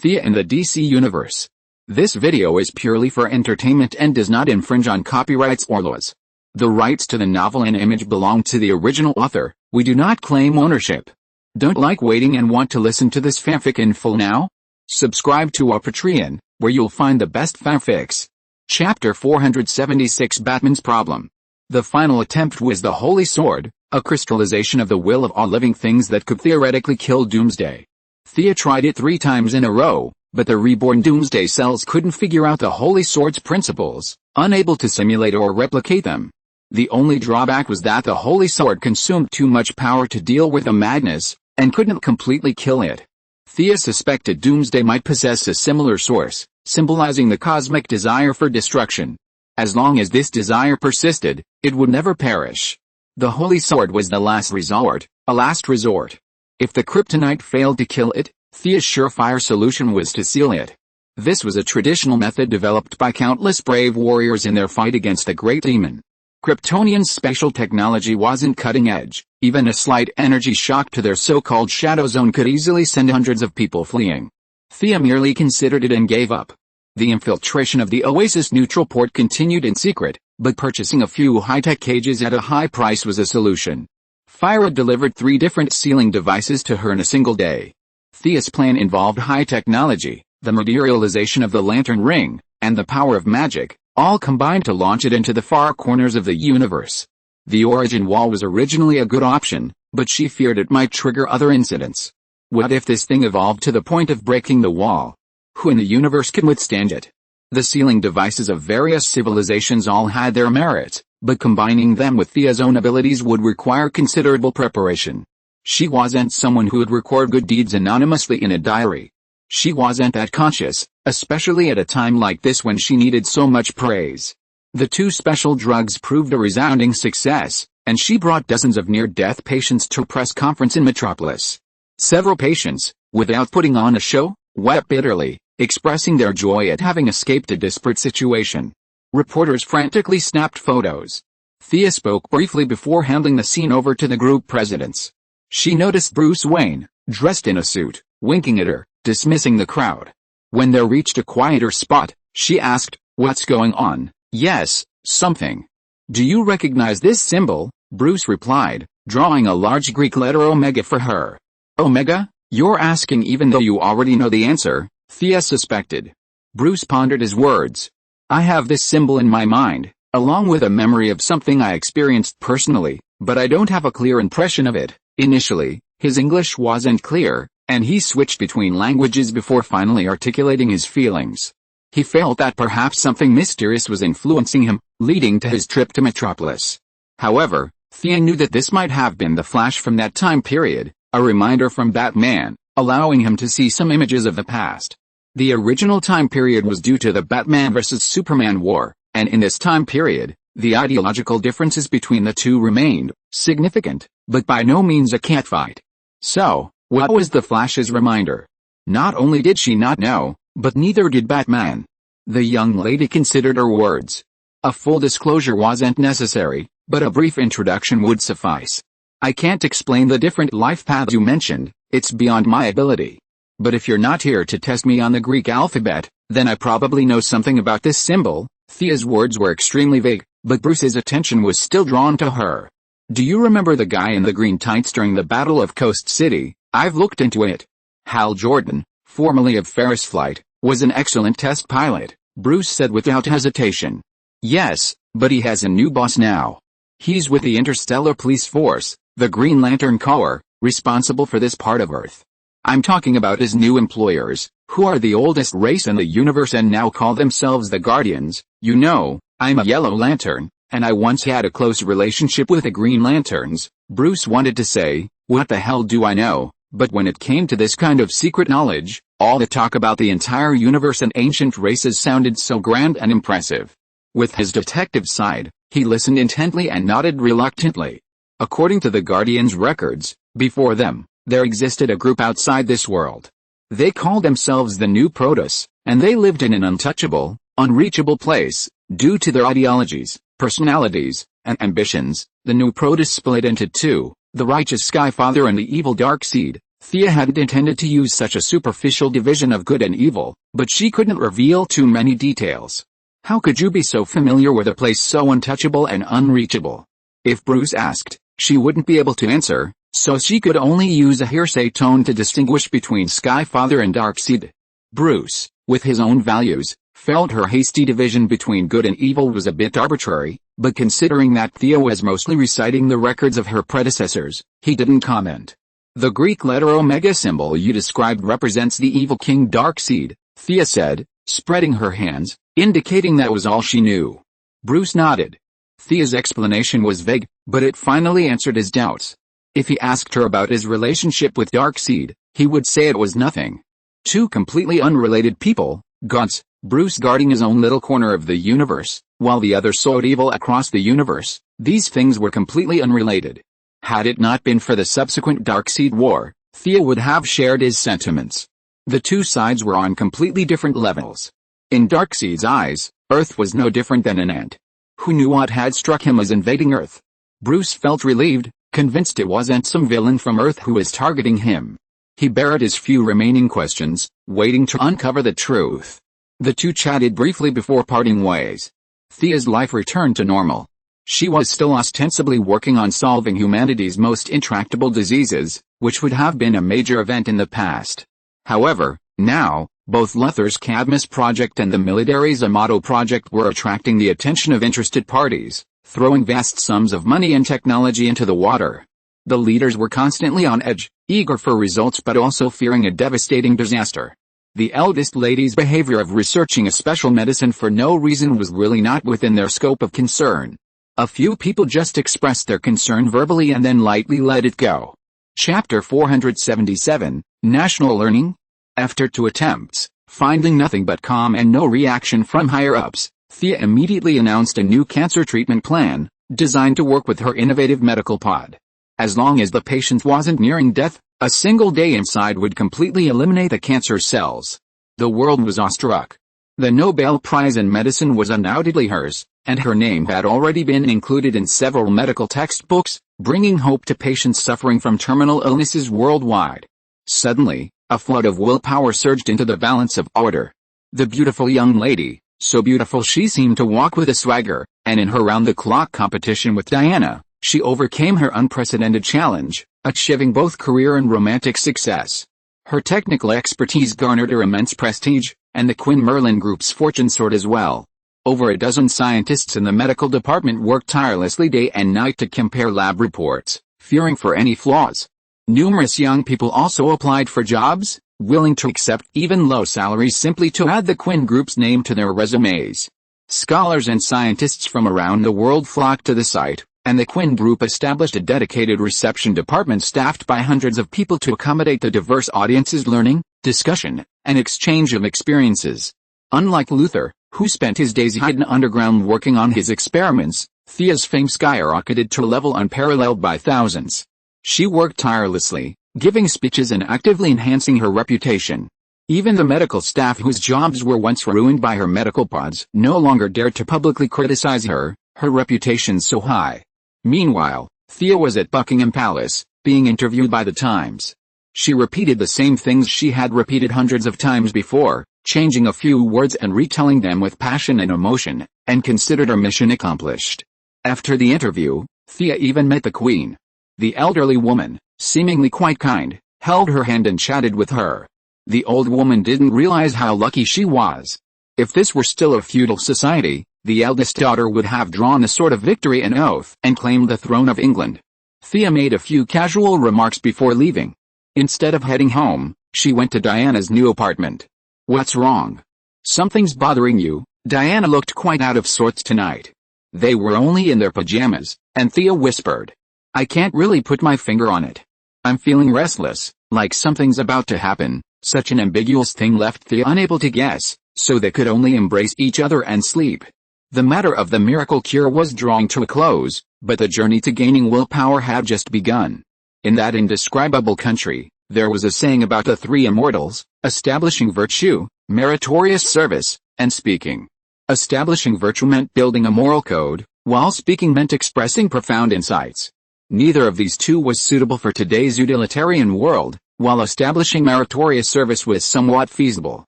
Thea in the DC Universe. This video is purely for entertainment and does not infringe on copyrights or laws. The rights to the novel and image belong to the original author. We do not claim ownership. Don't like waiting and want to listen to this fanfic in full now? Subscribe to our Patreon, where you'll find the best fanfics. Chapter 476 Batman's Problem. The final attempt was the Holy Sword, a crystallization of the will of all living things that could theoretically kill Doomsday. Thea tried it 3 times in a row, but the reborn Doomsday cells couldn't figure out the Holy Sword's principles, unable to simulate or replicate them. The only drawback was that the Holy Sword consumed too much power to deal with the madness, and couldn't completely kill it. Thea suspected Doomsday might possess a similar source, symbolizing the cosmic desire for destruction. As long as this desire persisted, it would never perish. The Holy Sword was the last resort, a last resort. If the kryptonite failed to kill it, Thea's surefire solution was to seal it. This was a traditional method developed by countless brave warriors in their fight against the Great Demon. Kryptonians' special technology wasn't cutting edge. Even a slight energy shock to their so-called shadow zone could easily send hundreds of people fleeing. Thea merely considered it and gave up. The infiltration of the Oasis neutral port continued in secret, but purchasing a few high-tech cages at a high price was a solution. Fyra delivered 3 different sealing devices to her in a single day. Thea's plan involved high technology, the materialization of the lantern ring, and the power of magic, all combined to launch it into the far corners of the universe. The origin wall was originally a good option, but she feared it might trigger other incidents. What if this thing evolved to the point of breaking the wall? Who in the universe could withstand it? The sealing devices of various civilizations all had their merits, but combining them with Thea's own abilities would require considerable preparation. She wasn't someone who would record good deeds anonymously in a diary. She wasn't that conscious, especially at a time like this when she needed so much praise. The 2 special drugs proved a resounding success, and she brought dozens of near-death patients to a press conference in Metropolis. Several patients, without putting on a show, wept bitterly, expressing their joy at having escaped a desperate situation. Reporters frantically snapped photos. Thea spoke briefly before handing the scene over to the group presidents. She noticed Bruce Wayne, dressed in a suit, winking at her, dismissing the crowd. When they reached a quieter spot, she asked, "What's going on?" "Yes, something." "Do you recognize this symbol?" Bruce replied, drawing a large Greek letter Omega for her. "Omega? You're asking even though you already know the answer," Thea suspected. Bruce pondered his words. "I have this symbol in my mind, along with a memory of something I experienced personally, but I don't have a clear impression of it." Initially, his English wasn't clear, and he switched between languages before finally articulating his feelings. He felt that perhaps something mysterious was influencing him, leading to his trip to Metropolis. However, Thea knew that this might have been the Flash from that time period, a reminder from Batman, allowing him to see some images of the past. The original time period was due to the Batman vs. Superman war, and in this time period, the ideological differences between the two remained significant, but by no means a catfight. So, what was the Flash's reminder? Not only did she not know, but neither did Batman. The young lady considered her words. A full disclosure wasn't necessary, but a brief introduction would suffice. "I can't explain the different life paths you mentioned, it's beyond my ability. But if you're not here to test me on the Greek alphabet, then I probably know something about this symbol." Thea's words were extremely vague, but Bruce's attention was still drawn to her. "Do you remember the guy in the green tights during the Battle of Coast City? I've looked into it. Hal Jordan, formerly of Ferris Flight, was an excellent test pilot," Bruce said without hesitation. "Yes, but he has a new boss now. He's with the Interstellar Police Force, the Green Lantern Corps, responsible for this part of Earth. I'm talking about his new employers, who are the oldest race in the universe and now call themselves the Guardians. You know, I'm a Yellow Lantern, and I once had a close relationship with the Green Lanterns." Bruce wanted to say, "What the hell do I know?" But when it came to this kind of secret knowledge, all the talk about the entire universe and ancient races sounded so grand and impressive. With his detective side, he listened intently and nodded reluctantly. According to the Guardians' records, before them, there existed a group outside this world. They called themselves the New Protoss, and they lived in an untouchable, unreachable place. Due to their ideologies, personalities, and ambitions, the New Protoss split into 2, the righteous Skyfather and the evil Darkseid. Thea hadn't intended to use such a superficial division of good and evil, but she couldn't reveal too many details. How could you be so familiar with a place so untouchable and unreachable? If Bruce asked, she wouldn't be able to answer, so she could only use a hearsay tone to distinguish between Skyfather and Darkseid. Bruce, with his own values, felt her hasty division between good and evil was a bit arbitrary, but considering that Thea was mostly reciting the records of her predecessors, he didn't comment. The Greek letter Omega symbol you described represents the evil king Darkseid, Thea said, spreading her hands, indicating that was all she knew. Bruce nodded. Thea's explanation was vague, but it finally answered his doubts. If he asked her about his relationship with Darkseid, he would say it was nothing. Two completely unrelated people, gods, Bruce guarding his own little corner of the universe, while the other sowed evil across the universe. These things were completely unrelated. Had it not been for the subsequent Darkseid War, Thea would have shared his sentiments. The two sides were on completely different levels. In Darkseid's eyes, Earth was no different than an ant. Who knew what had struck him as invading Earth? Bruce felt relieved, convinced it wasn't some villain from Earth who was targeting him. He buried his few remaining questions, waiting to uncover the truth. The two chatted briefly before parting ways. Thea's life returned to normal. She was still ostensibly working on solving humanity's most intractable diseases, which would have been a major event in the past. However, now, both Luthor's Cadmus project and the military's Amato project were attracting the attention of interested parties, throwing vast sums of money and technology into the water. The leaders were constantly on edge, eager for results but also fearing a devastating disaster. The eldest lady's behavior of researching a special medicine for no reason was really not within their scope of concern. A few people just expressed their concern verbally and then lightly let it go. Chapter 477, National Learning? After 2 attempts, finding nothing but calm and no reaction from higher-ups, Thea immediately announced a new cancer treatment plan, designed to work with her innovative medical pod. As long as the patient wasn't nearing death, a single day inside would completely eliminate the cancer cells. The world was awestruck. The Nobel Prize in Medicine was undoubtedly hers, and her name had already been included in several medical textbooks, bringing hope to patients suffering from terminal illnesses worldwide. Suddenly, a flood of willpower surged into the balance of order. The beautiful young lady, so beautiful she seemed to walk with a swagger, and in her round-the-clock competition with Diana, she overcame her unprecedented challenge, achieving both career and romantic success. Her technical expertise garnered her immense prestige, and the Quinn Merlyn Group's fortune soared as well. Over a dozen scientists in the medical department worked tirelessly day and night to compare lab reports, fearing for any flaws. Numerous young people also applied for jobs, willing to accept even low salaries simply to add the Quinn Group's name to their resumes. Scholars and scientists from around the world flocked to the site, and the Quinn Group established a dedicated reception department staffed by hundreds of people to accommodate the diverse audience's learning, discussion, and exchange of experiences. Unlike Luthor, who spent his days hidden underground working on his experiments, Thea's fame skyrocketed to a level unparalleled by thousands. She worked tirelessly, giving speeches and actively enhancing her reputation. Even the medical staff whose jobs were once ruined by her medical pods no longer dared to publicly criticize her reputation so high. Meanwhile, Thea was at Buckingham Palace, being interviewed by the Times. She repeated the same things she had repeated hundreds of times before, changing a few words and retelling them with passion and emotion, and considered her mission accomplished. After the interview, Thea even met the Queen. The elderly woman, seemingly quite kind, held her hand and chatted with her. The old woman didn't realize how lucky she was. If this were still a feudal society, the eldest daughter would have drawn a sort of victory and oath and claimed the throne of England. Thea made a few casual remarks before leaving. Instead of heading home, she went to Diana's new apartment. "What's wrong? Something's bothering you?" Diana looked quite out of sorts tonight. They were only in their pajamas, and Thea whispered, "I can't really put my finger on it. I'm feeling restless, like something's about to happen." Such an ambiguous thing left Thea unable to guess, so they could only embrace each other and sleep. The matter of the miracle cure was drawing to a close, but the journey to gaining willpower had just begun. In that indescribable country, there was a saying about the three immortals: establishing virtue, meritorious service, and speaking. Establishing virtue meant building a moral code, while speaking meant expressing profound insights. Neither of these two was suitable for today's utilitarian world, While establishing meritorious service was somewhat feasible,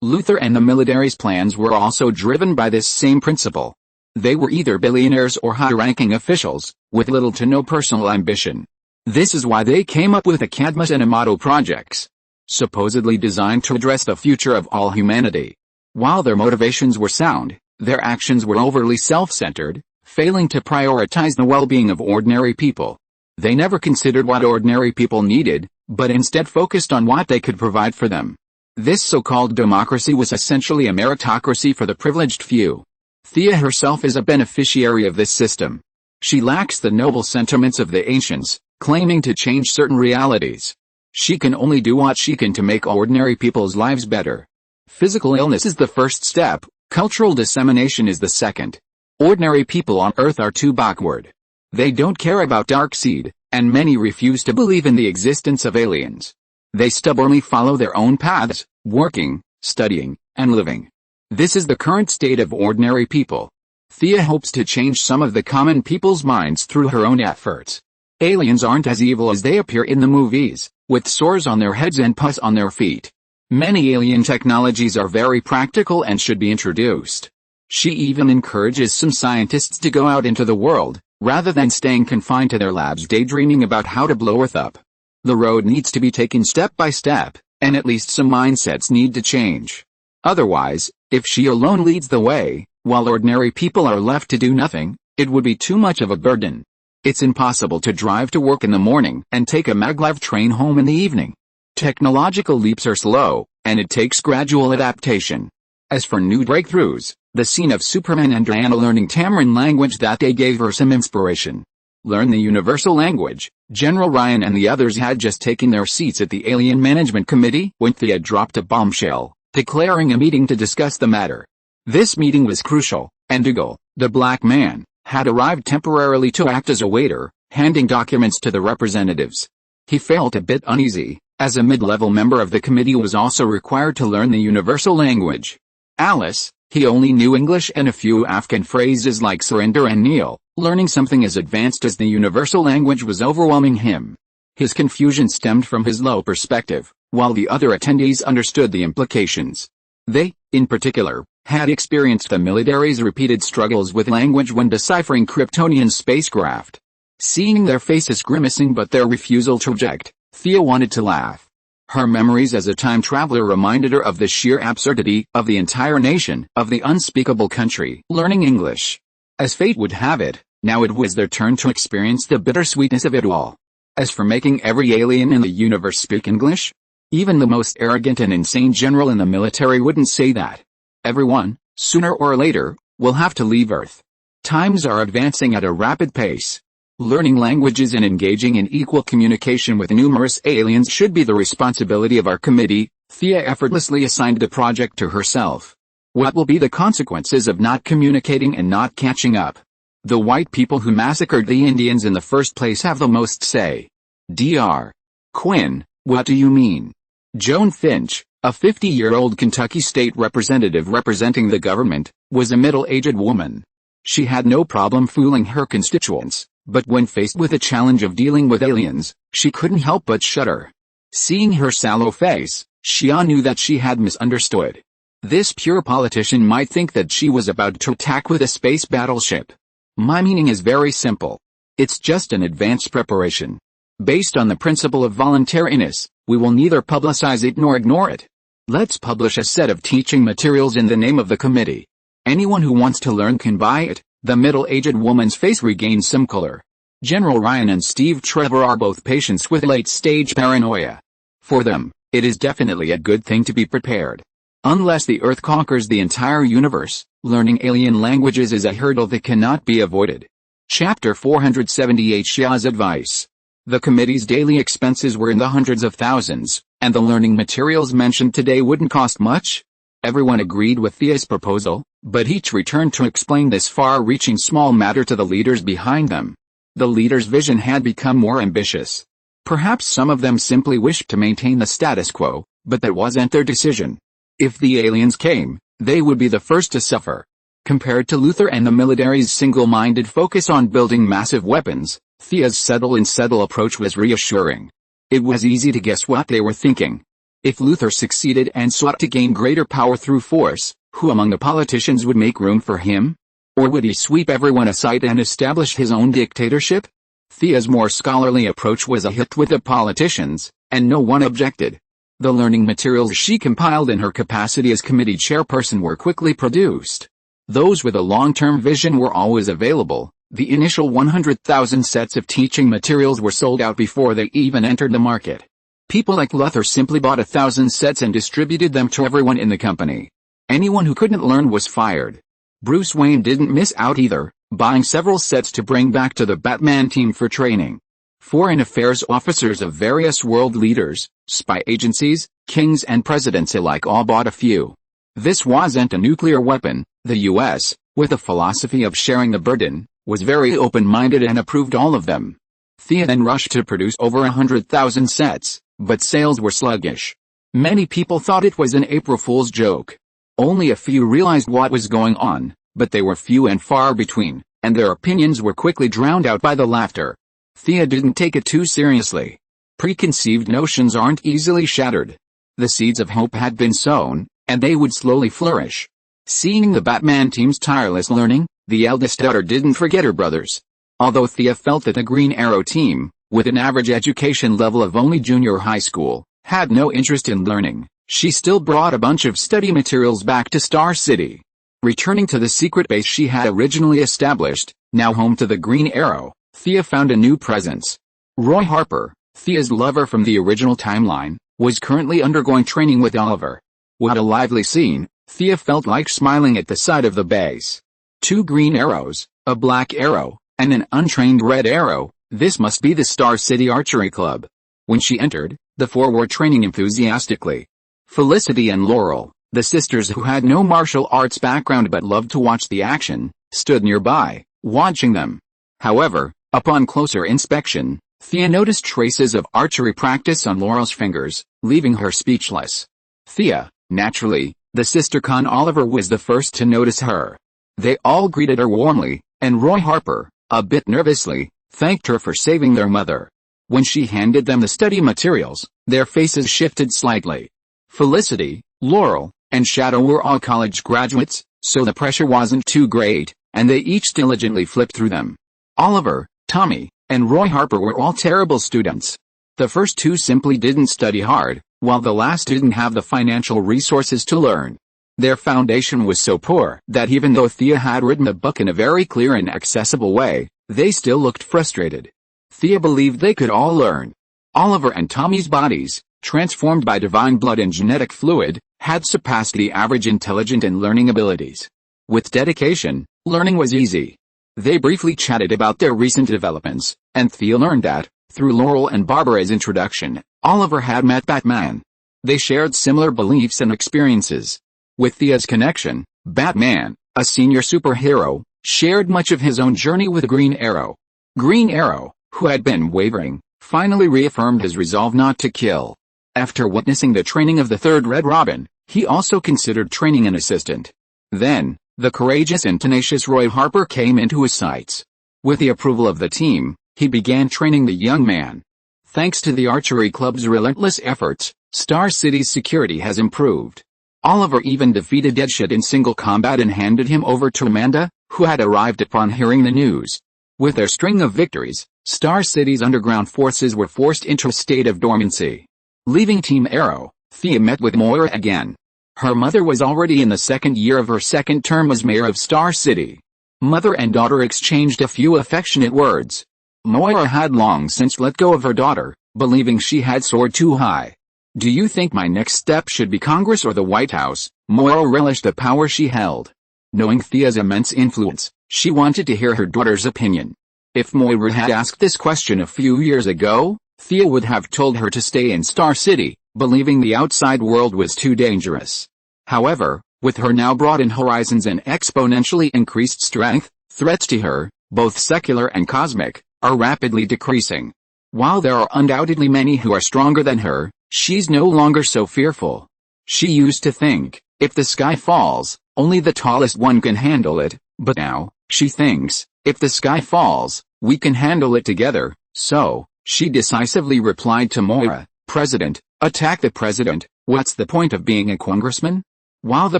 Luther and the military's plans were also driven by this same principle. They were either billionaires or high-ranking officials, with little to no personal ambition. This is why they came up with the Cadmus and Amato projects, supposedly designed to address the future of all humanity. While their motivations were sound, their actions were overly self-centered, failing to prioritize the well-being of ordinary people. They never considered what ordinary people needed, but instead focused on what they could provide for them. This so-called democracy was essentially a meritocracy for the privileged few. Thea herself is a beneficiary of this system. She lacks the noble sentiments of the ancients, claiming to change certain realities. She can only do what she can to make ordinary people's lives better. Physical illness is the first step, cultural dissemination is the second. Ordinary people on Earth are too backward. They don't care about dark seed, and many refuse to believe in the existence of aliens. They stubbornly follow their own paths, working, studying, and living. This is the current state of ordinary people. Thea hopes to change some of the common people's minds through her own efforts. Aliens aren't as evil as they appear in the movies, with sores on their heads and pus on their feet. Many alien technologies are very practical and should be introduced. She even encourages some scientists to go out into the world, rather than staying confined to their labs daydreaming about how to blow Earth up. The road needs to be taken step by step, and at least some mindsets need to change. Otherwise, if she alone leads the way, while ordinary people are left to do nothing, it would be too much of a burden. It's impossible to drive to work in the morning and take a maglev train home in the evening. Technological leaps are slow, and it takes gradual adaptation. As for new breakthroughs, the scene of Superman and Diana learning Tamarin language that day gave her some inspiration. Learn the universal language. General Ryan and the others had just taken their seats at the Alien Management Committee when Thea dropped a bombshell, declaring a meeting to discuss the matter. This meeting was crucial, and Dougal, the black man, had arrived temporarily to act as a waiter, handing documents to the representatives. He felt a bit uneasy, as a mid-level member of the committee was also required to learn the universal language. Alice, he only knew English and a few Afghan phrases like surrender and kneel. Learning something as advanced as the universal language was overwhelming him. His confusion stemmed from his low perspective, while the other attendees understood the implications. They, in particular, had experienced the military's repeated struggles with language when deciphering Kryptonian spacecraft. Seeing their faces grimacing but their refusal to reject, Thea wanted to laugh. Her memories as a time traveler reminded her of the sheer absurdity of the entire nation, of the unspeakable country, learning English. As fate would have it, now it was their turn to experience the bittersweetness of it all. As for making every alien in the universe speak English, even the most arrogant and insane general in the military wouldn't say that. Everyone, sooner or later, will have to leave Earth. Times are advancing at a rapid pace. Learning languages and engaging in equal communication with numerous aliens should be the responsibility of our committee. Thea effortlessly assigned the project to herself. What will be the consequences of not communicating and not catching up? The white people who massacred the Indians in the first place have the most say. Dr. Quinn, what do you mean? Joan Finch, a 50-year-old Kentucky state representative representing the government, was a middle-aged woman. She had no problem fooling her constituents, but when faced with the challenge of dealing with aliens, she couldn't help but shudder. Seeing her sallow face, she knew that she had misunderstood. This pure politician might think that she was about to attack with a space battleship. My meaning is very simple. It's just an advanced preparation. Based on the principle of voluntariness, we will neither publicize it nor ignore it. Let's publish a set of teaching materials in the name of the committee. Anyone who wants to learn can buy it. The middle-aged woman's face regained some color. General Ryan and Steve Trevor are both patients with late-stage paranoia. For them, it is definitely a good thing to be prepared. Unless the Earth conquers the entire universe, learning alien languages is a hurdle that cannot be avoided. Chapter 478 Shia's Advice. The committee's daily expenses were in the hundreds of thousands, and the learning materials mentioned today wouldn't cost much. Everyone agreed with Thea's proposal, but each returned to explain this far-reaching small matter to the leaders behind them. The leaders' vision had become more ambitious. Perhaps some of them simply wished to maintain the status quo, but that wasn't their decision. If the aliens came, they would be the first to suffer. Compared to Luther and the military's single-minded focus on building massive weapons, Thea's settle-and-settle approach was reassuring. It was easy to guess what they were thinking. If Luther succeeded and sought to gain greater power through force, who among the politicians would make room for him? Or would he sweep everyone aside and establish his own dictatorship? Thea's more scholarly approach was a hit with the politicians, and no one objected. The learning materials she compiled in her capacity as committee chairperson were quickly produced. Those with a long-term vision were always available. The initial 100,000 sets of teaching materials were sold out before they even entered the market. People like Luther simply bought 1,000 sets and distributed them to everyone in the company. Anyone who couldn't learn was fired. Bruce Wayne didn't miss out either, buying several sets to bring back to the Batman team for training. Foreign affairs officers of various world leaders, spy agencies, kings and presidents alike all bought a few. This wasn't a nuclear weapon. The U.S., with a philosophy of sharing the burden, was very open-minded and approved all of them. Thea then rushed to produce over 100,000 sets, but sales were sluggish. Many people thought it was an April Fool's joke. Only a few realized what was going on, but they were few and far between, and their opinions were quickly drowned out by the laughter. Thea didn't take it too seriously. Preconceived notions aren't easily shattered. The seeds of hope had been sown, and they would slowly flourish. Seeing the Batman team's tireless learning, the eldest daughter didn't forget her brothers. Although Thea felt that the Green Arrow team, with an average education level of only junior high school, had no interest in learning, she still brought a bunch of study materials back to Star City. Returning to the secret base she had originally established, now home to the Green Arrow, Thea found a new presence. Roy Harper, Thea's lover from the original timeline, was currently undergoing training with Oliver. What a lively scene. Thea felt like smiling at the sight of the base. 2 green arrows, a black arrow, and an untrained red arrow. This must be the Star City Archery Club. When she entered, the 4 were training enthusiastically. Felicity and Laurel, the sisters who had no martial arts background but loved to watch the action, stood nearby, watching them. However, upon closer inspection, Thea noticed traces of archery practice on Laurel's fingers, leaving her speechless. Thea, naturally, the sister Con Oliver was the first to notice her. They all greeted her warmly, and Roy Harper, a bit nervously, thanked her for saving their mother. When she handed them the study materials, their faces shifted slightly. Felicity, Laurel, and Shadow were all college graduates, so the pressure wasn't too great, and they each diligently flipped through them. Oliver, Tommy, and Roy Harper were all terrible students. The first 2 simply didn't study hard, while the last didn't have the financial resources to learn. Their foundation was so poor that even though Thea had written the book in a very clear and accessible way, they still looked frustrated. Thea believed they could all learn. Oliver and Tommy's bodies, transformed by divine blood and genetic fluid, had surpassed the average intelligent and learning abilities. With dedication, learning was easy. They briefly chatted about their recent developments, and Thea learned that, through Laurel and Barbara's introduction, Oliver had met Batman. They shared similar beliefs and experiences. With Thea's connection, Batman, a senior superhero, shared much of his own journey with Green Arrow. Green Arrow, who had been wavering, finally reaffirmed his resolve not to kill. After witnessing the training of the 3rd Red Robin, he also considered training an assistant. Then, the courageous and tenacious Roy Harper came into his sights. With the approval of the team, he began training the young man. Thanks to the Archery Club's relentless efforts, Star City's security has improved. Oliver even defeated Deadshot in single combat and handed him over to Amanda, who had arrived upon hearing the news. With their string of victories, Star City's underground forces were forced into a state of dormancy. Leaving Team Arrow, Thea met with Moira again. Her mother was already in the 2nd year of her 2nd term as mayor of Star City. Mother and daughter exchanged a few affectionate words. Moira had long since let go of her daughter, believing she had soared too high. "Do you think my next step should be Congress or the White House?" Moira relished the power she held. Knowing Thea's immense influence, she wanted to hear her daughter's opinion. If Moira had asked this question a few years ago, Thea would have told her to stay in Star City, believing the outside world was too dangerous. However, with her now broadened horizons and exponentially increased strength, threats to her, both secular and cosmic, are rapidly decreasing. While there are undoubtedly many who are stronger than her, she's no longer so fearful. She used to think, if the sky falls, only the tallest one can handle it, but now, she thinks, if the sky falls, we can handle it together. So, She decisively replied to Moira, "President, attack the president. What's the point of being a congressman? While the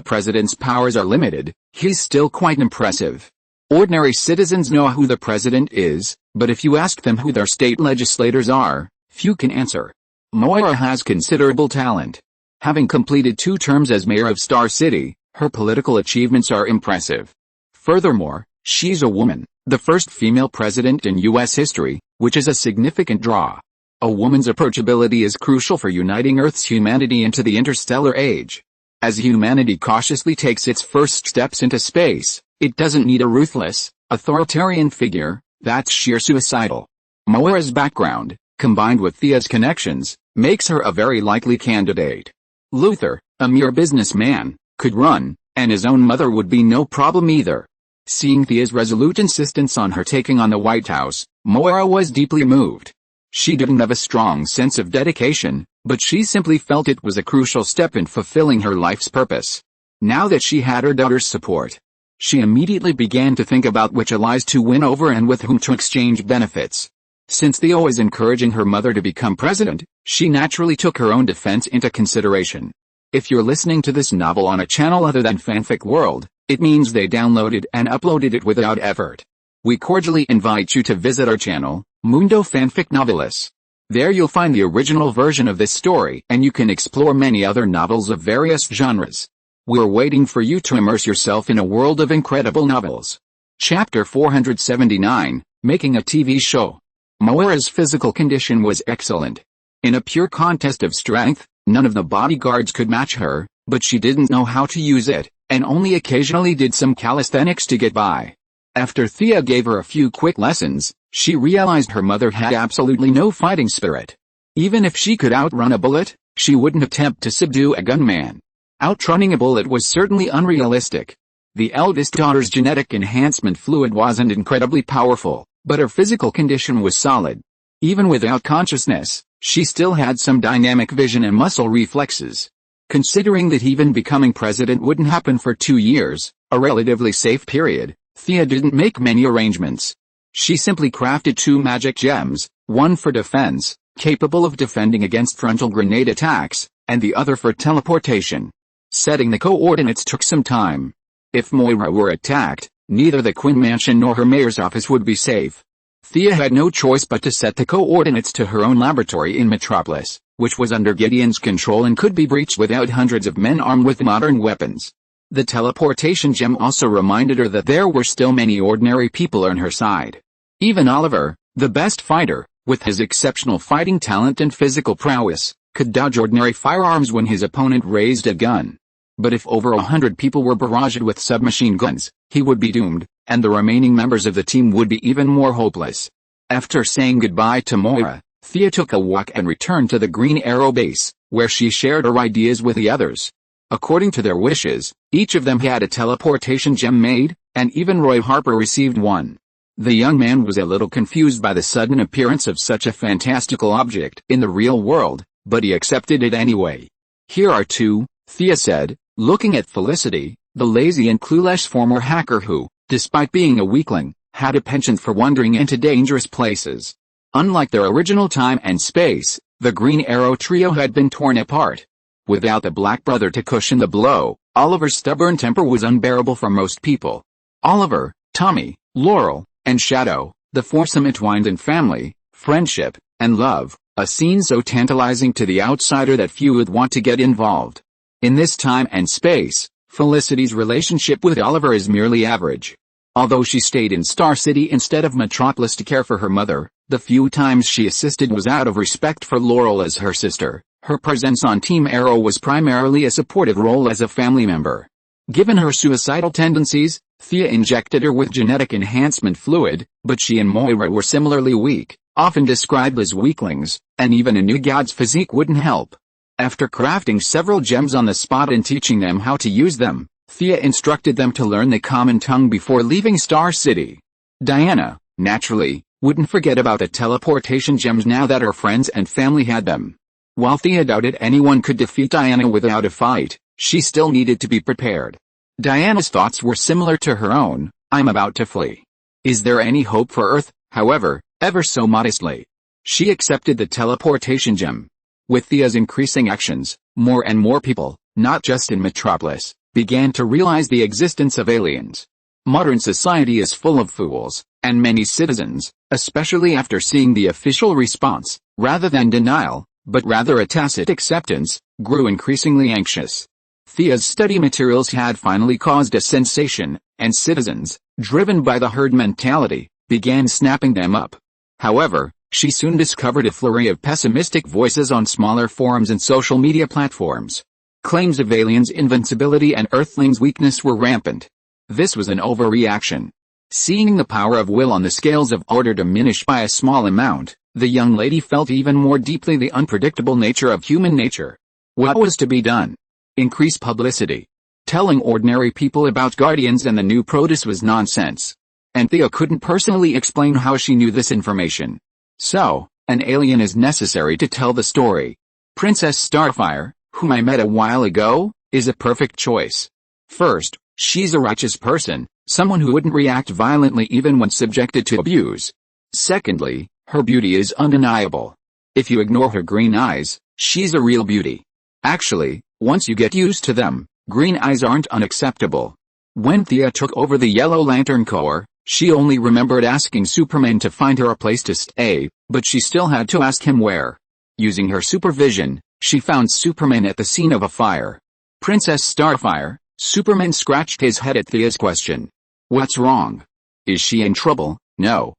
president's powers are limited, he's still quite impressive. Ordinary citizens know who the president is, but if you ask them who their state legislators are, few can answer. Moira has considerable talent. Having completed 2 terms as mayor of Star City, her political achievements are impressive. Furthermore, she's a woman, the first female president in U.S. history, which is a significant draw. A woman's approachability is crucial for uniting Earth's humanity into the interstellar age. As humanity cautiously takes its first steps into space, it doesn't need a ruthless, authoritarian figure that's sheer suicidal. Moira's background, combined with Thea's connections, makes her a very likely candidate. Luther, a mere businessman, could run, and his own mother would be no problem either. Seeing Thea's resolute insistence on her taking on the White House, Moira was deeply moved. She didn't have a strong sense of dedication, but she simply felt it was a crucial step in fulfilling her life's purpose. Now that she had her daughter's support, she immediately began to think about which allies to win over and with whom to exchange benefits. Since Thea was encouraging her mother to become president, she naturally took her own defense into consideration. If you're listening to this novel on a channel other than Fanfic World, it means they downloaded and uploaded it without effort. We cordially invite you to visit our channel, Mundo Fanfic Novelis. There you'll find the original version of this story and you can explore many other novels of various genres. We're waiting for you to immerse yourself in a world of incredible novels. Chapter 479, Making a TV Show. Moira's physical condition was excellent. In a pure contest of strength, none of the bodyguards could match her, but she didn't know how to use it, and only occasionally did some calisthenics to get by. After Thea gave her a few quick lessons, she realized her mother had absolutely no fighting spirit. Even if she could outrun a bullet, she wouldn't attempt to subdue a gunman. Outrunning a bullet was certainly unrealistic. The eldest daughter's genetic enhancement fluid wasn't incredibly powerful, but her physical condition was solid. Even without consciousness, she still had some dynamic vision and muscle reflexes. Considering that even becoming president wouldn't happen for 2 years, a relatively safe period, Thea didn't make many arrangements. She simply crafted 2 magic gems, one for defense, capable of defending against frontal grenade attacks, and the other for teleportation. Setting the coordinates took some time. If Moira were attacked, neither the Quinn mansion nor her mayor's office would be safe. Thea had no choice but to set the coordinates to her own laboratory in Metropolis, which was under Gideon's control and could be breached without hundreds of men armed with modern weapons. The teleportation gem also reminded her that there were still many ordinary people on her side. Even Oliver, the best fighter, with his exceptional fighting talent and physical prowess, could dodge ordinary firearms when his opponent raised a gun. But if over 100 people were barraged with submachine guns, he would be doomed, and the remaining members of the team would be even more hopeless. After saying goodbye to Moira, Thea took a walk and returned to the Green Arrow base, where she shared her ideas with the others. According to their wishes, each of them had a teleportation gem made, and even Roy Harper received one. The young man was a little confused by the sudden appearance of such a fantastical object in the real world, but he accepted it anyway. "Here are 2, Thea said, looking at Felicity, the lazy and clueless former hacker who, despite being a weakling, had a penchant for wandering into dangerous places. Unlike their original time and space, the Green Arrow trio had been torn apart. Without the Black Brother to cushion the blow, Oliver's stubborn temper was unbearable for most people. Oliver, Tommy, Laurel, and Shadow, the foursome entwined in family, friendship, and love, a scene so tantalizing to the outsider that few would want to get involved. In this time and space, Felicity's relationship with Oliver is merely average. Although she stayed in Star City instead of Metropolis to care for her mother, the few times she assisted was out of respect for Laurel as her sister. Her presence on Team Arrow was primarily a supportive role as a family member. Given her suicidal tendencies, Thea injected her with genetic enhancement fluid, but she and Moira were similarly weak, often described as weaklings, and even a new god's physique wouldn't help. After crafting several gems on the spot and teaching them how to use them, Thea instructed them to learn the common tongue before leaving Star City. Diana, naturally, wouldn't forget about the teleportation gems now that her friends and family had them. While Thea doubted anyone could defeat Diana without a fight, she still needed to be prepared. Diana's thoughts were similar to her own. "I'm about to flee. Is there any hope for Earth?" However, ever so modestly. She accepted the teleportation gem. With Thea's increasing actions, more and more people, not just in Metropolis, began to realize the existence of aliens. Modern society is full of fools, and many citizens, especially after seeing the official response, rather than denial, but rather a tacit acceptance, grew increasingly anxious. Thea's study materials had finally caused a sensation, and citizens, driven by the herd mentality, began snapping them up. However, she soon discovered a flurry of pessimistic voices on smaller forums and social media platforms. Claims of aliens' invincibility and Earthlings' weakness were rampant. This was an overreaction. Seeing the power of will on the scales of order diminish by a small amount, the young lady felt even more deeply the unpredictable nature of human nature. What was to be done? Increase publicity. Telling ordinary people about Guardians and the new Protoss was nonsense. And Thea couldn't personally explain how she knew this information. So, an alien is necessary to tell the story. Princess Starfire, whom I met a while ago, is a perfect choice. First, she's a righteous person, someone who wouldn't react violently even when subjected to abuse. Secondly, her beauty is undeniable. If you ignore her green eyes, she's a real beauty. Actually, once you get used to them, green eyes aren't unacceptable. When Thea took over the Yellow Lantern Corps, she only remembered asking Superman to find her a place to stay, but she still had to ask him where. Using her supervision, she found Superman at the scene of a fire. Princess Starfire, Superman scratched his head at Thea's question. What's wrong? Is she in trouble? No,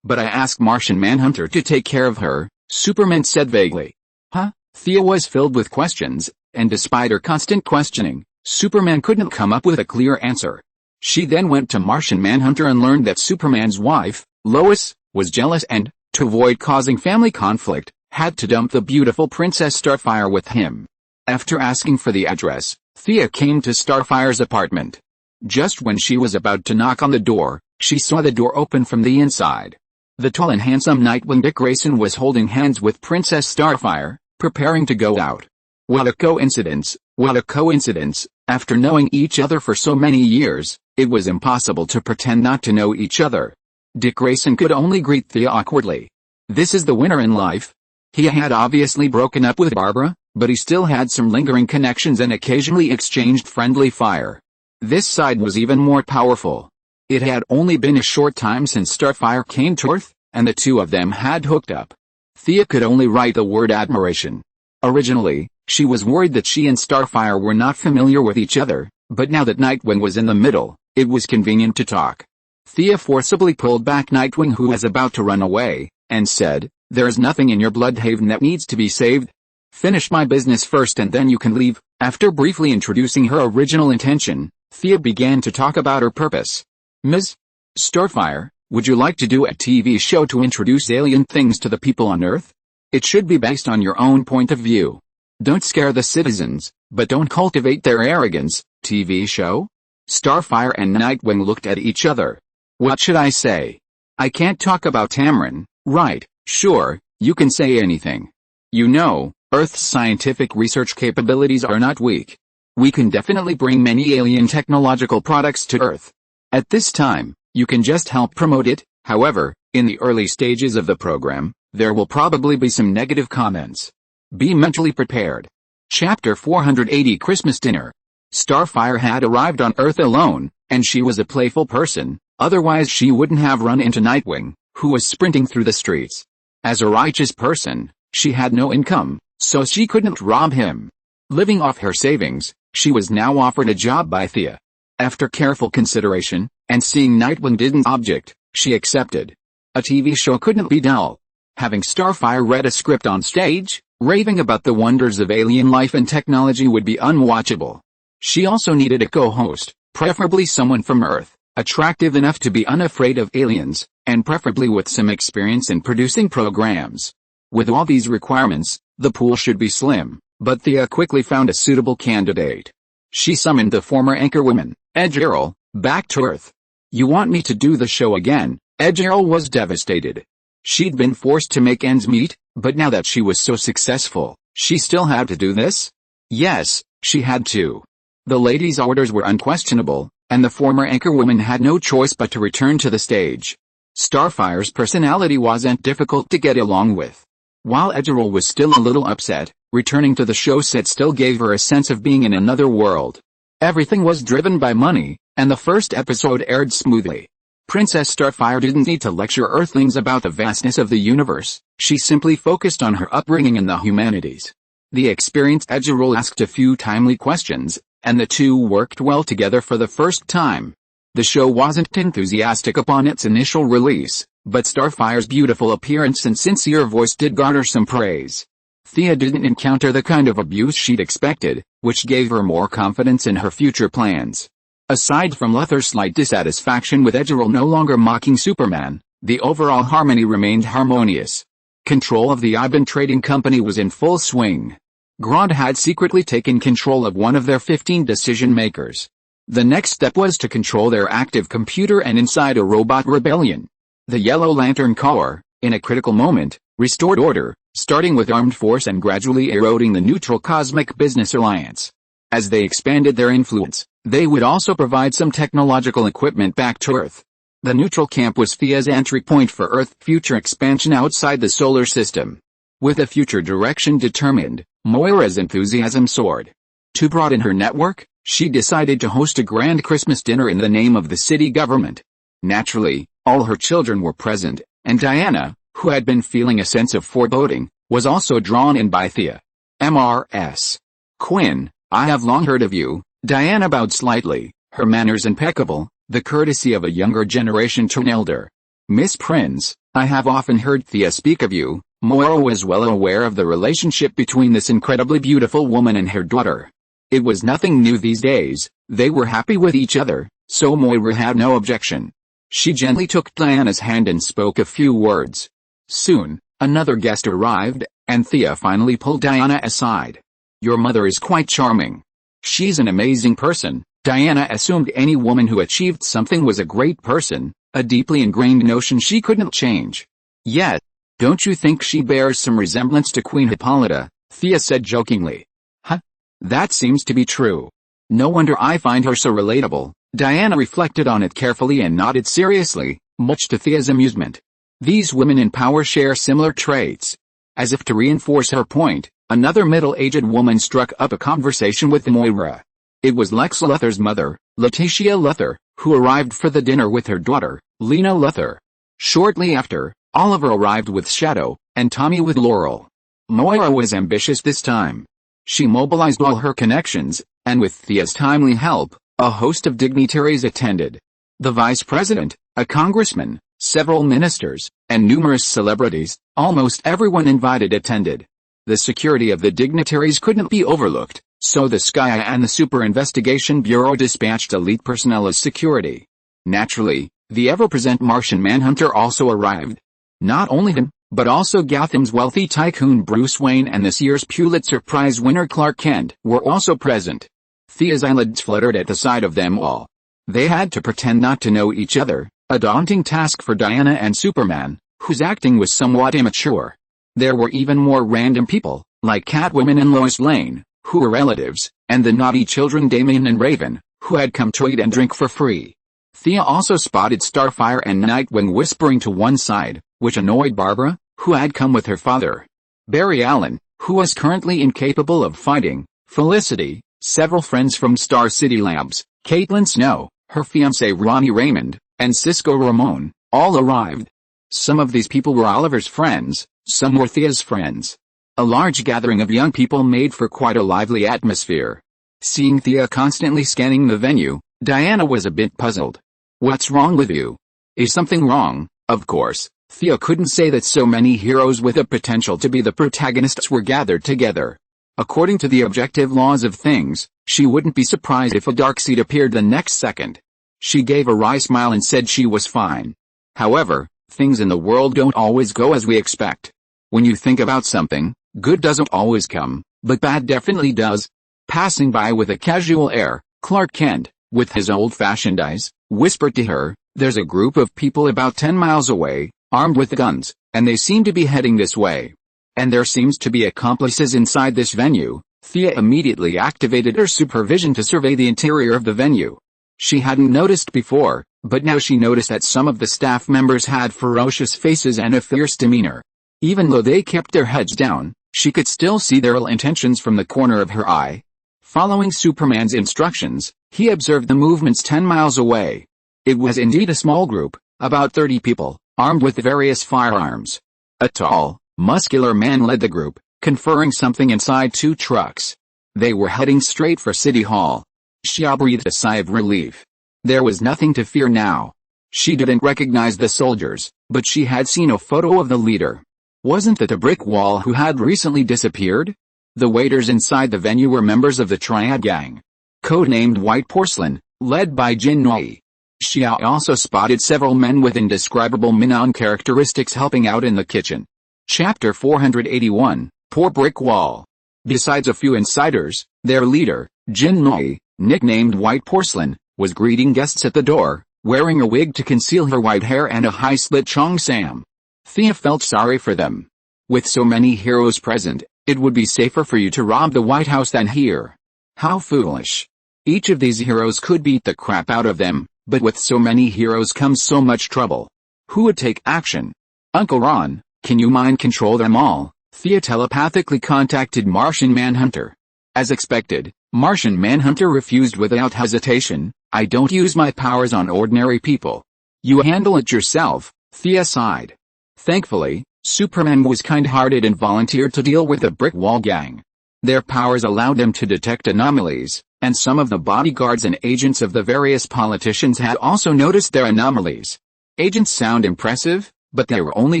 but I asked Martian Manhunter to take care of her, Superman said vaguely. Huh? Thea was filled with questions, and despite her constant questioning, Superman couldn't come up with a clear answer. She then went to Martian Manhunter and learned that Superman's wife, Lois, was jealous and, to avoid causing family conflict, had to dump the beautiful Princess Starfire with him. After asking for the address, Thea came to Starfire's apartment. Just when she was about to knock on the door, she saw the door open from the inside. The tall and handsome Nightwing Dick Grayson was holding hands with Princess Starfire, preparing to go out. What a coincidence, what a coincidence. After knowing each other for so many years, it was impossible to pretend not to know each other. Dick Grayson could only greet Thea awkwardly. This is the winner in life. He had obviously broken up with Barbara, but he still had some lingering connections and occasionally exchanged friendly fire. This side was even more powerful. It had only been a short time since Starfire came to Earth, and the two of them had hooked up. Thea could only write the word admiration. Originally, she was worried that she and Starfire were not familiar with each other, but now that Nightwing was in the middle, it was convenient to talk. Thea forcibly pulled back Nightwing, who was about to run away, and said, "There's nothing in your Bloodhaven that needs to be saved. Finish my business first and then you can leave." After briefly introducing her original intention, Thea began to talk about her purpose. Ms. Starfire, would you like to do a TV show to introduce alien things to the people on Earth? It should be based on your own point of view. Don't scare the citizens, but don't cultivate their arrogance. TV show? Starfire and Nightwing looked at each other. What should I say? I can't talk about Tamarin, right? Sure, you can say anything. You know, Earth's scientific research capabilities are not weak. We can definitely bring many alien technological products to Earth. At this time, you can just help promote it. However, in the early stages of the program, there will probably be some negative comments. Be mentally prepared. Chapter 480 Christmas Dinner. Starfire had arrived on Earth alone, and she was a playful person, otherwise she wouldn't have run into Nightwing, who was sprinting through the streets. As a righteous person, she had no income, so she couldn't rob him. Living off her savings, she was now offered a job by Thea. After careful consideration, and seeing Nightwing didn't object, she accepted. A TV show couldn't be dull. Having Starfire read a script on stage, raving about the wonders of alien life and technology would be unwatchable. She also needed a co-host, preferably someone from Earth, attractive enough to be unafraid of aliens, and preferably with some experience in producing programs. With all these requirements, the pool should be slim, but Thea quickly found a suitable candidate. She summoned the former anchorwoman, Edge Earl, back to Earth. You want me to do the show again? Edge Earl was devastated. She'd been forced to make ends meet, but now that she was so successful, she still had to do this? Yes, she had to. The lady's orders were unquestionable, and the former anchorwoman had no choice but to return to the stage. Starfire's personality wasn't difficult to get along with. While Edgeril was still a little upset, returning to the show set still gave her a sense of being in another world. Everything was driven by money, and the first episode aired smoothly. Princess Starfire didn't need to lecture Earthlings about the vastness of the universe, she simply focused on her upbringing in the humanities. The experienced Edgeril asked a few timely questions, and the two worked well together for the first time. The show wasn't enthusiastic upon its initial release, but Starfire's beautiful appearance and sincere voice did garner some praise. Thea didn't encounter the kind of abuse she'd expected, which gave her more confidence in her future plans. Aside from Luthor's slight dissatisfaction with Edgeril no longer mocking Superman, the overall harmony remained harmonious. Control of the Iban trading company was in full swing. Grodd had secretly taken control of one of their 15 decision-makers. The next step was to control their active computer and incite a robot rebellion. The Yellow Lantern Corps, in a critical moment, restored order, starting with armed force and gradually eroding the neutral Cosmic Business Alliance. As they expanded their influence, they would also provide some technological equipment back to Earth. The neutral camp was Thea's entry point for Earth's future expansion outside the solar system. With a future direction determined, Moira's enthusiasm soared. To broaden her network, she decided to host a grand Christmas dinner in the name of the city government. Naturally, all her children were present, and Diana, who had been feeling a sense of foreboding, was also drawn in by Thea. Mrs. Quinn, I have long heard of you. Diana bowed slightly, her manners impeccable, the courtesy of a younger generation to an elder. Miss Prince, I have often heard Thea speak of you. Moira was well aware of the relationship between this incredibly beautiful woman and her daughter. It was nothing new these days, they were happy with each other, so Moira had no objection. She gently took Diana's hand and spoke a few words. Soon, another guest arrived, and Thea finally pulled Diana aside. Your mother is quite charming. She's an amazing person. Diana assumed any woman who achieved something was a great person, a deeply ingrained notion she couldn't change. Yet, don't you think she bears some resemblance to Queen Hippolyta? Thea said jokingly. Huh? That seems to be true. No wonder I find her so relatable. Diana reflected on it carefully and nodded seriously, much to Thea's amusement. These women in power share similar traits. As if to reinforce her point, another middle-aged woman struck up a conversation with Moira. It was Lex Luthor's mother, Letitia Luthor, who arrived for the dinner with her daughter, Lena Luthor. Shortly after, Oliver arrived with Shadow, and Tommy with Laurel. Moira was ambitious this time. She mobilized all her connections, and with Thea's timely help, a host of dignitaries attended. The vice president, a congressman, several ministers, and numerous celebrities, almost everyone invited attended. The security of the dignitaries couldn't be overlooked, so the Skya and the Super Investigation Bureau dispatched elite personnel as security. Naturally, the ever-present Martian Manhunter also arrived. Not only him, but also Gotham's wealthy tycoon Bruce Wayne and this year's Pulitzer Prize winner Clark Kent were also present. Thea's eyelids fluttered at the sight of them all. They had to pretend not to know each other, a daunting task for Diana and Superman, whose acting was somewhat immature. There were even more random people, like Catwoman and Lois Lane, who were relatives, and the naughty children Damien and Raven, who had come to eat and drink for free. Thea also spotted Starfire and Nightwing whispering to one side, which annoyed Barbara, who had come with her father. Barry Allen, who was currently incapable of fighting, Felicity, several friends from Star City Labs, Caitlin Snow, her fiancé Ronnie Raymond, and Cisco Ramon, all arrived. Some of these people were Oliver's friends, some were Thea's friends. A large gathering of young people made for quite a lively atmosphere. Seeing Thea constantly scanning the venue, Diana was a bit puzzled. What's wrong with you? Is something wrong? Of course, Thea couldn't say that so many heroes with the potential to be the protagonists were gathered together. According to the objective laws of things, she wouldn't be surprised if a Darkseid appeared the next second. She gave a wry smile and said she was fine. However, things in the world don't always go as we expect. When you think about something, good doesn't always come, but bad definitely does. Passing by with a casual air, Clark Kent, with his old-fashioned eyes, whispered to her, "There's a group of people about 10 miles away, armed with guns, and they seem to be heading this way. And there seems to be accomplices inside this venue." Thea immediately activated her supervision to survey the interior of the venue. She hadn't noticed before, But now she noticed that some of the staff members had ferocious faces and a fierce demeanor. Even though they kept their heads down, she could still see their ill intentions from the corner of her eye. Following Superman's instructions, he observed the movements 10 miles away. It was indeed a small group, about 30 people, armed with various firearms. A tall, muscular man led the group, conferring something inside 2 trucks. They were heading straight for City Hall. Xia breathed a sigh of relief. There was nothing to fear now. She didn't recognize the soldiers, but she had seen a photo of the leader. Wasn't that the brick wall who had recently disappeared? The waiters inside the venue were members of the Triad Gang, codenamed White Porcelain, led by Jin Nui. Xia also spotted several men with indescribable Minon characteristics helping out in the kitchen. Chapter 481, Poor Brick Wall. Besides a few insiders, their leader, Jin Nui, nicknamed White Porcelain, was greeting guests at the door, wearing a wig to conceal her white hair and a high-slit cheongsam. Thea felt sorry for them. With so many heroes present, it would be safer for you to rob the White House than here. How foolish. Each of these heroes could beat the crap out of them, but with so many heroes comes so much trouble. Who would take action? Uncle Ron, can you mind control them all? Thea telepathically contacted Martian Manhunter. As expected, Martian Manhunter refused without hesitation. I don't use my powers on ordinary people. You handle it yourself, Thea sighed. Thankfully, Superman was kind-hearted and volunteered to deal with the Brick Wall Gang. Their powers allowed them to detect anomalies, and some of the bodyguards and agents of the various politicians had also noticed their anomalies. Agents sound impressive, but they were only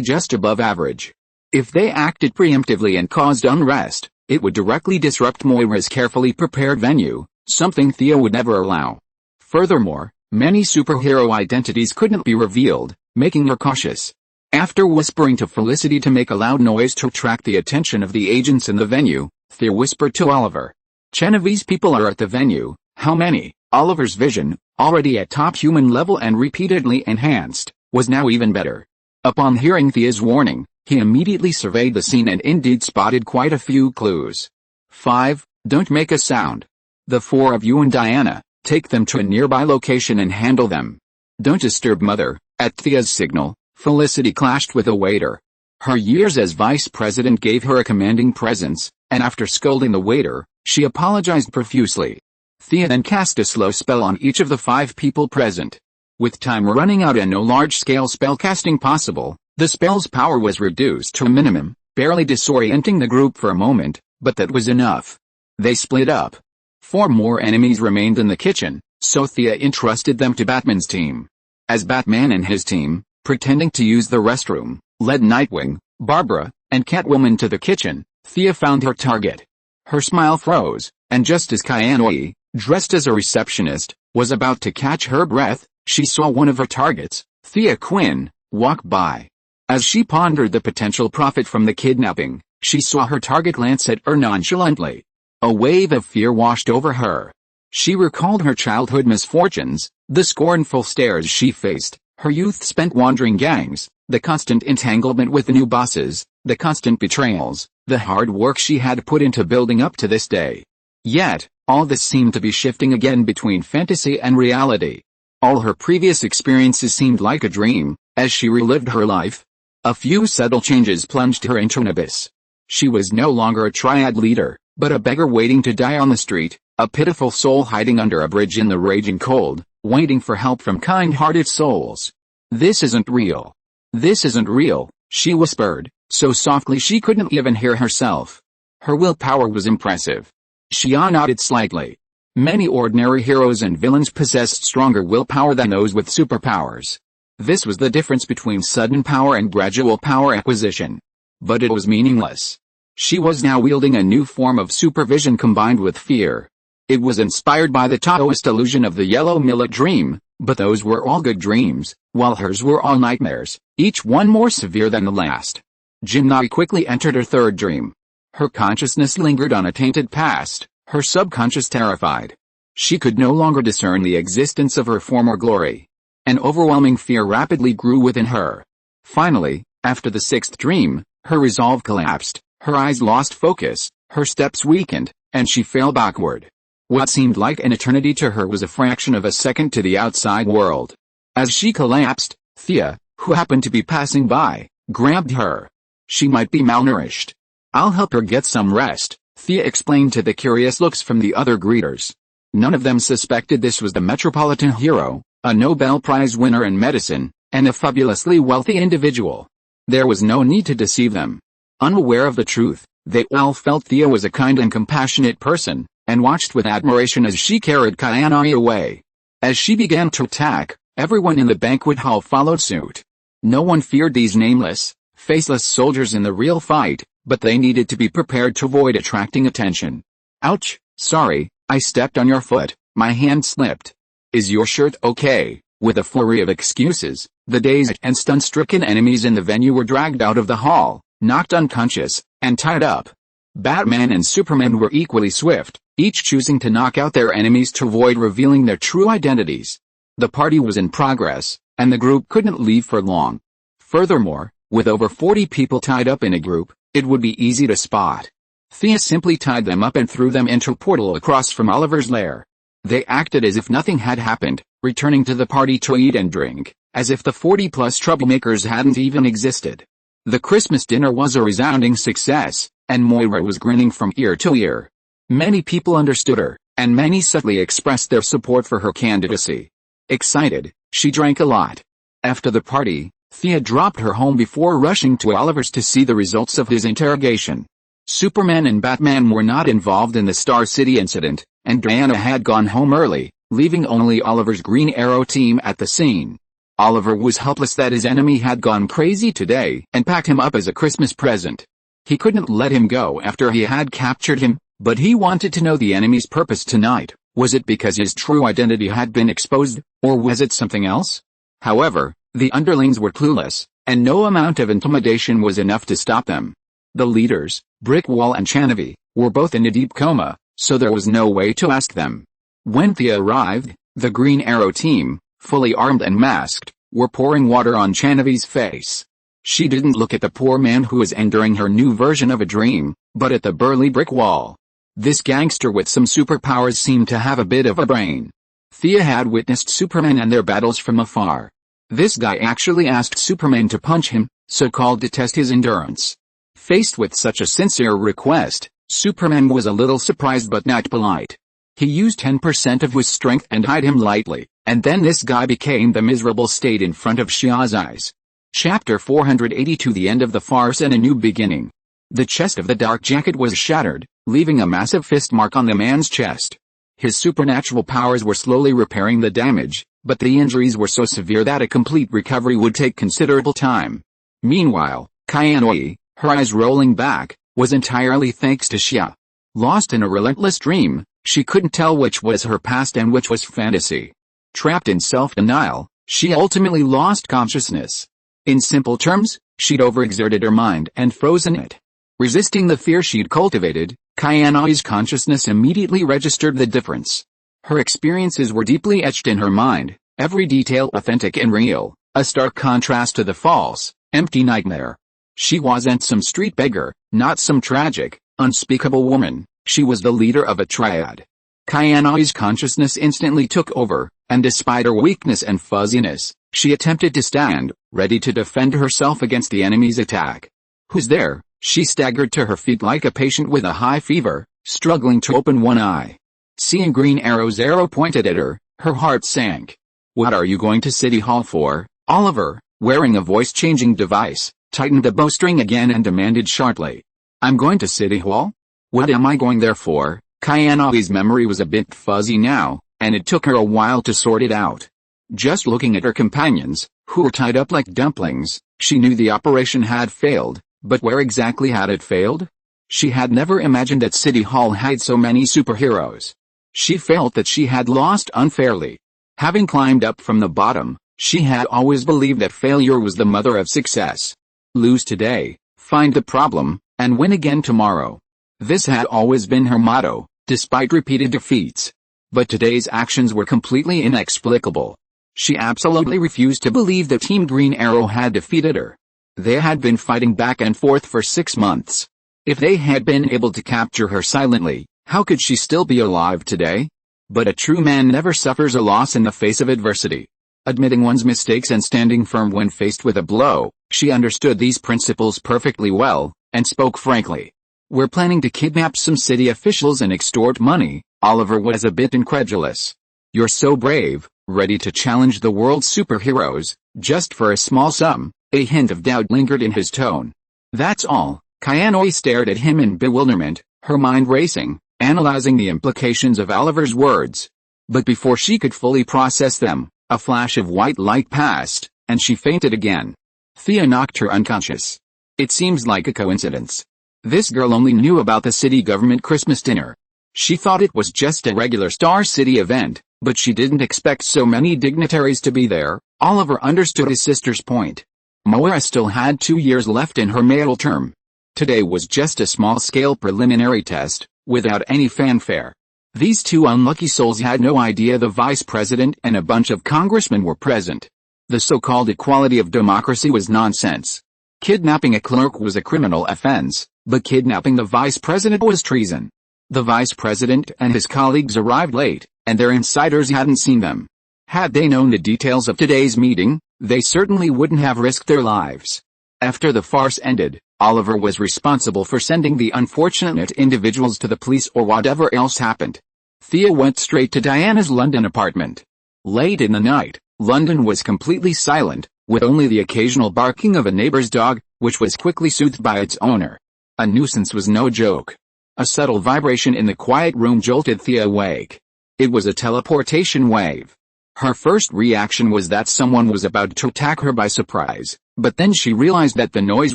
just above average. If they acted preemptively and caused unrest, it would directly disrupt Moira's carefully prepared venue, something Thea would never allow. Furthermore, many superhero identities couldn't be revealed, making her cautious. After whispering to Felicity to make a loud noise to attract the attention of the agents in the venue, Thea whispered to Oliver. Genevieve's people are at the venue. How many? Oliver's vision, already at top human level and repeatedly enhanced, was now even better. Upon hearing Thea's warning, he immediately surveyed the scene and indeed spotted quite a few clues. 5. Don't make a sound. The 4 of you and Diana, take them to a nearby location and handle them. Don't disturb Mother. At Thea's signal, Felicity clashed with a waiter. Her years as vice president gave her a commanding presence, and after scolding the waiter, she apologized profusely. Thea then cast a slow spell on each of the 5 people present. With time running out and no large-scale spellcasting possible, the spell's power was reduced to a minimum, barely disorienting the group for a moment, but that was enough. They split up. 4 more enemies remained in the kitchen, so Thea entrusted them to Batman's team. As Batman and his team, pretending to use the restroom, led Nightwing, Barbara, and Catwoman to the kitchen, Thea found her target. Her smile froze, and just as Kyanoi, dressed as a receptionist, was about to catch her breath, she saw one of her targets, Thea Quinn, walk by. As she pondered the potential profit from the kidnapping, she saw her target glance at her nonchalantly. A wave of fear washed over her. She recalled her childhood misfortunes, the scornful stares she faced, her youth spent wandering gangs, the constant entanglement with the new bosses, the constant betrayals, the hard work she had put into building up to this day. Yet, all this seemed to be shifting again between fantasy and reality. All her previous experiences seemed like a dream, as she relived her life. A few subtle changes plunged her into an abyss. She was no longer a triad leader, but a beggar waiting to die on the street, a pitiful soul hiding under a bridge in the raging cold, waiting for help from kind-hearted souls. This isn't real. This isn't real, she whispered, so softly she couldn't even hear herself. Her willpower was impressive. Xia nodded slightly. Many ordinary heroes and villains possessed stronger willpower than those with superpowers. This was the difference between sudden power and gradual power acquisition. But it was meaningless. She was now wielding a new form of supervision combined with fear. It was inspired by the Taoist illusion of the yellow millet dream, but those were all good dreams, while hers were all nightmares, each one more severe than the last. Jinnai quickly entered her third dream. Her consciousness lingered on a tainted past, her subconscious terrified. She could no longer discern the existence of her former glory. An overwhelming fear rapidly grew within her. Finally, after the 6th dream, her resolve collapsed, her eyes lost focus, her steps weakened, and she fell backward. What seemed like an eternity to her was a fraction of a second to the outside world. As she collapsed, Thea, who happened to be passing by, grabbed her. She might be malnourished. I'll help her get some rest, Thea explained to the curious looks from the other greeters. None of them suspected this was the metropolitan hero, a Nobel Prize winner in medicine, and a fabulously wealthy individual. There was no need to deceive them. Unaware of the truth, they all felt Thea was a kind and compassionate person, and watched with admiration as she carried Kayanai away. As she began to attack, everyone in the banquet hall followed suit. No one feared these nameless, faceless soldiers in the real fight, but they needed to be prepared to avoid attracting attention. Ouch, sorry, I stepped on your foot, my hand slipped. Is your shirt okay? With a flurry of excuses, the dazed and stun-stricken enemies in the venue were dragged out of the hall, knocked unconscious, and tied up. Batman and Superman were equally swift, each choosing to knock out their enemies to avoid revealing their true identities. The party was in progress, and the group couldn't leave for long. Furthermore, with over 40 people tied up in a group, it would be easy to spot. Thea simply tied them up and threw them into a portal across from Oliver's lair. They acted as if nothing had happened, returning to the party to eat and drink, as if the 40-plus troublemakers hadn't even existed. The Christmas dinner was a resounding success, and Moira was grinning from ear to ear. Many people understood her, and many subtly expressed their support for her candidacy. Excited, she drank a lot. After the party, Thea dropped her home before rushing to Oliver's to see the results of his interrogation. Superman and Batman were not involved in the Star City incident, and Diana had gone home early, leaving only Oliver's Green Arrow team at the scene. Oliver was helpless that his enemy had gone crazy today and packed him up as a Christmas present. He couldn't let him go after he had captured him, but he wanted to know the enemy's purpose tonight. Was it because his true identity had been exposed, or was it something else? However, the underlings were clueless, and no amount of intimidation was enough to stop them. The leaders, Brickwall and Chanavy, were both in a deep coma, so there was no way to ask them. When Thea arrived, the Green Arrow team, fully armed and masked, were pouring water on Chanavy's face. She didn't look at the poor man who was enduring her new version of a dream, but at the burly Brickwall. This gangster with some superpowers seemed to have a bit of a brain. Thea had witnessed Superman and their battles from afar. This guy actually asked Superman to punch him, so-called to test his endurance. Faced with such a sincere request, Superman was a little surprised but not polite. He used 10% of his strength and eyed him lightly, and then this guy became the miserable state in front of Shia's eyes. Chapter 482 The End of the Farce and a New Beginning. The chest of the Dark Jacket was shattered, leaving a massive fist mark on the man's chest. His supernatural powers were slowly repairing the damage, but the injuries were so severe that a complete recovery would take considerable time. Meanwhile, Kayanoi, her eyes rolling back, was entirely thanks to Shia. Lost in a relentless dream, she couldn't tell which was her past and which was fantasy. Trapped in self-denial, she ultimately lost consciousness. In simple terms, she'd overexerted her mind and frozen it. Resisting the fear she'd cultivated, Kayanoi's consciousness immediately registered the difference. Her experiences were deeply etched in her mind, every detail authentic and real, a stark contrast to the false, empty nightmare. She wasn't some street beggar, not some tragic, unspeakable woman, she was the leader of a triad. Kayanoi's consciousness instantly took over, and despite her weakness and fuzziness, she attempted to stand, ready to defend herself against the enemy's attack. Who's there? She staggered to her feet like a patient with a high fever, struggling to open one eye. Seeing Green Arrow's arrow pointed at her, her heart sank. What are you going to City Hall for, Oliver? Wearing a voice-changing device, tightened the bowstring again and demanded sharply. I'm going to City Hall? What am I going there for? Kayanoi's memory was a bit fuzzy now, and it took her a while to sort it out. Just looking at her companions, who were tied up like dumplings, she knew the operation had failed, but where exactly had it failed? She had never imagined that City Hall had so many superheroes. She felt that she had lost unfairly. Having climbed up from the bottom, she had always believed that failure was the mother of success. Lose today, find the problem, and win again tomorrow. This had always been her motto, despite repeated defeats. But today's actions were completely inexplicable. She absolutely refused to believe that Team Green Arrow had defeated her. They had been fighting back and forth for 6 months. If they had been able to capture her silently, how could she still be alive today? But a true man never suffers a loss in the face of adversity. admitting one's mistakes and standing firm when faced with a blow. She understood these principles perfectly well, and spoke frankly. "We're planning to kidnap some city officials and extort money." Oliver was a bit incredulous. "You're so brave, ready to challenge the world's superheroes, just for a small sum." A hint of doubt lingered in his tone. "That's all." Kayanoi stared at him in bewilderment, her mind racing, analyzing the implications of Oliver's words. But before she could fully process them, a flash of white light passed, and she fainted again. Thea knocked her unconscious. It seems like a coincidence. This girl only knew about the city government Christmas dinner. She thought it was just a regular Star City event, but she didn't expect so many dignitaries to be there. Oliver understood his sister's point. Moira still had 2 years left in her mayoral term. Today was just a small-scale preliminary test, without any fanfare. These two unlucky souls had no idea the vice president and a bunch of congressmen were present. The so-called equality of democracy was nonsense. Kidnapping a clerk was a criminal offense, but kidnapping the vice president was treason. The vice president and his colleagues arrived late, and their insiders hadn't seen them. Had they known the details of today's meeting, they certainly wouldn't have risked their lives. After the farce ended, Oliver was responsible for sending the unfortunate individuals to the police or whatever else happened. Thea went straight to Diana's London apartment. Late in the night, London was completely silent, with only the occasional barking of a neighbor's dog, which was quickly soothed by its owner. A nuisance was no joke. A subtle vibration in the quiet room jolted Thea awake. It was a teleportation wave. Her first reaction was that someone was about to attack her by surprise, but then she realized that the noise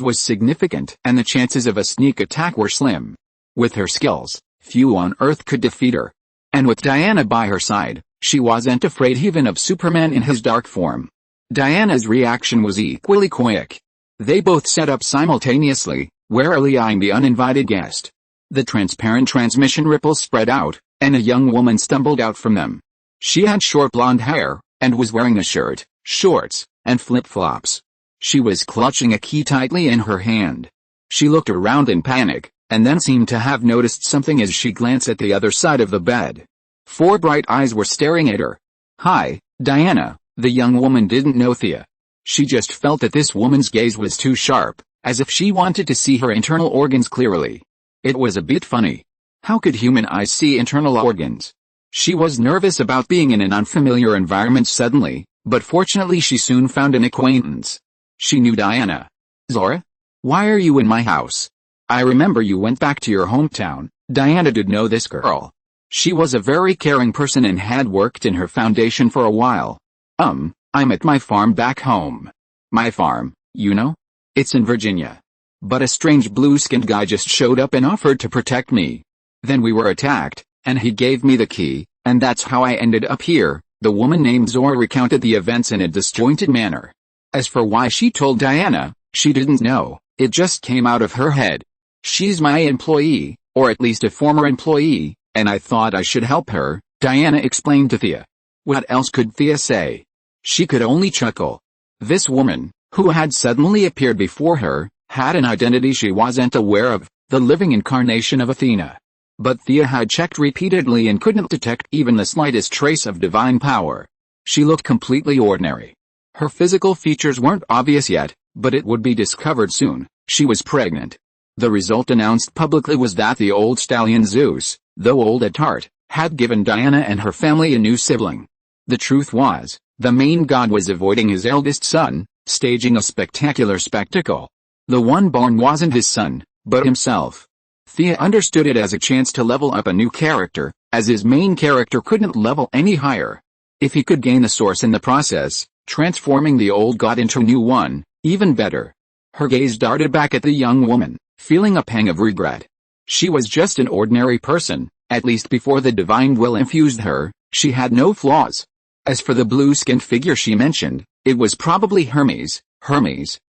was significant and the chances of a sneak attack were slim. With her skills, few on Earth could defeat her. And with Diana by her side, she wasn't afraid even of Superman in his dark form. Diana's reaction was equally quick. They both sat up simultaneously, warily eyeing the uninvited guest. The transparent transmission ripples spread out, and a young woman stumbled out from them. She had short blonde hair, and was wearing a shirt, shorts, and flip-flops. She was clutching a key tightly in her hand. She looked around in panic, and then seemed to have noticed something as she glanced at the other side of the bed. 4 bright eyes were staring at her. "Hi, Diana." The young woman didn't know Thea. She just felt that this woman's gaze was too sharp, as if she wanted to see her internal organs clearly. It was a bit funny. How could human eyes see internal organs? She was nervous about being in an unfamiliar environment suddenly, but fortunately she soon found an acquaintance. She knew Diana. "Zora? Why are you in my house? I remember you went back to your hometown." Diana did know this girl. She was a very caring person and had worked in her foundation for a while. I'm at my farm back home." "My farm, you know? It's in Virginia. But a strange blue-skinned guy just showed up and offered to protect me. Then we were attacked, and he gave me the key, and that's how I ended up here." The woman named Zora recounted the events in a disjointed manner. As for why she told Diana, she didn't know, it just came out of her head. "She's my employee, or at least a former employee, and I thought I should help her," Diana explained to Thea. What else could Thea say? She could only chuckle. This woman, who had suddenly appeared before her, had an identity she wasn't aware of, the living incarnation of Athena. But Thea had checked repeatedly and couldn't detect even the slightest trace of divine power. She looked completely ordinary. Her physical features weren't obvious yet, but it would be discovered soon. She was pregnant. The result announced publicly was that the old stallion Zeus, though old at heart, had given Diana and her family a new sibling. The truth was, the main god was avoiding his eldest son, staging a spectacular spectacle. The one born wasn't his son, but himself. Thea understood it as a chance to level up a new character, as his main character couldn't level any higher. If he could gain the source in the process, transforming the old god into a new one, even better. Her gaze darted back at the young woman, feeling a pang of regret. She was just an ordinary person, at least before the divine will infused her. She had no flaws. As for the blue-skinned figure she mentioned, it was probably Hermes,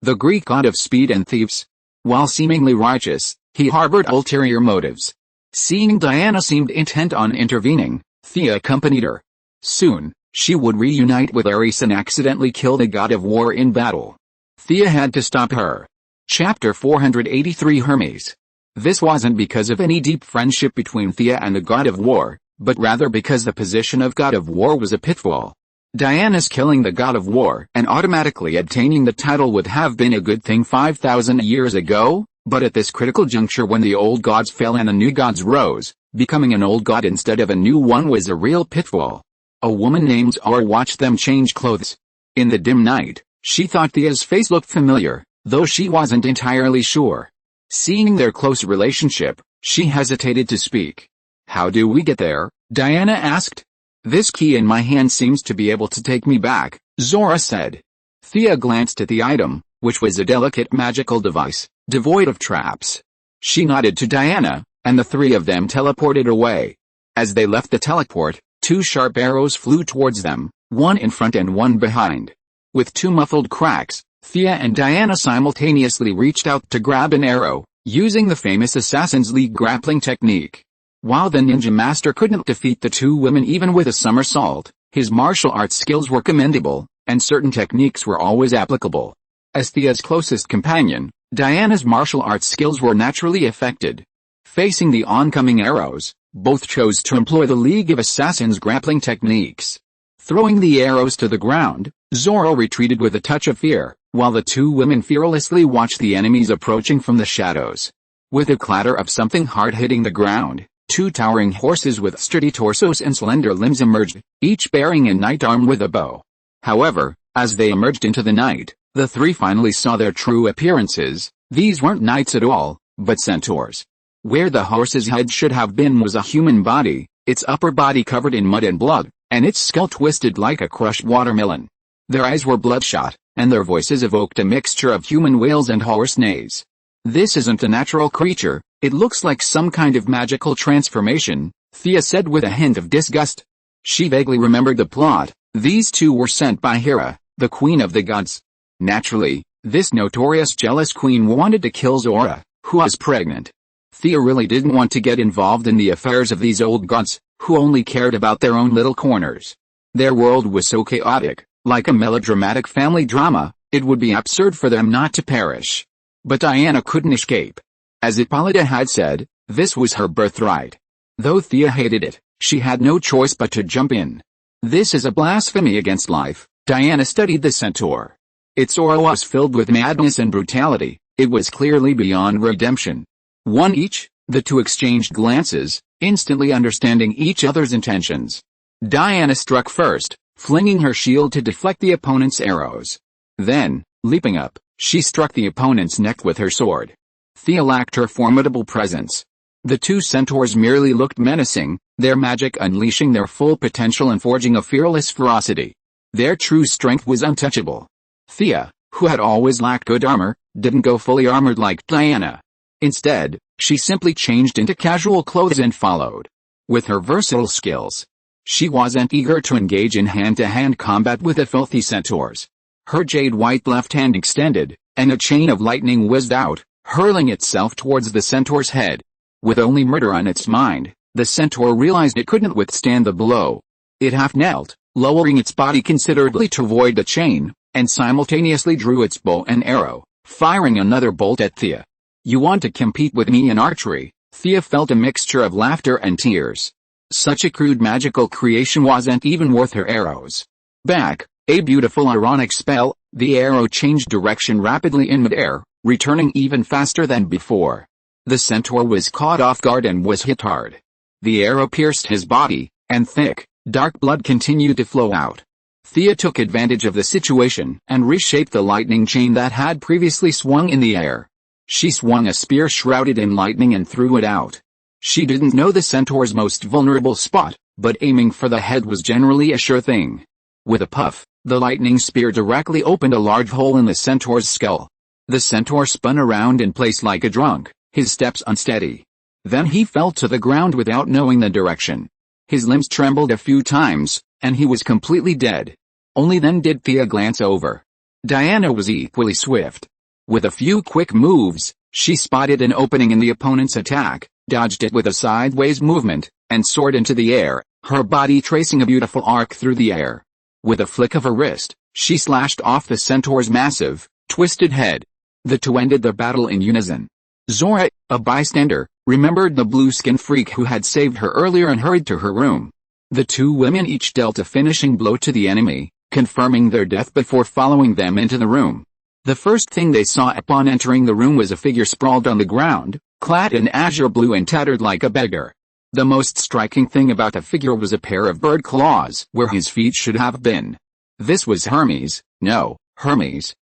the Greek god of speed and thieves. While seemingly righteous, he harbored ulterior motives. Seeing Diana seemed intent on intervening, Thea accompanied her. Soon, she would reunite with Ares and accidentally kill the god of war in battle. Thea had to stop her. Chapter 483 Hermes. This wasn't because of any deep friendship between Thea and the god of war, but rather because the position of god of war was a pitfall. Diana's killing the god of war and automatically obtaining the title would have been a good thing 5,000 years ago, but at this critical juncture when the old gods fell and the new gods rose, becoming an old god instead of a new one was a real pitfall. A woman named Aura watched them change clothes. In the dim night, she thought Thea's face looked familiar, though she wasn't entirely sure. Seeing their close relationship, she hesitated to speak. "How do we get there?" Diana asked. "This key in my hand seems to be able to take me back," Zora said. Thea glanced at the item, which was a delicate magical device, devoid of traps. She nodded to Diana, and the three of them teleported away. As they left the teleport, two sharp arrows flew towards them, one in front and one behind. With two muffled cracks, Thea and Diana simultaneously reached out to grab an arrow, using the famous Assassin's League grappling technique. While the ninja master couldn't defeat the two women even with a somersault, his martial arts skills were commendable, and certain techniques were always applicable. As Thea's closest companion, Diana's martial arts skills were naturally affected. Facing the oncoming arrows, both chose to employ the League of Assassins grappling techniques. Throwing the arrows to the ground, Zora retreated with a touch of fear, while the two women fearlessly watched the enemies approaching from the shadows. With a clatter of something hard hitting the ground, two towering horses with sturdy torsos and slender limbs emerged, each bearing a knight armed with a bow. However, as they emerged into the night, the three finally saw their true appearances. These weren't knights at all, but centaurs. Where the horse's head should have been was a human body, its upper body covered in mud and blood, and its skull twisted like a crushed watermelon. Their eyes were bloodshot, and their voices evoked a mixture of human wails and horse neighs. "This isn't a natural creature, it looks like some kind of magical transformation," Thea said with a hint of disgust. She vaguely remembered the plot. These two were sent by Hera, the queen of the gods. Naturally, this notorious jealous queen wanted to kill Zora, who was pregnant. Thea really didn't want to get involved in the affairs of these old gods, who only cared about their own little corners. Their world was so chaotic, like a melodramatic family drama, it would be absurd for them not to perish. But Diana couldn't escape. As Hippolyta had said, this was her birthright. Though Thea hated it, she had no choice but to jump in. "This is a blasphemy against life." Diana studied the centaur. Its aura was filled with madness and brutality, it was clearly beyond redemption. One each, the two exchanged glances, instantly understanding each other's intentions. Diana struck first, flinging her shield to deflect the opponent's arrows. Then, leaping up, she struck the opponent's neck with her sword. Thea lacked her formidable presence. The two centaurs merely looked menacing, their magic unleashing their full potential and forging a fearless ferocity. Their true strength was untouchable. Thea, who had always lacked good armor, didn't go fully armored like Diana. Instead, she simply changed into casual clothes and followed. With her versatile skills, she wasn't eager to engage in hand-to-hand combat with the filthy centaurs. Her jade-white left hand extended, and a chain of lightning whizzed out, hurling itself towards the centaur's head. With only murder on its mind, the centaur realized it couldn't withstand the blow. It half-knelt, lowering its body considerably to avoid the chain, and simultaneously drew its bow and arrow, firing another bolt at Thea. "You want to compete with me in archery?" Thea felt a mixture of laughter and tears. Such a crude magical creation wasn't even worth her arrows. Back, a beautiful ironic spell, the arrow changed direction rapidly in midair, returning even faster than before. The centaur was caught off guard and was hit hard. The arrow pierced his body, and thick, dark blood continued to flow out. Thea took advantage of the situation and reshaped the lightning chain that had previously swung in the air. She swung a spear shrouded in lightning and threw it out. She didn't know the centaur's most vulnerable spot, but aiming for the head was generally a sure thing. With a puff, the lightning spear directly opened a large hole in the centaur's skull. The centaur spun around in place like a drunk, his steps unsteady. Then he fell to the ground without knowing the direction. His limbs trembled a few times, and he was completely dead. Only then did Thea glance over. Diana was equally swift. With a few quick moves, she spotted an opening in the opponent's attack, dodged it with a sideways movement, and soared into the air, her body tracing a beautiful arc through the air. With a flick of her wrist, she slashed off the centaur's massive, twisted head. The two ended the battle in unison. Zora, a bystander, remembered the blue-skinned freak who had saved her earlier and hurried to her room. The two women each dealt a finishing blow to the enemy, confirming their death before following them into the room. The first thing they saw upon entering the room was a figure sprawled on the ground, clad in azure blue and tattered like a beggar. The most striking thing about the figure was a pair of bird claws where his feet should have been. This was Hermes,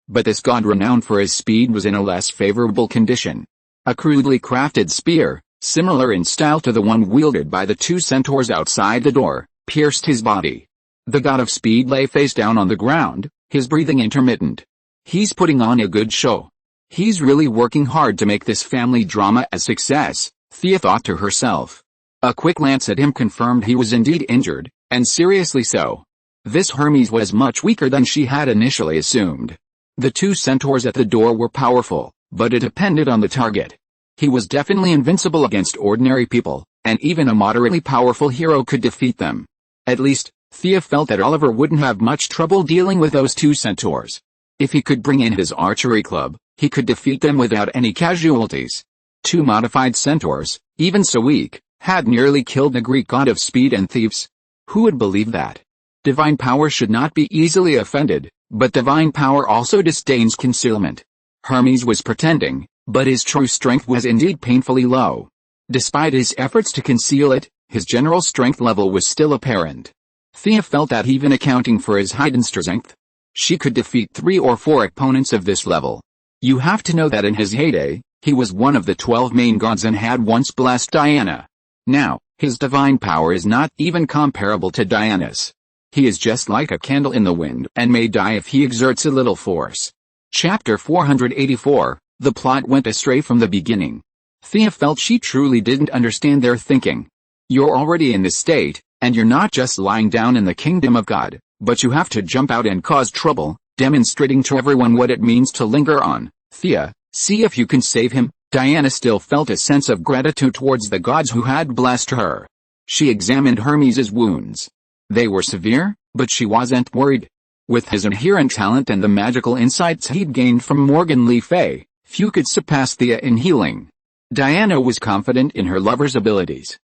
but this god renowned for his speed was in a less favorable condition. A crudely crafted spear, similar in style to the one wielded by the two centaurs outside the door, pierced his body. The god of speed lay face down on the ground, his breathing intermittent. He's putting on a good show. He's really working hard to make this family drama a success, Thea thought to herself. A quick glance at him confirmed he was indeed injured, and seriously so. This Hermes was much weaker than she had initially assumed. The two centaurs at the door were powerful, but it depended on the target. He was definitely invincible against ordinary people, and even a moderately powerful hero could defeat them. At least, Thea felt that Oliver wouldn't have much trouble dealing with those two centaurs. If he could bring in his archery club, he could defeat them without any casualties. Two modified centaurs, even so weak, had nearly killed the Greek god of speed and thieves. Who would believe that? Divine power should not be easily offended, but divine power also disdains concealment. Hermes was pretending, but his true strength was indeed painfully low. Despite his efforts to conceal it, his general strength level was still apparent. Thea felt that even accounting for his hidden strength, she could defeat 3 or 4 opponents of this level. You have to know that in his heyday, he was one of the 12 main gods and had once blessed Diana. Now, his divine power is not even comparable to Diana's. He is just like a candle in the wind and may die if he exerts a little force. Chapter 484, The plot went astray from the beginning. Thea felt she truly didn't understand their thinking. You're already in this state, and you're not just lying down in the kingdom of God, but you have to jump out and cause trouble, demonstrating to everyone what it means to linger on. Thea, see if you can save him. Diana still felt a sense of gratitude towards the gods who had blessed her. She examined Hermes's wounds. They were severe, but she wasn't worried. With his inherent talent and the magical insights he'd gained from Morgan Le Fay, few could surpass Thea in healing. Diana was confident in her lover's abilities.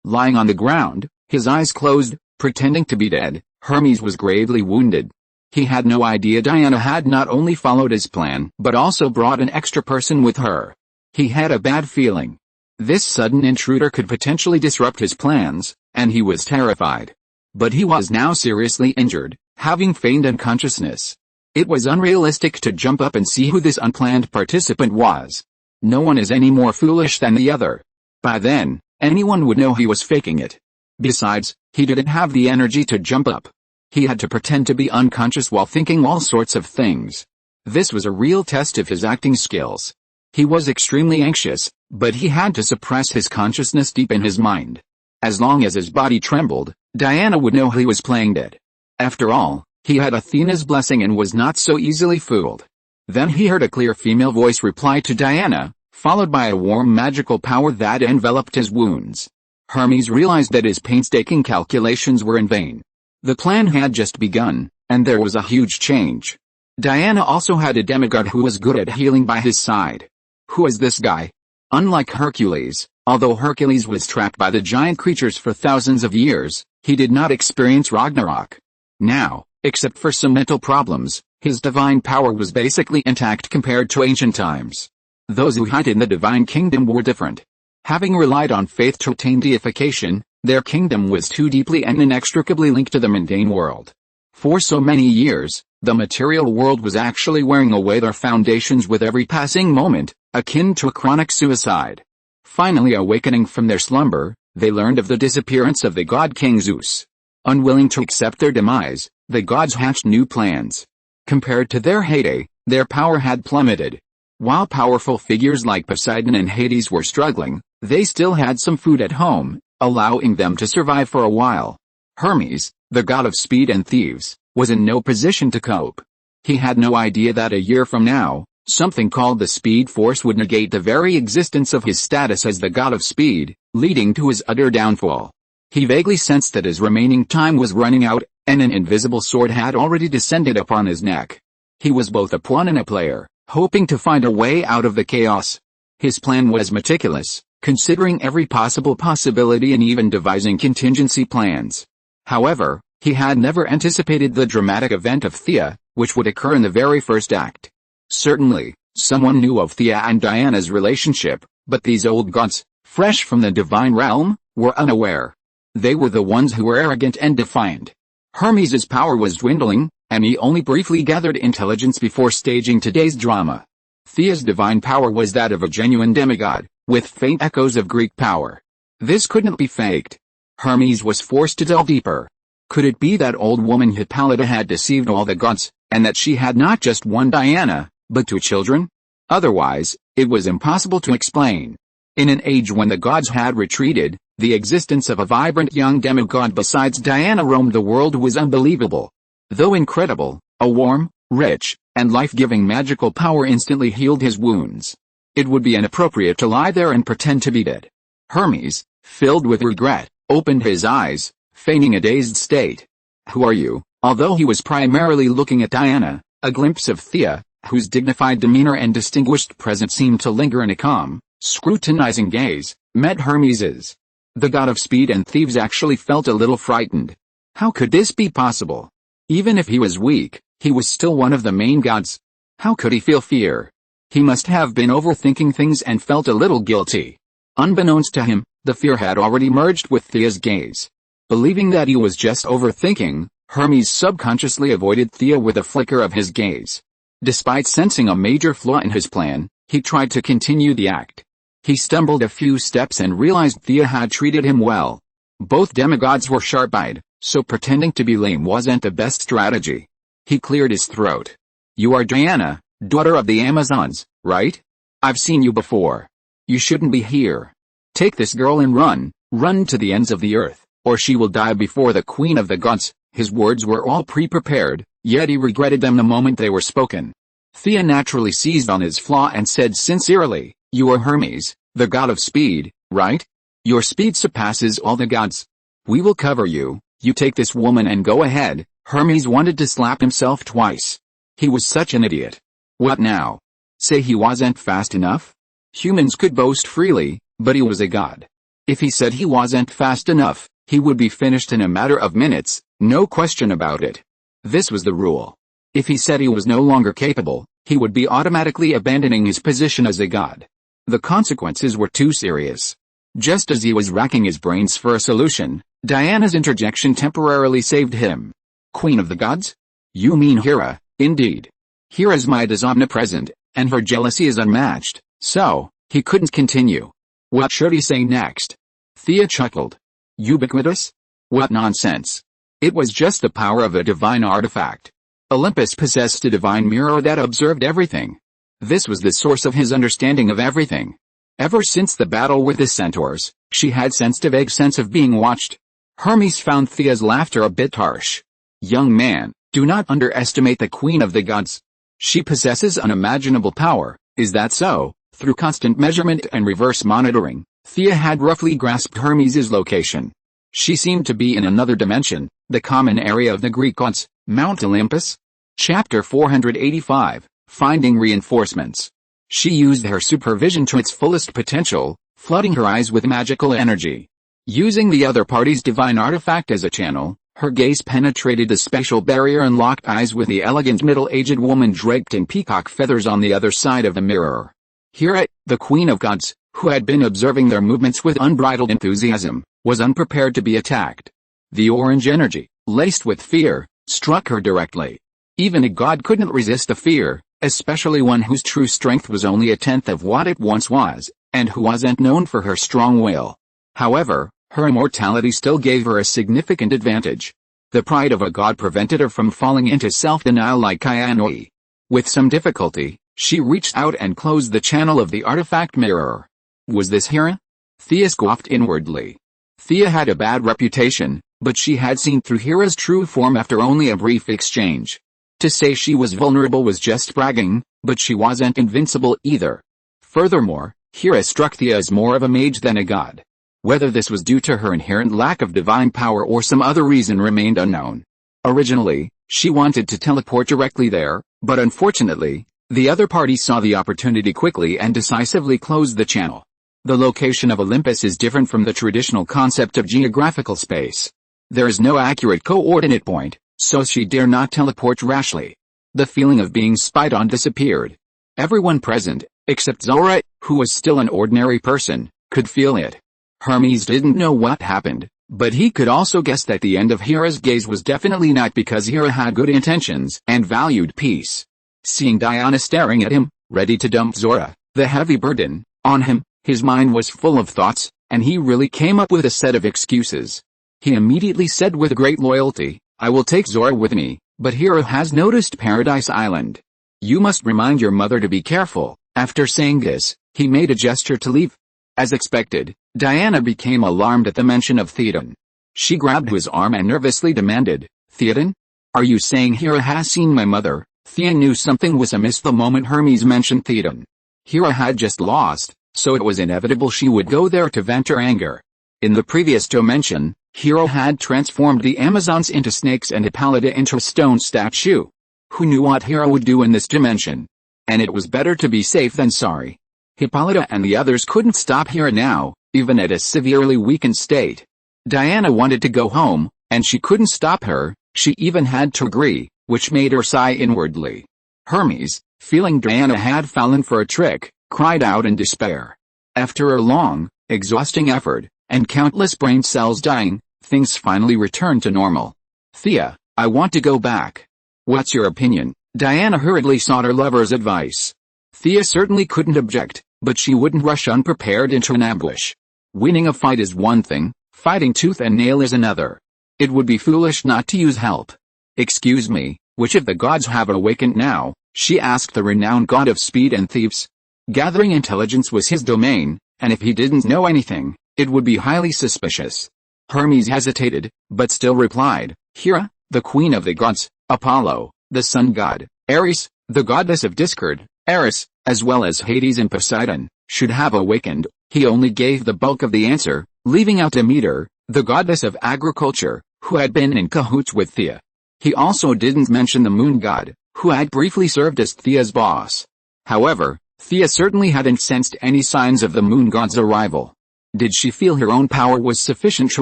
Lying on the ground, his eyes closed, pretending to be dead, Hermes was gravely wounded. He had no idea Diana had not only followed his plan but also brought an extra person with her. He had a bad feeling. This sudden intruder could potentially disrupt his plans, and he was terrified. But he was now seriously injured, having feigned unconsciousness. It was unrealistic to jump up and see who this unplanned participant was. No one is any more foolish than the other. By then, anyone would know he was faking it. Besides, he didn't have the energy to jump up. He had to pretend to be unconscious while thinking all sorts of things. This was a real test of his acting skills. He was extremely anxious, but he had to suppress his consciousness deep in his mind. As long as his body trembled, Diana would know he was playing dead. After all, he had Athena's blessing and was not so easily fooled. Then he heard a clear female voice reply to Diana, followed by a warm magical power that enveloped his wounds. Hermes realized that his painstaking calculations were in vain. The plan had just begun, and there was a huge change. Diana also had a demigod who was good at healing by his side. Who is this guy? Unlike Hercules, although Hercules was trapped by the giant creatures for thousands of years, he did not experience Ragnarok. Now, except for some mental problems, his divine power was basically intact compared to ancient times. Those who hid in the divine kingdom were different. Having relied on faith to attain deification, their kingdom was too deeply and inextricably linked to the mundane world. For so many years, the material world was actually wearing away their foundations with every passing moment, akin to a chronic suicide. Finally awakening from their slumber, they learned of the disappearance of the god King Zeus. Unwilling to accept their demise, the gods hatched new plans. Compared to their heyday, their power had plummeted. While powerful figures like Poseidon and Hades were struggling, they still had some food at home, allowing them to survive for a while. Hermes, the god of speed and thieves, was in no position to cope. He had no idea that a year from now, something called the Speed Force would negate the very existence of his status as the god of speed, leading to his utter downfall. He vaguely sensed that his remaining time was running out, and an invisible sword had already descended upon his neck. He was both a pawn and a player, hoping to find a way out of the chaos. His plan was meticulous, considering every possible possibility and even devising contingency plans. However, he had never anticipated the dramatic event of Thea, which would occur in the very first act. Certainly, someone knew of Thea and Diana's relationship, but these old gods, fresh from the divine realm, were unaware. They were the ones who were arrogant and defiant. Hermes's power was dwindling, and he only briefly gathered intelligence before staging today's drama. Thea's divine power was that of a genuine demigod, with faint echoes of Greek power. This couldn't be faked. Hermes was forced to delve deeper. Could it be that old woman Hippolyta had deceived all the gods, and that she had not just one Diana, but two children? Otherwise, it was impossible to explain. In an age when the gods had retreated, the existence of a vibrant young demigod besides Diana roamed the world was unbelievable. Though incredible, a warm, rich, and life-giving magical power instantly healed his wounds. It would be inappropriate to lie there and pretend to be dead. Hermes, filled with regret, opened his eyes, feigning a dazed state. "Who are you?" Although he was primarily looking at Diana, a glimpse of Thea, whose dignified demeanor and distinguished presence seemed to linger in a calm, scrutinizing gaze, met Hermes's. The god of speed and thieves actually felt a little frightened. How could this be possible? Even if he was weak, he was still one of the main gods. How could he feel fear? He must have been overthinking things and felt a little guilty. Unbeknownst to him, the fear had already merged with Thea's gaze. Believing that he was just overthinking, Hermes subconsciously avoided Thea with a flicker of his gaze. Despite sensing a major flaw in his plan, he tried to continue the act. He stumbled a few steps and realized Thea had treated him well. Both demigods were sharp-eyed, so pretending to be lame wasn't the best strategy. He cleared his throat. "You are Diana, daughter of the Amazons, right? I've seen you before. You shouldn't be here. Take this girl and run to the ends of the earth, or she will die before the queen of the gods." His words were all pre-prepared, yet he regretted them the moment they were spoken. Thea naturally seized on his flaw and said sincerely, "You are Hermes, the god of speed, right? Your speed surpasses all the gods. We will cover you. You take this woman and go ahead." Hermes wanted to slap himself twice. He was such an idiot. What now? Say he wasn't fast enough? Humans could boast freely, but he was a god. If he said he wasn't fast enough, he would be finished in a matter of minutes, no question about it. This was the rule. If he said he was no longer capable, he would be automatically abandoning his position as a god. The consequences were too serious. Just as he was racking his brains for a solution, Diana's interjection temporarily saved him. "Queen of the gods? You mean Hera, indeed. Hera's might is omnipresent, and her jealousy is unmatched," so, he couldn't continue. What should he say next? Thea chuckled. "Ubiquitous? What nonsense. It was just the power of a divine artifact. Olympus possessed a divine mirror that observed everything. This was the source of his understanding of everything. Ever since the battle with the centaurs, she had sensed a vague sense of being watched." Hermes found Thea's laughter a bit harsh. "Young man, do not underestimate the queen of the gods. She possesses unimaginable power, is that so?" Through constant measurement and reverse monitoring, Thea had roughly grasped Hermes's location. She seemed to be in another dimension, the common area of the Greek gods, Mount Olympus. Chapter 485, Finding Reinforcements. She used her supervision to its fullest potential, flooding her eyes with magical energy. Using the other party's divine artifact as a channel, her gaze penetrated the spatial barrier and locked eyes with the elegant middle-aged woman draped in peacock feathers on the other side of the mirror. Hera, the queen of gods, who had been observing their movements with unbridled enthusiasm, was unprepared to be attacked. The orange energy, laced with fear, struck her directly. Even a god couldn't resist the fear, especially one whose true strength was only a tenth of what it once was, and who wasn't known for her strong will. However, her immortality still gave her a significant advantage. The pride of a god prevented her from falling into self-denial like Ianoi. With some difficulty, she reached out and closed the channel of the artifact mirror. Was this Hera? Thea scoffed inwardly. Thea had a bad reputation, but she had seen through Hera's true form after only a brief exchange. To say she was vulnerable was just bragging, but she wasn't invincible either. Furthermore, Hera struck Thea as more of a mage than a god. Whether this was due to her inherent lack of divine power or some other reason remained unknown. Originally, she wanted to teleport directly there, but unfortunately, the other party saw the opportunity quickly and decisively closed the channel. The location of Olympus is different from the traditional concept of geographical space. There is no accurate coordinate point, so she dare not teleport rashly. The feeling of being spied on disappeared. Everyone present, except Zora, who was still an ordinary person, could feel it. Hermes didn't know what happened, but he could also guess that the end of Hera's gaze was definitely not because Hera had good intentions and valued peace. Seeing Diana staring at him, ready to dump Zora, the heavy burden, on him, his mind was full of thoughts, and he really came up with a set of excuses. He immediately said with great loyalty, "I will take Zora with me, but Hera has noticed Paradise Island. You must remind your mother to be careful." After saying this, he made a gesture to leave. As expected, Diana became alarmed at the mention of Theoden. She grabbed his arm and nervously demanded, "Theoden? Are you saying Hera has seen my mother?" Thea knew something was amiss the moment Hermes mentioned Theoden. Hera had just lost, so it was inevitable she would go there to vent her anger. In the previous dimension, Hera had transformed the Amazons into snakes and Hippolyta into a stone statue. Who knew what Hera would do in this dimension? And it was better to be safe than sorry. Hippolyta and the others couldn't stop Hera now, even at a severely weakened state. Diana wanted to go home, and she couldn't stop her. She even had to agree, which made her sigh inwardly. Hermes, feeling Diana had fallen for a trick, cried out in despair. After a long, exhausting effort, and countless brain cells dying, things finally returned to normal. "Thea, I want to go back. What's your opinion?" Diana hurriedly sought her lover's advice. Thea certainly couldn't object, but she wouldn't rush unprepared into an ambush. Winning a fight is one thing, fighting tooth and nail is another. It would be foolish not to use help. "Excuse me, which of the gods have awakened now?" she asked the renowned god of speed and thieves. Gathering intelligence was his domain, and if he didn't know anything, it would be highly suspicious. Hermes hesitated, but still replied, "Hera, the queen of the gods, Apollo, the sun god, Ares, the goddess of discord, Eris, as well as Hades and Poseidon, should have awakened." He only gave the bulk of the answer, leaving out Demeter, the goddess of agriculture, who had been in cahoots with Thea. He also didn't mention the moon god, who had briefly served as Thea's boss. However, Thea certainly hadn't sensed any signs of the moon god's arrival. Did she feel her own power was sufficient to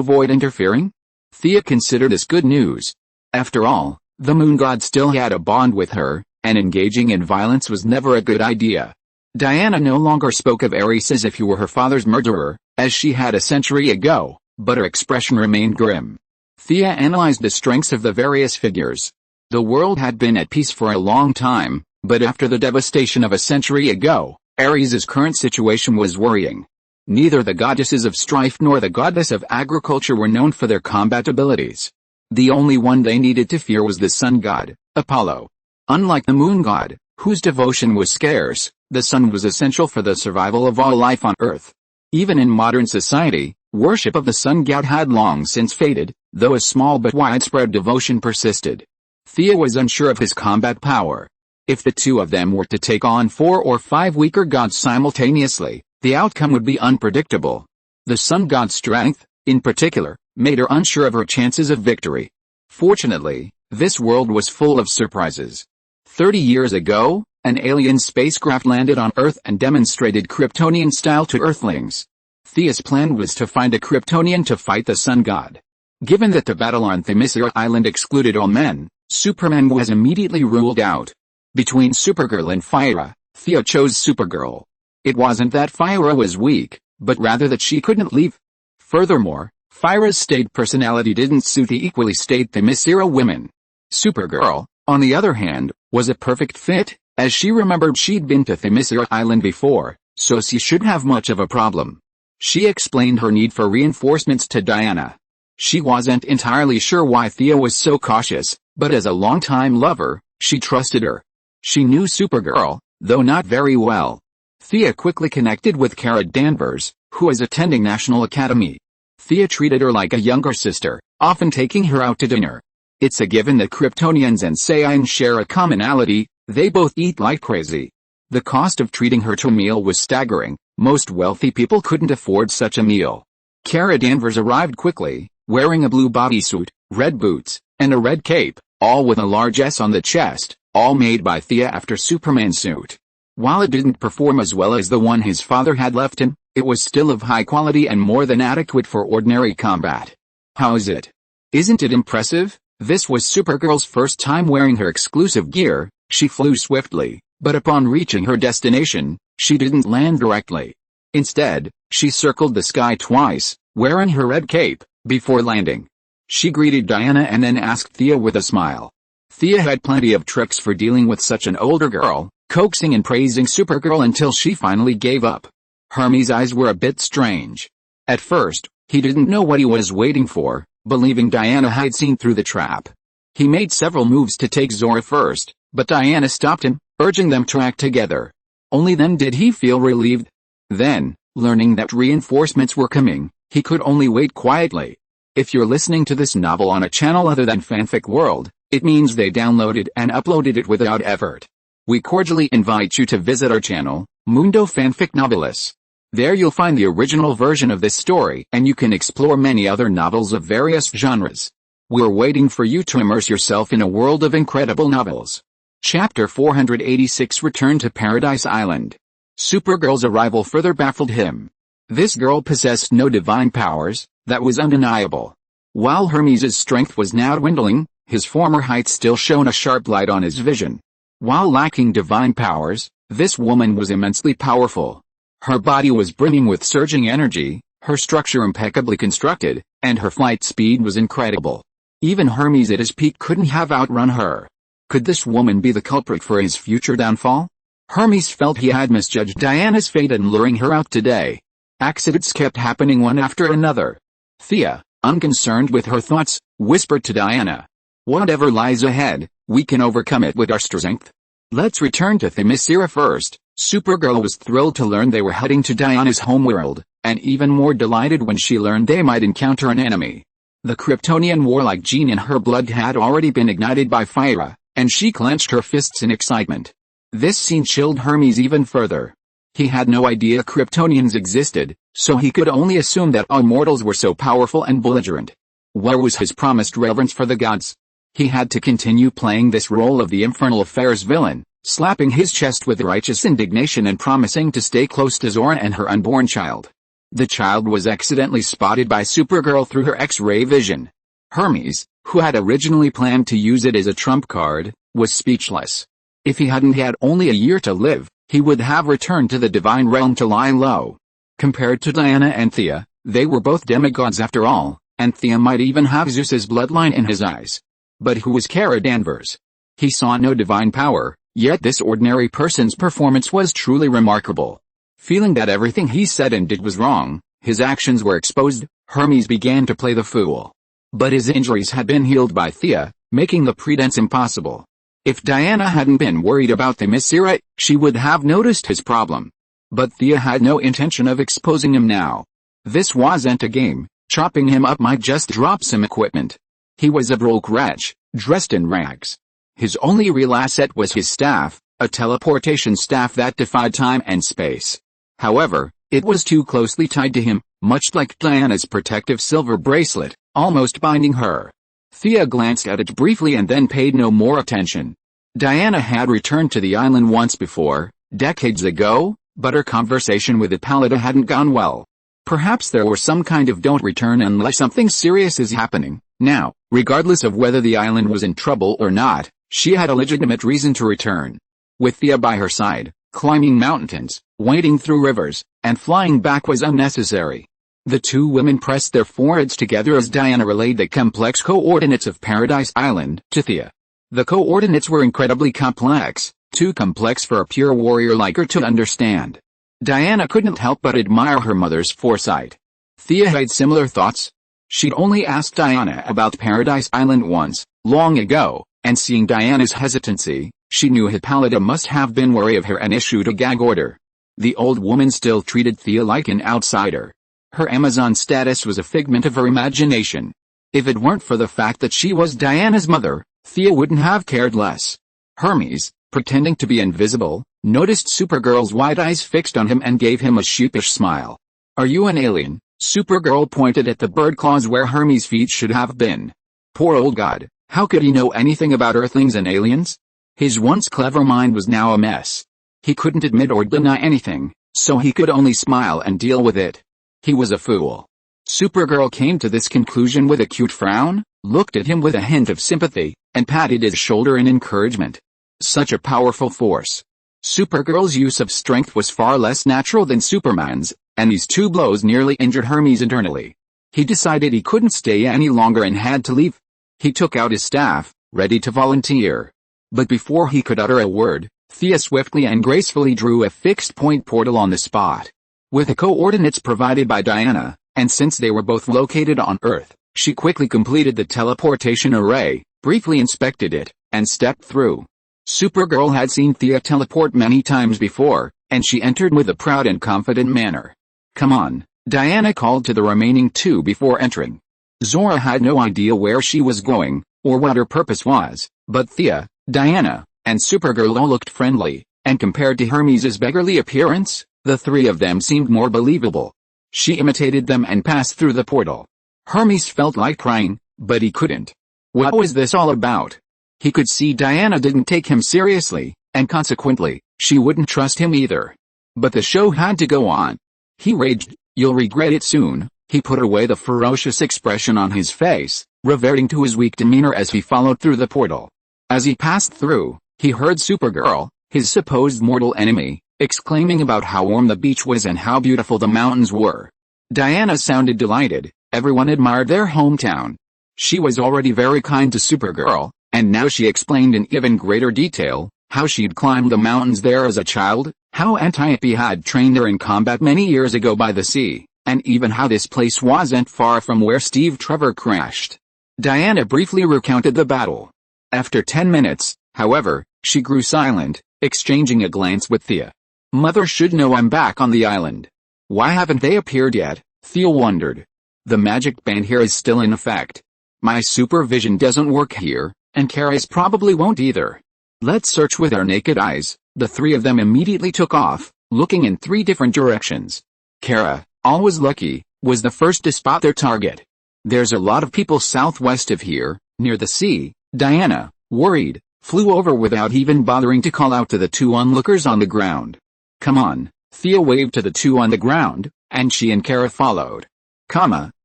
avoid interfering? Thea considered this good news. After all, the moon god still had a bond with her, and engaging in violence was never a good idea. Diana no longer spoke of Ares as if he were her father's murderer, as she had a century ago, but her expression remained grim. Thea analyzed the strengths of the various figures. The world had been at peace for a long time, but after the devastation of a century ago, Ares' current situation was worrying. Neither the goddesses of strife nor the goddess of agriculture were known for their combat abilities. The only one they needed to fear was the sun god, Apollo. Unlike the moon god, whose devotion was scarce, the sun was essential for the survival of all life on Earth. Even in modern society, worship of the sun god had long since faded, though a small but widespread devotion persisted. Thea was unsure of his combat power. If the two of them were to take on 4 or 5 weaker gods simultaneously, the outcome would be unpredictable. The sun god's strength, in particular, made her unsure of her chances of victory. Fortunately, this world was full of surprises. 30 years ago, an alien spacecraft landed on Earth and demonstrated Kryptonian style to Earthlings. Thea's plan was to find a Kryptonian to fight the sun god. Given that the battle on Themyscira Island excluded all men, Superman was immediately ruled out. Between Supergirl and Phyra, Thea chose Supergirl. It wasn't that Phyra was weak, but rather that she couldn't leave. Furthermore, Phyra's staid personality didn't suit the equally staid Themyscira women. Supergirl, on the other hand, was a perfect fit, as she remembered she'd been to Themyscira Island before, so she should have much of a problem. She explained her need for reinforcements to Diana. She wasn't entirely sure why Thea was so cautious, but as a longtime lover, she trusted her. She knew Supergirl, though not very well. Thea quickly connected with Kara Danvers, who was attending National Academy. Thea treated her like a younger sister, often taking her out to dinner. It's a given that Kryptonians and Saiyans share a commonality: they both eat like crazy. The cost of treating her to a meal was staggering. Most wealthy people couldn't afford such a meal. Kara Danvers arrived quickly, wearing a blue bodysuit, red boots, and a red cape, all with a large S on the chest, all made by Thea after Superman's suit. While it didn't perform as well as the one his father had left him, it was still of high quality and more than adequate for ordinary combat. How is it? Isn't it impressive? This was Supergirl's first time wearing her exclusive gear. She flew swiftly, but upon reaching her destination, she didn't land directly. Instead, she circled the sky twice, wearing her red cape, before landing. She greeted Diana and then asked Thea with a smile. Thea had plenty of tricks for dealing with such an older girl, coaxing and praising Supergirl until she finally gave up. Hermes' eyes were a bit strange. At first, he didn't know what he was waiting for, believing Diana had seen through the trap. He made several moves to take Zora first, but Diana stopped him, urging them to act together. Only then did he feel relieved. Then, learning that reinforcements were coming, he could only wait quietly. If you're listening to this novel on a channel other than Fanfic World, it means they downloaded and uploaded it without effort. We cordially invite you to visit our channel, Mundo Fanfic Novelis. There you'll find the original version of this story and you can explore many other novels of various genres. We're waiting for you to immerse yourself in a world of incredible novels. Chapter 486 Return to Paradise Island. Supergirl's arrival further baffled him. This girl possessed no divine powers, that was undeniable. While Hermes' strength was now dwindling, his former height still shone a sharp light on his vision. While lacking divine powers, this woman was immensely powerful. Her body was brimming with surging energy, her structure impeccably constructed, and her flight speed was incredible. Even Hermes at his peak couldn't have outrun her. Could this woman be the culprit for his future downfall? Hermes felt he had misjudged Diana's fate in luring her out today. Accidents kept happening one after another. Thea, unconcerned with her thoughts, whispered to Diana. Whatever lies ahead, we can overcome it with our strength. Let's return to Themyscira first. Supergirl was thrilled to learn they were heading to Diana's homeworld, and even more delighted when she learned they might encounter an enemy. The Kryptonian warlike gene in her blood had already been ignited by Phyra, and she clenched her fists in excitement. This scene chilled Hermes even further. He had no idea Kryptonians existed, so he could only assume that all mortals were so powerful and belligerent. Where was his promised reverence for the gods? He had to continue playing this role of the infernal affairs villain, slapping his chest with righteous indignation and promising to stay close to Zora and her unborn child. The child was accidentally spotted by Supergirl through her X-ray vision. Hermes, who had originally planned to use it as a trump card, was speechless. If he hadn't had only a year to live, he would have returned to the divine realm to lie low. Compared to Diana and Thea, they were both demigods after all, and Thea might even have Zeus's bloodline in his eyes. But who was Kara Danvers? He saw no divine power, yet this ordinary person's performance was truly remarkable. Feeling that everything he said and did was wrong, his actions were exposed, Hermes began to play the fool. But his injuries had been healed by Thea, making the pretense impossible. If Diana hadn't been worried about Themyscira, she would have noticed his problem. But Thea had no intention of exposing him now. This wasn't a game, chopping him up might just drop some equipment. He was a broke wretch, dressed in rags. His only real asset was his staff, a teleportation staff that defied time and space. However, it was too closely tied to him, much like Diana's protective silver bracelet, almost binding her. Thea glanced at it briefly and then paid no more attention. Diana had returned to the island once before, decades ago, but her conversation with Hippolyta hadn't gone well. Perhaps there was some kind of don't return unless something serious is happening. Now, regardless of whether the island was in trouble or not, she had a legitimate reason to return. With Thea by her side, climbing mountains, wading through rivers, and flying back was unnecessary. The two women pressed their foreheads together as Diana relayed the complex coordinates of Paradise Island to Thea. The coordinates were incredibly complex, too complex for a pure warrior like her to understand. Diana couldn't help but admire her mother's foresight. Thea had similar thoughts. She'd only asked Diana about Paradise Island once, long ago, and seeing Diana's hesitancy, she knew Hippolyta must have been wary of her and issued a gag order. The old woman still treated Thea like an outsider. Her Amazon status was a figment of her imagination. If it weren't for the fact that she was Diana's mother, Thea wouldn't have cared less. Hermes, pretending to be invisible, noticed Supergirl's wide eyes fixed on him and gave him a sheepish smile. Are you an alien? Supergirl pointed at the bird claws where Hermes' feet should have been. Poor old god, how could he know anything about Earthlings and aliens? His once clever mind was now a mess. He couldn't admit or deny anything, so he could only smile and deal with it. He was a fool. Supergirl came to this conclusion with a cute frown, looked at him with a hint of sympathy, and patted his shoulder in encouragement. Such a powerful force. Supergirl's use of strength was far less natural than Superman's, and these 2 blows nearly injured Hermes internally. He decided he couldn't stay any longer and had to leave. He took out his staff, ready to volunteer. But before he could utter a word, Thea swiftly and gracefully drew a fixed-point portal on the spot. With the coordinates provided by Diana, and since they were both located on Earth, she quickly completed the teleportation array, briefly inspected it, and stepped through. Supergirl had seen Thea teleport many times before, and she entered with a proud and confident manner. "Come on," Diana called to the remaining 2 before entering. Zora had no idea where she was going, or what her purpose was, but Thea, Diana, and Supergirl all looked friendly, and compared to Hermes' beggarly appearance, the 3 of them seemed more believable. She imitated them and passed through the portal. Hermes felt like crying, but he couldn't. What was this all about? He could see Diana didn't take him seriously, and consequently, she wouldn't trust him either. But the show had to go on. He raged, "You'll regret it soon." He put away the ferocious expression on his face, reverting to his weak demeanor as he followed through the portal. As he passed through, he heard Supergirl, his supposed mortal enemy, exclaiming about how warm the beach was and how beautiful the mountains were. Diana sounded delighted. Everyone admired their hometown. She was already very kind to Supergirl, and now she explained in even greater detail how she'd climbed the mountains there as a child, how Antiope had trained her in combat many years ago by the sea, and even how this place wasn't far from where Steve Trevor crashed. Diana briefly recounted the battle. After 10 minutes, however, she grew silent, exchanging a glance with Thea. "Mother should know I'm back on the island. Why haven't they appeared yet?" Thea wondered. "The magic band here is still in effect. My supervision doesn't work here, and Kara's probably won't either. Let's search with our naked eyes." The 3 of them immediately took off, looking in 3 different directions. Kara, always lucky, was the first to spot their target. "There's a lot of people southwest of here, near the sea," Diana, worried, flew over without even bothering to call out to the 2 onlookers on the ground. "Come on," Thea waved to the 2 on the ground, and she and Kara followed.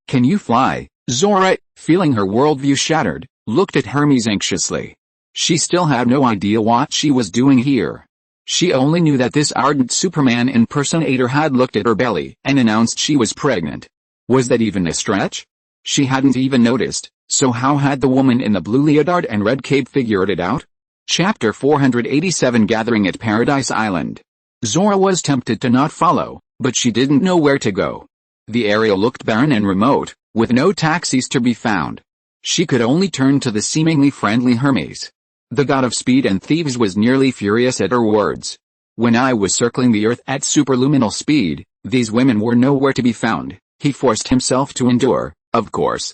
Can you fly?" Zora, feeling her worldview shattered, looked at Hermes anxiously. She still had no idea what she was doing here. She only knew that this ardent Superman impersonator had looked at her belly and announced she was pregnant. Was that even a stretch? She hadn't even noticed, so how had the woman in the blue leotard and red cape figured it out? Chapter 487 Gathering at Paradise Island. Zora was tempted to not follow, but she didn't know where to go. The area looked barren and remote, with no taxis to be found. She could only turn to the seemingly friendly Hermes. The god of speed and thieves was nearly furious at her words. "When I was circling the earth at superluminal speed, these women were nowhere to be found," he forced himself to endure. Of course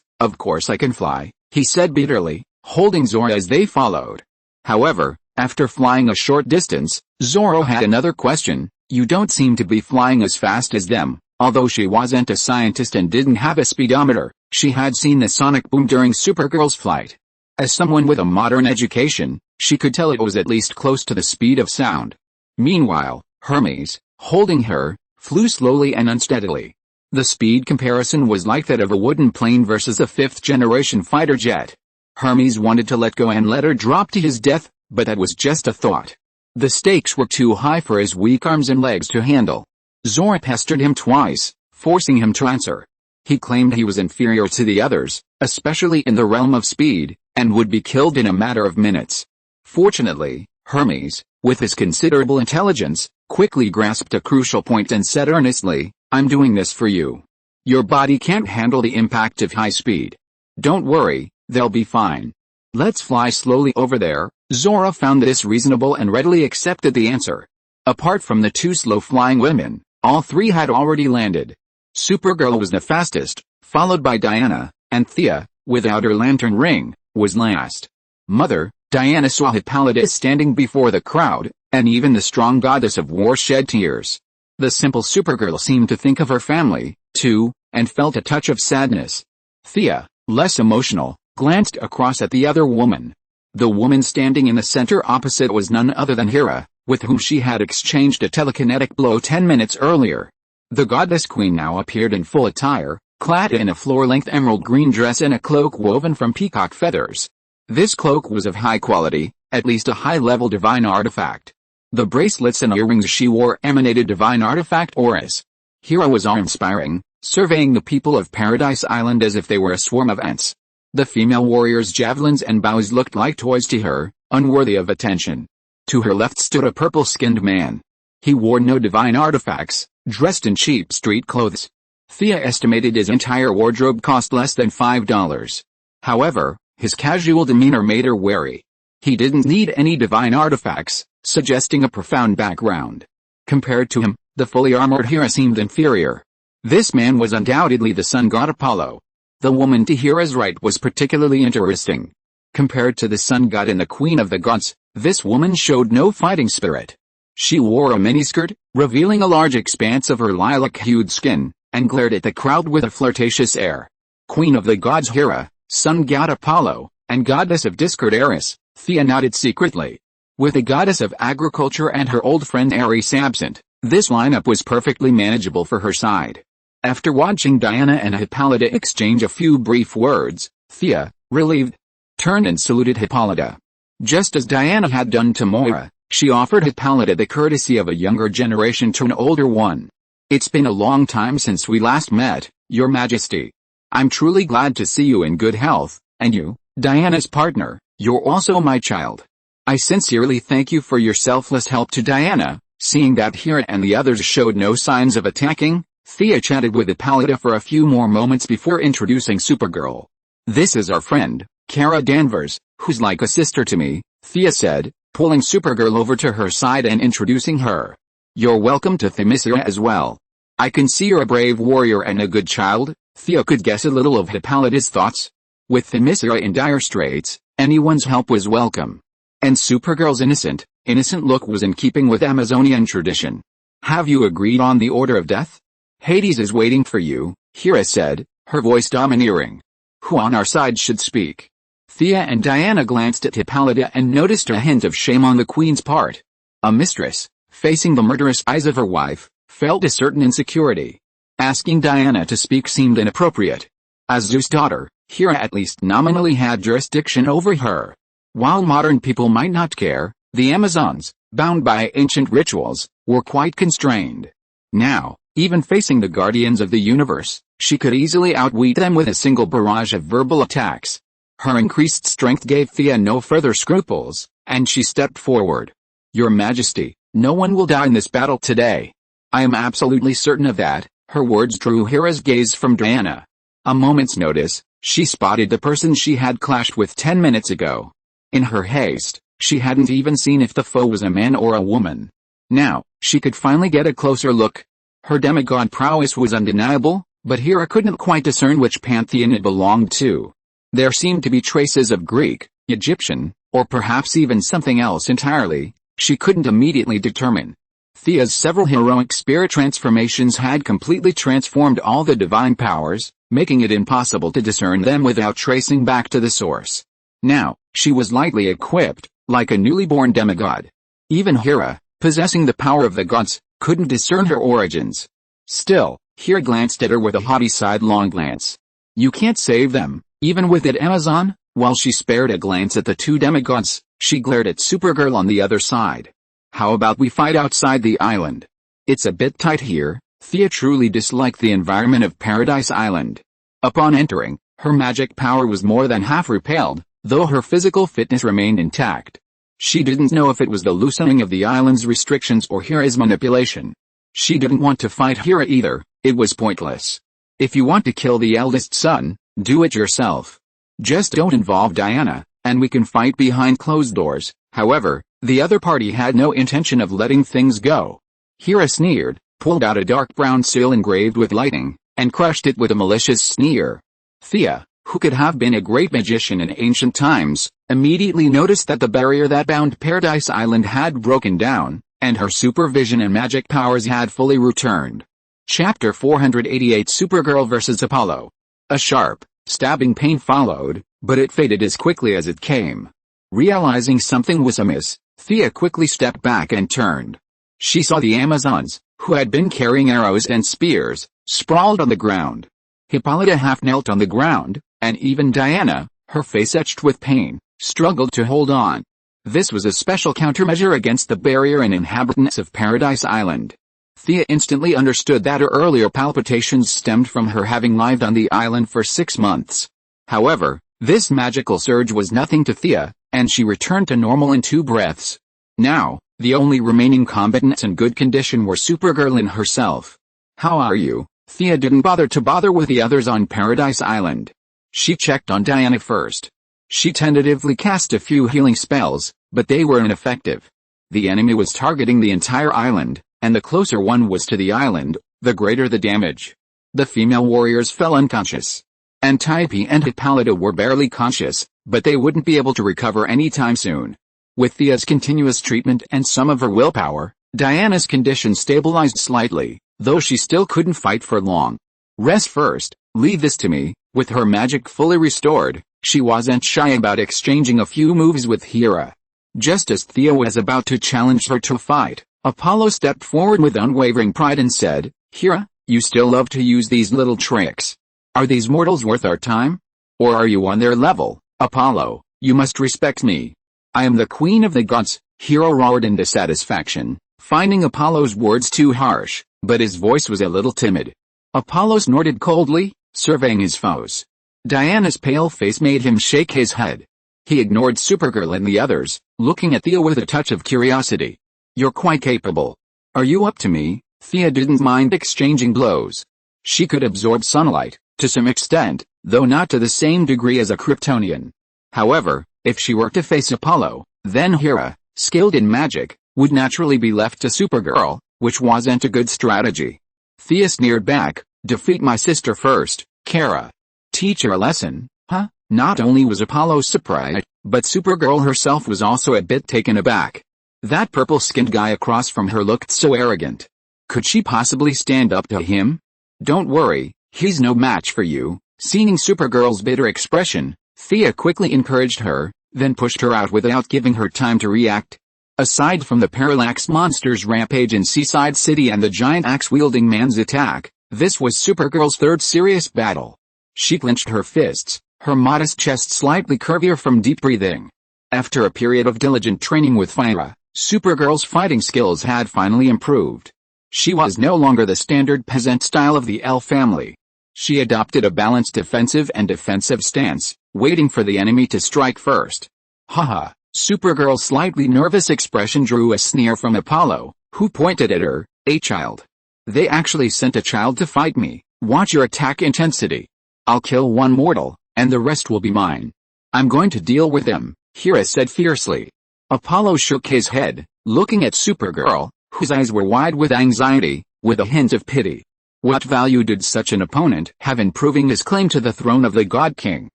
I can fly," he said bitterly, holding Zora as they followed. However, after flying a short distance, Zora had another question. "You don't seem to be flying as fast as them." Although she wasn't a scientist and didn't have a speedometer, she had seen the sonic boom during Supergirl's flight. As someone with a modern education, she could tell it was at least close to the speed of sound. Meanwhile, Hermes, holding her, flew slowly and unsteadily. The speed comparison was like that of a wooden plane versus a 5th-generation fighter jet. Hermes wanted to let go and let her drop to his death, but that was just a thought. The stakes were too high for his weak arms and legs to handle. Zora pestered him twice, forcing him to answer. He claimed he was inferior to the others, especially in the realm of speed, and would be killed in a matter of minutes. Fortunately, Hermes, with his considerable intelligence, quickly grasped a crucial point and said earnestly, "I'm doing this for you. Your body can't handle the impact of high speed. Don't worry, they'll be fine. Let's fly slowly over there." Zora found this reasonable and readily accepted the answer. Apart from the 2 slow-flying women, all 3 had already landed. Supergirl was the fastest, followed by Diana, and Thea, without her lantern ring, was last. "Mother," Diana saw Hippolytus standing before the crowd, and even the strong goddess of war shed tears. The simple Supergirl seemed to think of her family, too, and felt a touch of sadness. Thea, less emotional, glanced across at the other woman. The woman standing in the center opposite was none other than Hera, with whom she had exchanged a telekinetic blow 10 minutes earlier. The goddess queen now appeared in full attire, clad in a floor-length emerald green dress and a cloak woven from peacock feathers. This cloak was of high quality, at least a high-level divine artifact. The bracelets and earrings she wore emanated divine artifact auras. Hera was awe-inspiring, surveying the people of Paradise Island as if they were a swarm of ants. The female warriors' javelins and bows looked like toys to her, unworthy of attention. To her left stood a purple-skinned man. He wore no divine artifacts, dressed in cheap street clothes. Thea estimated his entire wardrobe cost less than $5. However, his casual demeanor made her wary. He didn't need any divine artifacts, suggesting a profound background. Compared to him, the fully armored Hera seemed inferior. This man was undoubtedly the sun god Apollo. The woman to Hera's right was particularly interesting. Compared to the sun god and the queen of the gods, this woman showed no fighting spirit. She wore a miniskirt, revealing a large expanse of her lilac-hued skin, and glared at the crowd with a flirtatious air. Queen of the gods Hera, sun god Apollo, and goddess of discord Eris, Thea nodded secretly. With the goddess of agriculture and her old friend Ares absent, this lineup was perfectly manageable for her side. After watching Diana and Hippolyta exchange a few brief words, Thea, relieved, turned and saluted Hippolyta. Just as Diana had done to Moira, she offered Hippolyta the courtesy of a younger generation to an older one. It's been a long time since we last met, Your Majesty. I'm truly glad to see you in good health, and you, Diana's partner, you're also my child. I sincerely thank you for your selfless help to Diana. Seeing that Hera and the others showed no signs of attacking, Thea chatted with Hippolyta for a few more moments before introducing Supergirl. This is our friend, Kara Danvers, who's like a sister to me, Thea said, pulling Supergirl over to her side and introducing her. You're welcome to Themyscira as well. I can see you're a brave warrior and a good child. Thea could guess a little of Hippolyta's thoughts. With Themyscira in dire straits, anyone's help was welcome. And Supergirl's innocent look was in keeping with Amazonian tradition. Have you agreed on the order of death? Hades is waiting for you, Hera said, her voice domineering. Who on our side should speak? Thea and Diana glanced at Hippolyta and noticed a hint of shame on the queen's part. A mistress, facing the murderous eyes of her wife, felt a certain insecurity. Asking Diana to speak seemed inappropriate. As Zeus' daughter, Hera at least nominally had jurisdiction over her. While modern people might not care, the Amazons, bound by ancient rituals, were quite constrained. Now, even facing the guardians of the universe, she could easily outwit them with a single barrage of verbal attacks. Her increased strength gave Thea no further scruples, and she stepped forward. Your Majesty, no one will die in this battle today. I am absolutely certain of that. Her words drew Hera's gaze from Diana. A moment's notice, she spotted the person she had clashed with 10 minutes ago. In her haste, she hadn't even seen if the foe was a man or a woman. Now, she could finally get a closer look. Her demigod prowess was undeniable, but Hera couldn't quite discern which pantheon it belonged to. There seemed to be traces of Greek, Egyptian, or perhaps even something else entirely. She couldn't immediately determine. Thea's several heroic spirit transformations had completely transformed all the divine powers, making it impossible to discern them without tracing back to the source. Now, she was lightly equipped, like a newly born demigod. Even Hera, possessing the power of the gods, couldn't discern her origins. Still, Hera glanced at her with a haughty sidelong glance. You can't save them, even with it, Amazon? While she spared a glance at the two demigods, she glared at Supergirl on the other side. How about we fight outside the island? It's a bit tight here. Thea truly disliked the environment of Paradise Island. Upon entering, her magic power was more than half repelled, though her physical fitness remained intact. She didn't know if it was the loosening of the island's restrictions or Hera's manipulation. She didn't want to fight Hera either. It was pointless. If you want to kill the eldest son, do it yourself. Just don't involve Diana, and we can fight behind closed doors. However, the other party had no intention of letting things go. Hera sneered, pulled out a dark brown seal engraved with lightning, and crushed it with a malicious sneer. Thea, who could have been a great magician in ancient times, immediately noticed that the barrier that bound Paradise Island had broken down, and her supervision and magic powers had fully returned. Chapter 488 Supergirl vs. Apollo. A sharp, stabbing pain followed, but it faded as quickly as it came. Realizing something was amiss, Thea quickly stepped back and turned. She saw the Amazons, who had been carrying arrows and spears, sprawled on the ground. Hippolyta half knelt on the ground, and even Diana, her face etched with pain, struggled to hold on. This was a special countermeasure against the barrier and inhabitants of Paradise Island. Thea instantly understood that her earlier palpitations stemmed from her having lived on the island for 6 months. However, this magical surge was nothing to Thea, and she returned to normal in 2 breaths. Now, the only remaining combatants in good condition were Supergirl and herself. "How are you?" Thea didn't bother with the others on Paradise Island. She checked on Diana first. She tentatively cast a few healing spells, but they were ineffective. The enemy was targeting the entire island, and the closer one was to the island, the greater the damage. The female warriors fell unconscious. Antiope and Hippolyta were barely conscious, but they wouldn't be able to recover anytime soon. With Thea's continuous treatment and some of her willpower, Diana's condition stabilized slightly, though she still couldn't fight for long. "Rest first, leave this to me." With her magic fully restored, she wasn't shy about exchanging a few moves with Hera. Just as Thea was about to challenge her to a fight, Apollo stepped forward with unwavering pride and said, "Hera, you still love to use these little tricks. Are these mortals worth our time? Or are you on their level? Apollo, you must respect me. I am the queen of the gods." Hera roared in dissatisfaction, finding Apollo's words too harsh, but his voice was a little timid. Apollo snorted coldly, surveying his foes. Diana's pale face made him shake his head. He ignored Supergirl and the others, looking at Thea with a touch of curiosity. "You're quite capable. Are you up to me?" Thea didn't mind exchanging blows. She could absorb sunlight, to some extent, though not to the same degree as a Kryptonian. However, if she were to face Apollo, then Hera, skilled in magic, would naturally be left to Supergirl, which wasn't a good strategy. Thea sneered back, "Defeat my sister first, Kara. Teach her a lesson, huh?" Not only was Apollo surprised, but Supergirl herself was also a bit taken aback. That purple-skinned guy across from her looked so arrogant. Could she possibly stand up to him? "Don't worry, he's no match for you." Seeing Supergirl's bitter expression, Thea quickly encouraged her, then pushed her out without giving her time to react. Aside from the Parallax Monster's rampage in Seaside City and the giant axe-wielding man's attack, this was Supergirl's 3rd serious battle. She clenched her fists, her modest chest slightly curvier from deep breathing. After a period of diligent training with Fire, Supergirl's fighting skills had finally improved. She was no longer the standard peasant style of the L family. She adopted a balanced defensive and defensive stance, waiting for the enemy to strike first. "Haha." Supergirl's slightly nervous expression drew a sneer from Apollo, who pointed at her, "A child. They actually sent a child to fight me. Watch your attack intensity. I'll kill one mortal, and the rest will be mine. I'm going to deal with them," Hera said fiercely. Apollo shook his head, looking at Supergirl, whose eyes were wide with anxiety, with a hint of pity. What value did such an opponent have in proving his claim to the throne of the God King?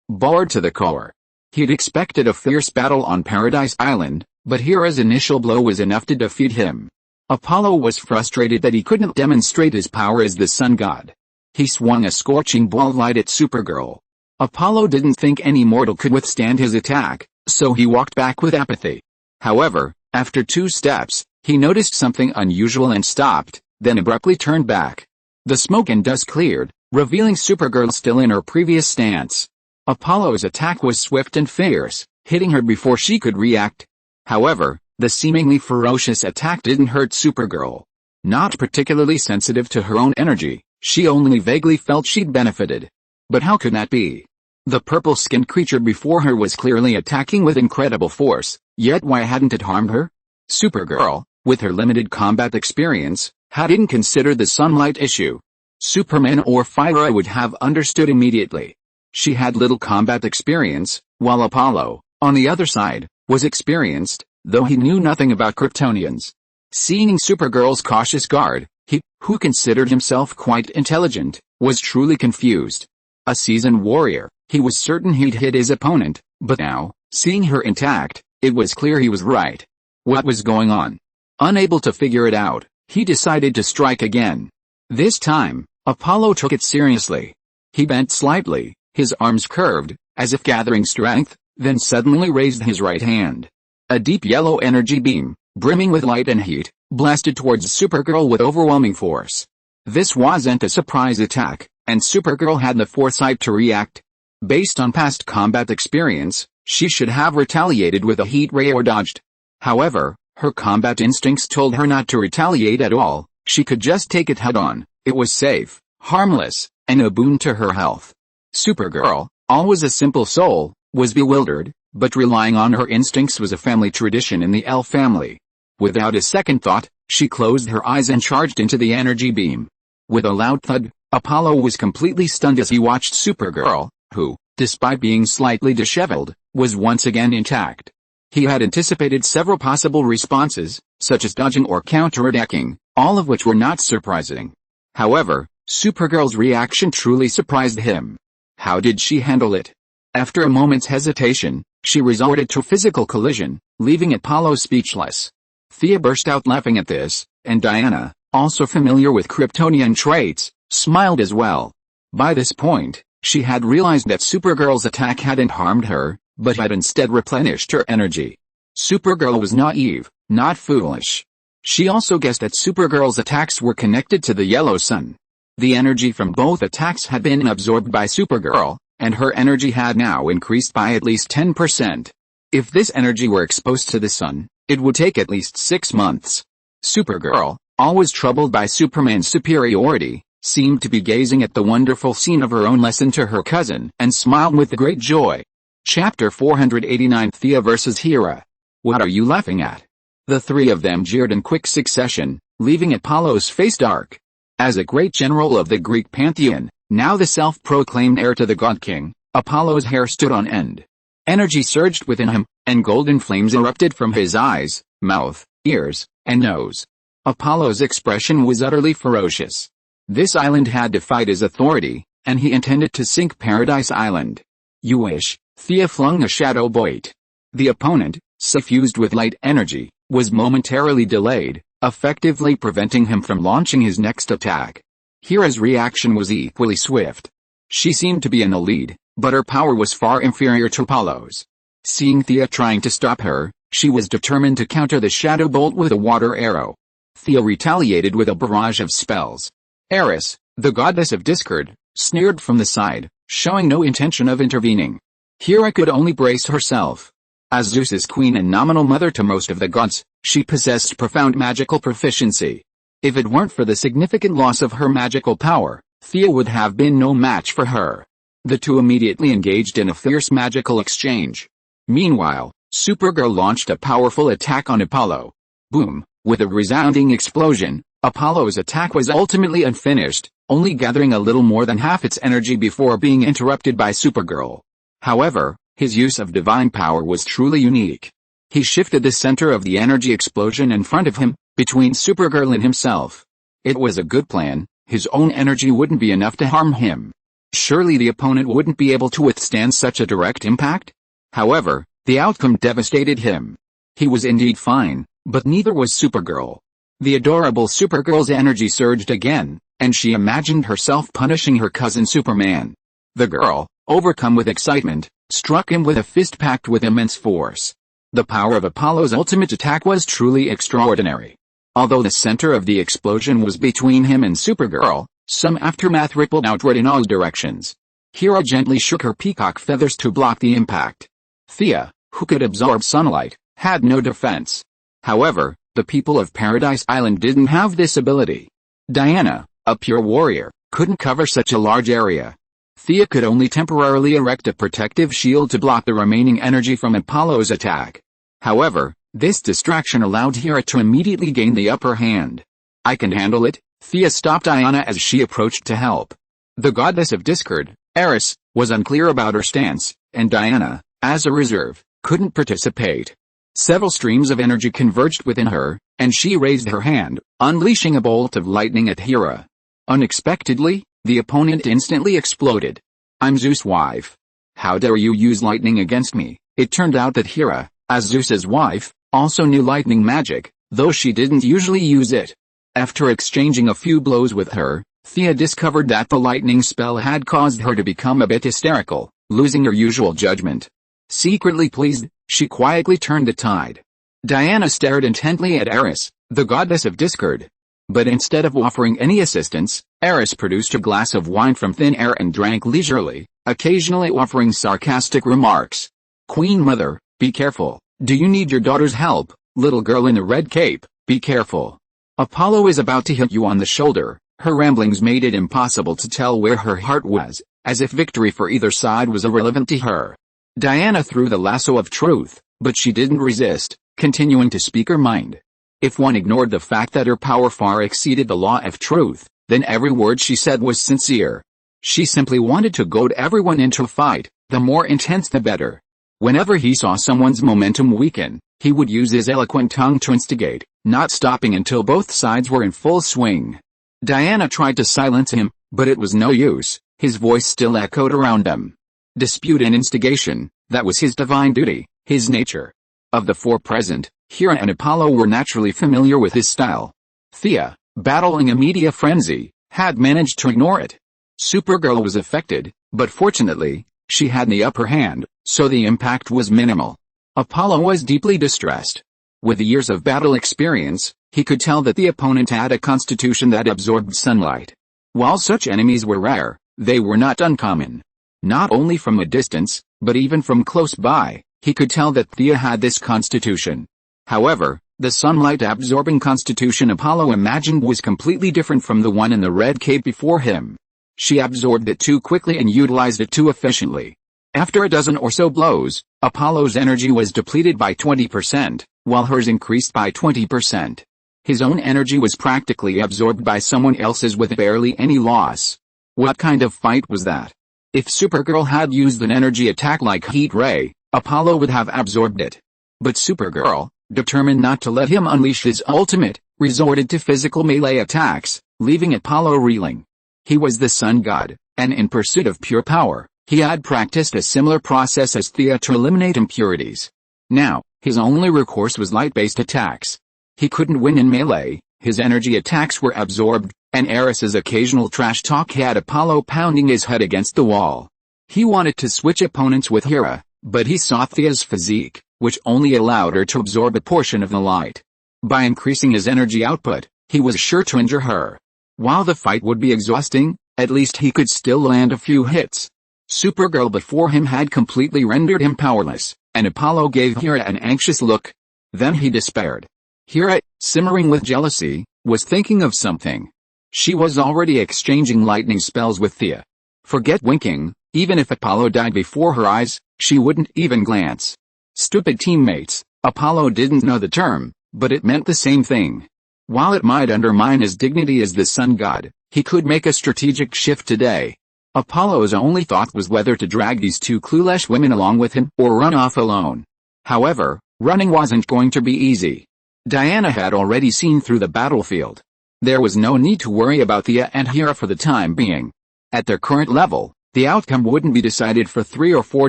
Bored to the core. He'd expected a fierce battle on Paradise Island, but Hera's initial blow was enough to defeat him. Apollo was frustrated that he couldn't demonstrate his power as the sun god. He swung a scorching ball of light at Supergirl. Apollo didn't think any mortal could withstand his attack, so he walked back with apathy. However, after 2 steps, he noticed something unusual and stopped, then abruptly turned back. The smoke and dust cleared, revealing Supergirl still in her previous stance. Apollo's attack was swift and fierce, hitting her before she could react. However, the seemingly ferocious attack didn't hurt Supergirl. Not particularly sensitive to her own energy, she only vaguely felt she'd benefited. But how could that be? The purple-skinned creature before her was clearly attacking with incredible force, yet why hadn't it harmed her? Supergirl, with her limited combat experience, hadn't considered the sunlight issue. Superman or Fire would have understood immediately. She had little combat experience, while Apollo, on the other side, was experienced, though he knew nothing about Kryptonians. Seeing Supergirl's cautious guard, he, who considered himself quite intelligent, was truly confused. A seasoned warrior, he was certain he'd hit his opponent, but now, seeing her intact, it was clear he was right. What was going on? Unable to figure it out, he decided to strike again. This time, Apollo took it seriously. He bent slightly, his arms curved, as if gathering strength, then suddenly raised his right hand. A deep yellow energy beam, brimming with light and heat, blasted towards Supergirl with overwhelming force. This wasn't a surprise attack, and Supergirl had the foresight to react. Based on past combat experience, she should have retaliated with a heat ray or dodged. However, her combat instincts told her not to retaliate at all. She could just take it head-on. It was safe, harmless, and a boon to her health. Supergirl, always a simple soul, was bewildered, but relying on her instincts was a family tradition in the L family. Without a second thought, she closed her eyes and charged into the energy beam. With a loud thud, Apollo was completely stunned as he watched Supergirl, who, despite being slightly disheveled, was once again intact. He had anticipated several possible responses, such as dodging or counterattacking, all of which were not surprising. However, Supergirl's reaction truly surprised him. How did she handle it? After a moment's hesitation, she resorted to physical collision, leaving Apollo speechless. Thea burst out laughing at this, and Diana, also familiar with Kryptonian traits, smiled as well. By this point, she had realized that Supergirl's attack hadn't harmed her, but had instead replenished her energy. Supergirl was naive, not foolish. She also guessed that Supergirl's attacks were connected to the yellow sun. The energy from both attacks had been absorbed by Supergirl, and her energy had now increased by at least 10%. If this energy were exposed to the sun, it would take at least 6 months. Supergirl, always troubled by Superman's superiority, seemed to be gazing at the wonderful scene of her own lesson to her cousin and smiled with great joy. Chapter 489 Thea vs. Hera. What are you laughing at? The three of them jeered in quick succession, leaving Apollo's face dark. As a great general of the Greek pantheon, now the self-proclaimed heir to the God King, Apollo's hair stood on end. Energy surged within him, and golden flames erupted from his eyes, mouth, ears, and nose. Apollo's expression was utterly ferocious. This island had defied his authority, and he intended to sink Paradise Island. You wish. Thea flung a shadow bolt. The opponent, suffused with light energy, was momentarily delayed, effectively preventing him from launching his next attack. Hera's reaction was equally swift. She seemed to be in the lead, but her power was far inferior to Apollo's. Seeing Thea trying to stop her, she was determined to counter the shadow bolt with a water arrow. Thea retaliated with a barrage of spells. Eris, the goddess of discord, sneered from the side, showing no intention of intervening. Hera could only brace herself. As Zeus's queen and nominal mother to most of the gods, she possessed profound magical proficiency. If it weren't for the significant loss of her magical power, Thea would have been no match for her. The two immediately engaged in a fierce magical exchange. Meanwhile, Supergirl launched a powerful attack on Apollo. Boom! With a resounding explosion, Apollo's attack was ultimately unfinished, only gathering a little more than half its energy before being interrupted by Supergirl. However, his use of divine power was truly unique. He shifted the center of the energy explosion in front of him, between Supergirl and himself. It was a good plan. His own energy wouldn't be enough to harm him. Surely the opponent wouldn't be able to withstand such a direct impact? However, the outcome devastated him. He was indeed fine, but neither was Supergirl. The adorable Supergirl's energy surged again, and she imagined herself punishing her cousin Superman. The girl, overcome with excitement, struck him with a fist packed with immense force. The power of Apollo's ultimate attack was truly extraordinary. Although the center of the explosion was between him and Supergirl, some aftermath rippled outward in all directions. Hera gently shook her peacock feathers to block the impact. Thea, who could absorb sunlight, had no defense. However, the people of Paradise Island didn't have this ability. Diana, a pure warrior, couldn't cover such a large area. Thea could only temporarily erect a protective shield to block the remaining energy from Apollo's attack. However, this distraction allowed Hera to immediately gain the upper hand. I can handle it. Thea stopped Diana as she approached to help. The goddess of discord, Eris, was unclear about her stance, and Diana, as a reserve, couldn't participate. Several streams of energy converged within her, and she raised her hand, unleashing a bolt of lightning at Hera. Unexpectedly, the opponent instantly exploded. I'm Zeus' wife. How dare you use lightning against me? It turned out that Hera, as Zeus's wife, also knew lightning magic, though she didn't usually use it. After exchanging a few blows with her, Thea discovered that the lightning spell had caused her to become a bit hysterical, losing her usual judgment. Secretly pleased, She quietly turned the tide. Diana stared intently at Eris, the goddess of discord. But instead of offering any assistance, Eris produced a glass of wine from thin air and drank leisurely, occasionally offering sarcastic remarks. Queen Mother, be careful. Do you need your daughter's help? Little girl in the red cape, be careful. Apollo is about to hit you on the shoulder. Her ramblings made it impossible to tell where her heart was, as if victory for either side was irrelevant to her. Diana threw the lasso of truth, but she didn't resist, continuing to speak her mind. If one ignored the fact that her power far exceeded the law of truth, then every word she said was sincere. She simply wanted to goad everyone into a fight, the more intense the better. Whenever he saw someone's momentum weaken, he would use his eloquent tongue to instigate, not stopping until both sides were in full swing. Diana tried to silence him, but it was no use. His voice still echoed around them. Dispute and instigation, that was his divine duty, his nature. Of the four present, Hera and Apollo were naturally familiar with his style. Thea, battling a media frenzy, had managed to ignore it. Supergirl was affected, but fortunately, she had the upper hand, so the impact was minimal. Apollo was deeply distressed. With years of battle experience, he could tell that the opponent had a constitution that absorbed sunlight. While such enemies were rare, they were not uncommon. Not only from a distance, but even from close by, he could tell that Thea had this constitution. However, the sunlight-absorbing constitution Apollo imagined was completely different from the one in the red cape before him. She absorbed it too quickly and utilized it too efficiently. After a dozen or so blows, Apollo's energy was depleted by 20%, while hers increased by 20%. His own energy was practically absorbed by someone else's with barely any loss. What kind of fight was that? If Supergirl had used an energy attack like Heat Ray, Apollo would have absorbed it. But Supergirl, determined not to let him unleash his ultimate, resorted to physical melee attacks, leaving Apollo reeling. He was the sun god, and in pursuit of pure power, he had practiced a similar process as Thea to eliminate impurities. Now, his only recourse was light-based attacks. He couldn't win in melee, his energy attacks were absorbed, and Eris's occasional trash talk had Apollo pounding his head against the wall. He wanted to switch opponents with Hera, but he saw Thea's physique, which only allowed her to absorb a portion of the light. By increasing his energy output, he was sure to injure her. While the fight would be exhausting, at least he could still land a few hits. Supergirl before him had completely rendered him powerless, and Apollo gave Hera an anxious look. Then he despaired. Hera, simmering with jealousy, was thinking of something. She was already exchanging lightning spells with Thea. Forget winking, even if Apollo died before her eyes, she wouldn't even glance. Stupid teammates, Apollo didn't know the term, but it meant the same thing. While it might undermine his dignity as the sun god, he could make a strategic shift today. Apollo's only thought was whether to drag these two clueless women along with him or run off alone. However, running wasn't going to be easy. Diana had already seen through the battlefield. There was no need to worry about Thea and Hera for the time being. At their current level, the outcome wouldn't be decided for 3 or 4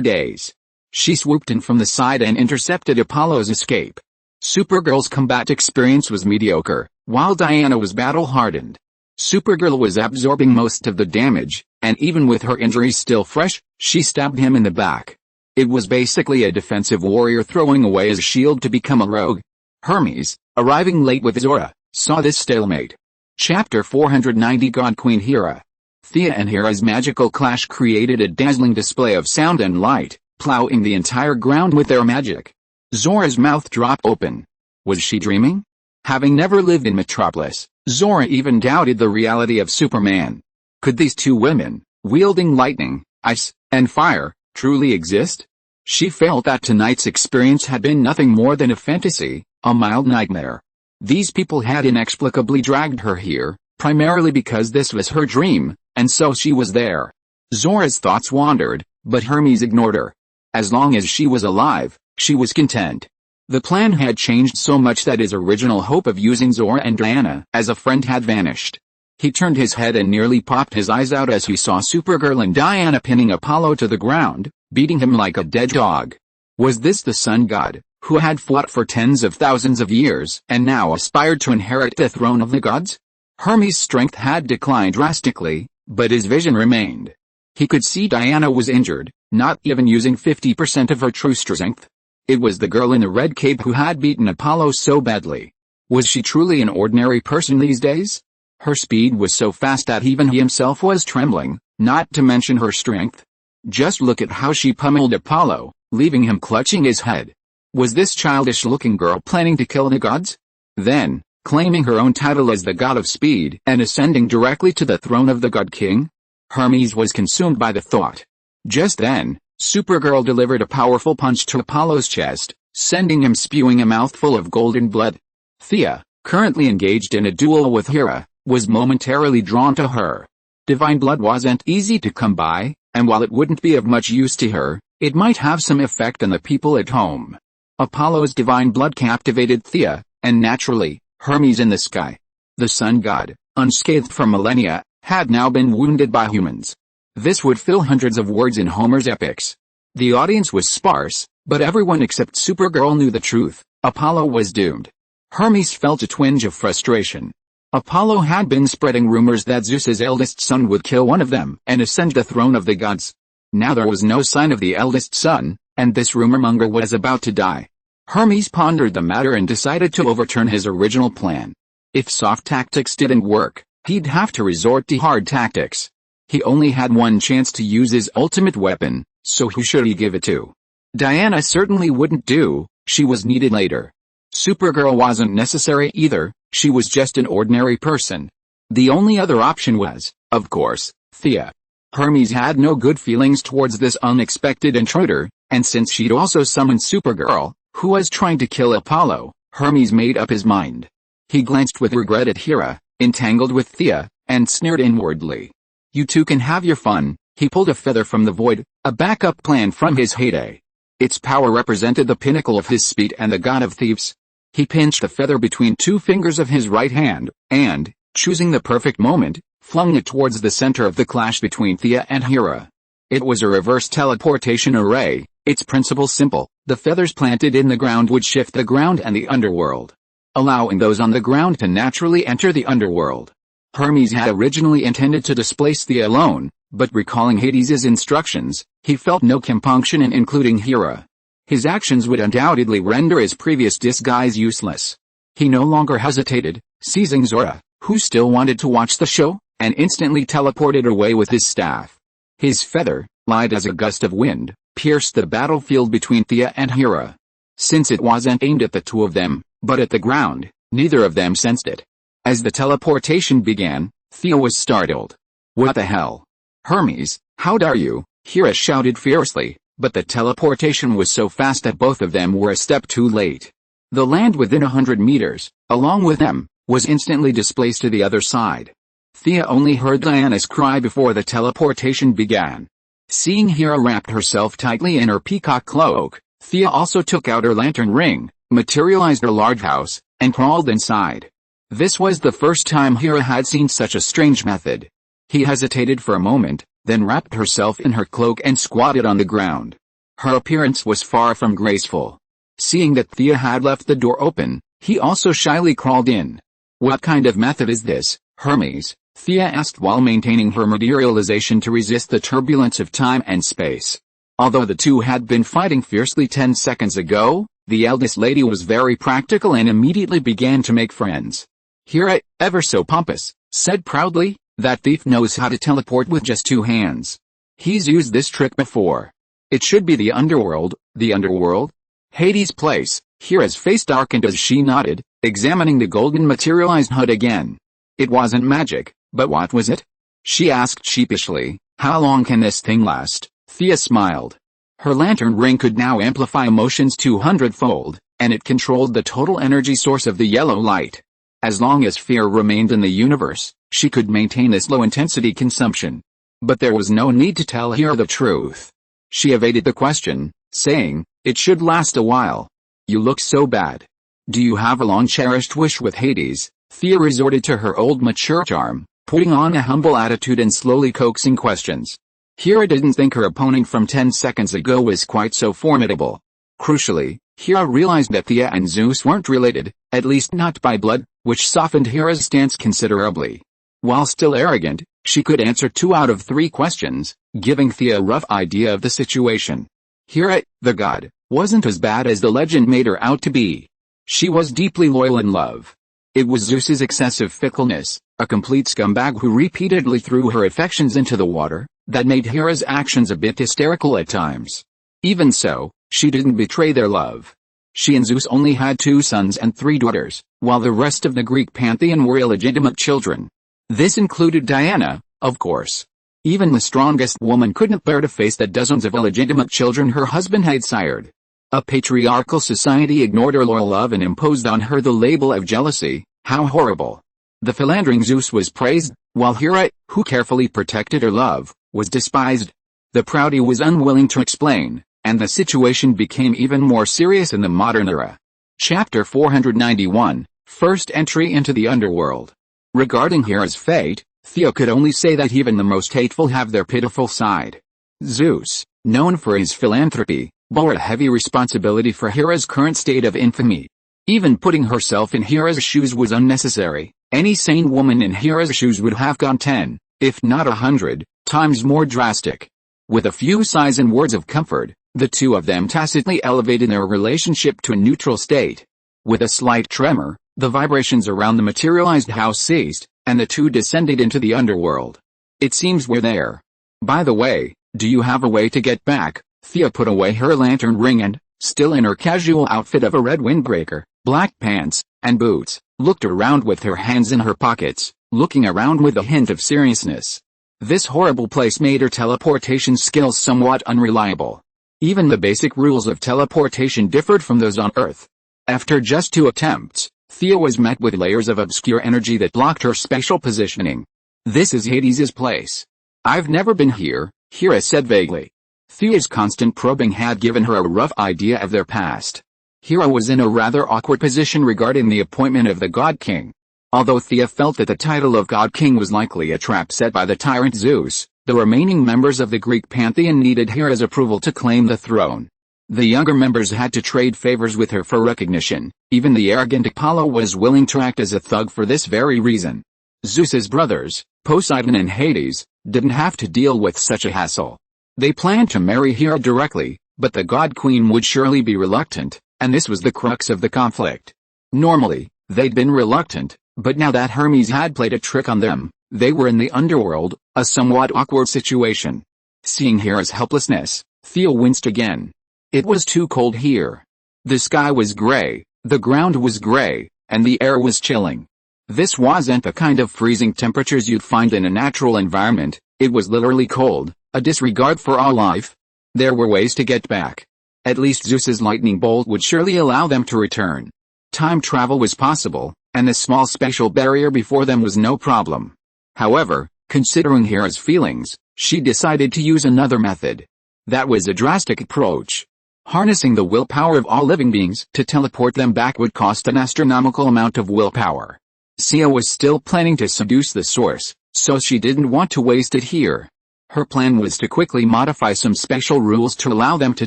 days. She swooped in from the side and intercepted Apollo's escape. Supergirl's combat experience was mediocre, while Diana was battle-hardened. Supergirl was absorbing most of the damage, and even with her injuries still fresh, she stabbed him in the back. It was basically a defensive warrior throwing away his shield to become a rogue. Hermes, arriving late with Zora, saw this stalemate. Chapter 490 God Queen Hera. Thea and Hera's magical clash created a dazzling display of sound and light, plowing the entire ground with their magic. Zora's mouth dropped open. Was she dreaming? Having never lived in Metropolis, Zora even doubted the reality of Superman. Could these two women, wielding lightning, ice, and fire, truly exist? She felt that tonight's experience had been nothing more than a fantasy, a mild nightmare. These people had inexplicably dragged her here, primarily because this was her dream, and so she was there. Zora's thoughts wandered, but Hermes ignored her. As long as she was alive, she was content. The plan had changed so much that his original hope of using Zora and Diana as a friend had vanished. He turned his head and nearly popped his eyes out as he saw Supergirl and Diana pinning Apollo to the ground, beating him like a dead dog. Was this the sun god, who had fought for tens of thousands of years and now aspired to inherit the throne of the gods? Hermes' strength had declined drastically, but his vision remained. He could see Diana was injured, not even using 50% of her true strength. It was the girl in the red cape who had beaten Apollo so badly. Was she truly an ordinary person these days? Her speed was so fast that even he himself was trembling, not to mention her strength. Just look at how she pummeled Apollo, leaving him clutching his head. Was this childish-looking girl planning to kill the gods? Then, claiming her own title as the god of speed and ascending directly to the throne of the god king? Hermes was consumed by the thought. Just then, Supergirl delivered a powerful punch to Apollo's chest, sending him spewing a mouthful of golden blood. Thea, currently engaged in a duel with Hera, was momentarily drawn to her. Divine blood wasn't easy to come by, and while it wouldn't be of much use to her, it might have some effect on the people at home. Apollo's divine blood captivated Thea, and naturally, Hermes in the sky, the sun god, unscathed for millennia, had now been wounded by humans. This would fill hundreds of words in Homer's epics. The audience was sparse, but everyone except Supergirl knew the truth. Apollo was doomed. Hermes felt a twinge of frustration. Apollo had been spreading rumors that Zeus's eldest son would kill one of them and ascend the throne of the gods. Now there was no sign of the eldest son, and this rumor-monger was about to die. Hermes pondered the matter and decided to overturn his original plan. If soft tactics didn't work, he'd have to resort to hard tactics. He only had one chance to use his ultimate weapon, so who should he give it to? Diana certainly wouldn't do, she was needed later. Supergirl wasn't necessary either, she was just an ordinary person. The only other option was, of course, Thea. Hermes had no good feelings towards this unexpected intruder, and since she'd also summoned Supergirl, who was trying to kill Apollo, Hermes made up his mind. He glanced with regret at Hera, entangled with Thea, and sneered inwardly. You two can have your fun. He pulled a feather from the void, a backup plan from his heyday. Its power represented the pinnacle of his speed and the god of thieves. He pinched the feather between two fingers of his right hand, and, choosing the perfect moment, flung it towards the center of the clash between Thea and Hera. It was a reverse teleportation array, its principle simple: the feathers planted in the ground would shift the ground and the underworld, allowing those on the ground to naturally enter the underworld. Hermes had originally intended to displace Thea alone, but recalling Hades's instructions, he felt no compunction in including Hera. His actions would undoubtedly render his previous disguise useless. He no longer hesitated, seizing Zora, who still wanted to watch the show, and instantly teleported away with his staff. His feather, light as a gust of wind, pierced the battlefield between Thea and Hera. Since it wasn't aimed at the two of them, but at the ground, neither of them sensed it. As the teleportation began, Thea was startled. What the hell? Hermes, how dare you? Hera shouted fiercely, but the teleportation was so fast that both of them were a step too late. The land within 100 meters, along with them, was instantly displaced to the other side. Thea only heard Diana's cry before the teleportation began. Seeing Hera wrapped herself tightly in her peacock cloak, Thea also took out her lantern ring, materialized her large house, and crawled inside. This was the first time Hera had seen such a strange method. He hesitated for a moment, then wrapped herself in her cloak and squatted on the ground. Her appearance was far from graceful. Seeing that Thea had left the door open, he also shyly crawled in. What kind of method is this, Hermes? Thea asked while maintaining her materialization to resist the turbulence of time and space. Although the two had been fighting fiercely 10 seconds ago, the eldest lady was very practical and immediately began to make friends. Hera, ever so pompous, said proudly, that thief knows how to teleport with just two hands. He's used this trick before. It should be the underworld. The underworld? Hades' place. Hera's face darkened as she nodded, examining the golden materialized HUD again. It wasn't magic, but what was it? She asked sheepishly. How long can this thing last? Thea smiled. Her lantern ring could now amplify emotions 200-fold, and it controlled the total energy source of the yellow light. As long as fear remained in the universe, she could maintain this low-intensity consumption. But there was no need to tell Hera the truth. She evaded the question, saying, it should last a while. You look so bad. Do you have a long-cherished wish with Hades? Thea resorted to her old mature charm, putting on a humble attitude and slowly coaxing questions. Hera didn't think her opponent from 10 seconds ago was quite so formidable. Crucially, Hera realized that Thea and Zeus weren't related, at least not by blood, which softened Hera's stance considerably. While still arrogant, she could answer 2 out of 3 questions, giving Thea a rough idea of the situation. Hera, the god, wasn't as bad as the legend made her out to be. She was deeply loyal in love. It was Zeus's excessive fickleness, a complete scumbag who repeatedly threw her affections into the water, that made Hera's actions a bit hysterical at times. Even so, she didn't betray their love. She and Zeus only had 2 sons and 3 daughters, while the rest of the Greek pantheon were illegitimate children. This included Diana, of course. Even the strongest woman couldn't bear to face the dozens of illegitimate children her husband had sired. A patriarchal society ignored her loyal love and imposed on her the label of jealousy. How horrible. The philandering Zeus was praised, while Hera, who carefully protected her love, was despised. The proudy was unwilling to explain, and the situation became even more serious in the modern era. Chapter 491, First Entry into the Underworld. Regarding Hera's fate, Thea could only say that even the most hateful have their pitiful side. Zeus, known for his philanthropy, bore a heavy responsibility for Hera's current state of infamy. Even putting herself in Hera's shoes was unnecessary. Any sane woman in Hera's shoes would have gone 10, if not 100, times more drastic. With a few sighs and words of comfort, the two of them tacitly elevated their relationship to a neutral state. With a slight tremor, the vibrations around the materialized house ceased, and the two descended into the underworld. It seems we're there. By the way, do you have a way to get back? Thea put away her lantern ring and, still in her casual outfit of a red windbreaker, black pants, and boots, looked around with her hands in her pockets, looking around with a hint of seriousness. This horrible place made her teleportation skills somewhat unreliable. Even the basic rules of teleportation differed from those on Earth. After just 2 attempts, Thea was met with layers of obscure energy that blocked her spatial positioning. This is Hades's place. I've never been here, Hera said vaguely. Thea's constant probing had given her a rough idea of their past. Hera was in a rather awkward position regarding the appointment of the God King. Although Thea felt that the title of God King was likely a trap set by the tyrant Zeus, the remaining members of the Greek pantheon needed Hera's approval to claim the throne. The younger members had to trade favors with her for recognition. Even the arrogant Apollo was willing to act as a thug for this very reason. Zeus's brothers, Poseidon and Hades, didn't have to deal with such a hassle. They planned to marry Hera directly, but the God Queen would surely be reluctant, and this was the crux of the conflict. Normally, they'd been reluctant, but now that Hermes had played a trick on them, they were in the underworld, a somewhat awkward situation. Seeing Hera's helplessness, Thea winced again. It was too cold here. The sky was gray, the ground was gray, and the air was chilling. This wasn't the kind of freezing temperatures you'd find in a natural environment. It was literally cold, a disregard for all life. There were ways to get back. At least Zeus's lightning bolt would surely allow them to return. Time travel was possible, and the small spatial barrier before them was no problem. However, considering Hera's feelings, she decided to use another method. That was a drastic approach. Harnessing the willpower of all living beings to teleport them back would cost an astronomical amount of willpower. Thea was still planning to seduce the source, so she didn't want to waste it here. Her plan was to quickly modify some special rules to allow them to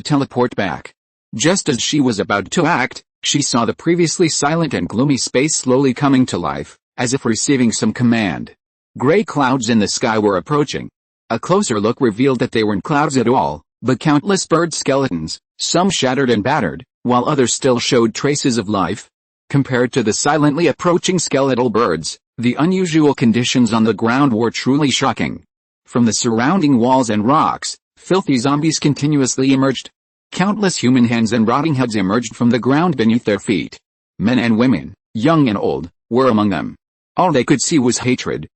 teleport back. Just as she was about to act, she saw the previously silent and gloomy space slowly coming to life, as if receiving some command. Gray clouds in the sky were approaching. A closer look revealed that they weren't clouds at all, but countless bird skeletons, some shattered and battered, while others still showed traces of life. Compared to the silently approaching skeletal birds, the unusual conditions on the ground were truly shocking. From the surrounding walls and rocks, filthy zombies continuously emerged. Countless human hands and rotting heads emerged from the ground beneath their feet. Men and women, young and old, were among them. All they could see was hatred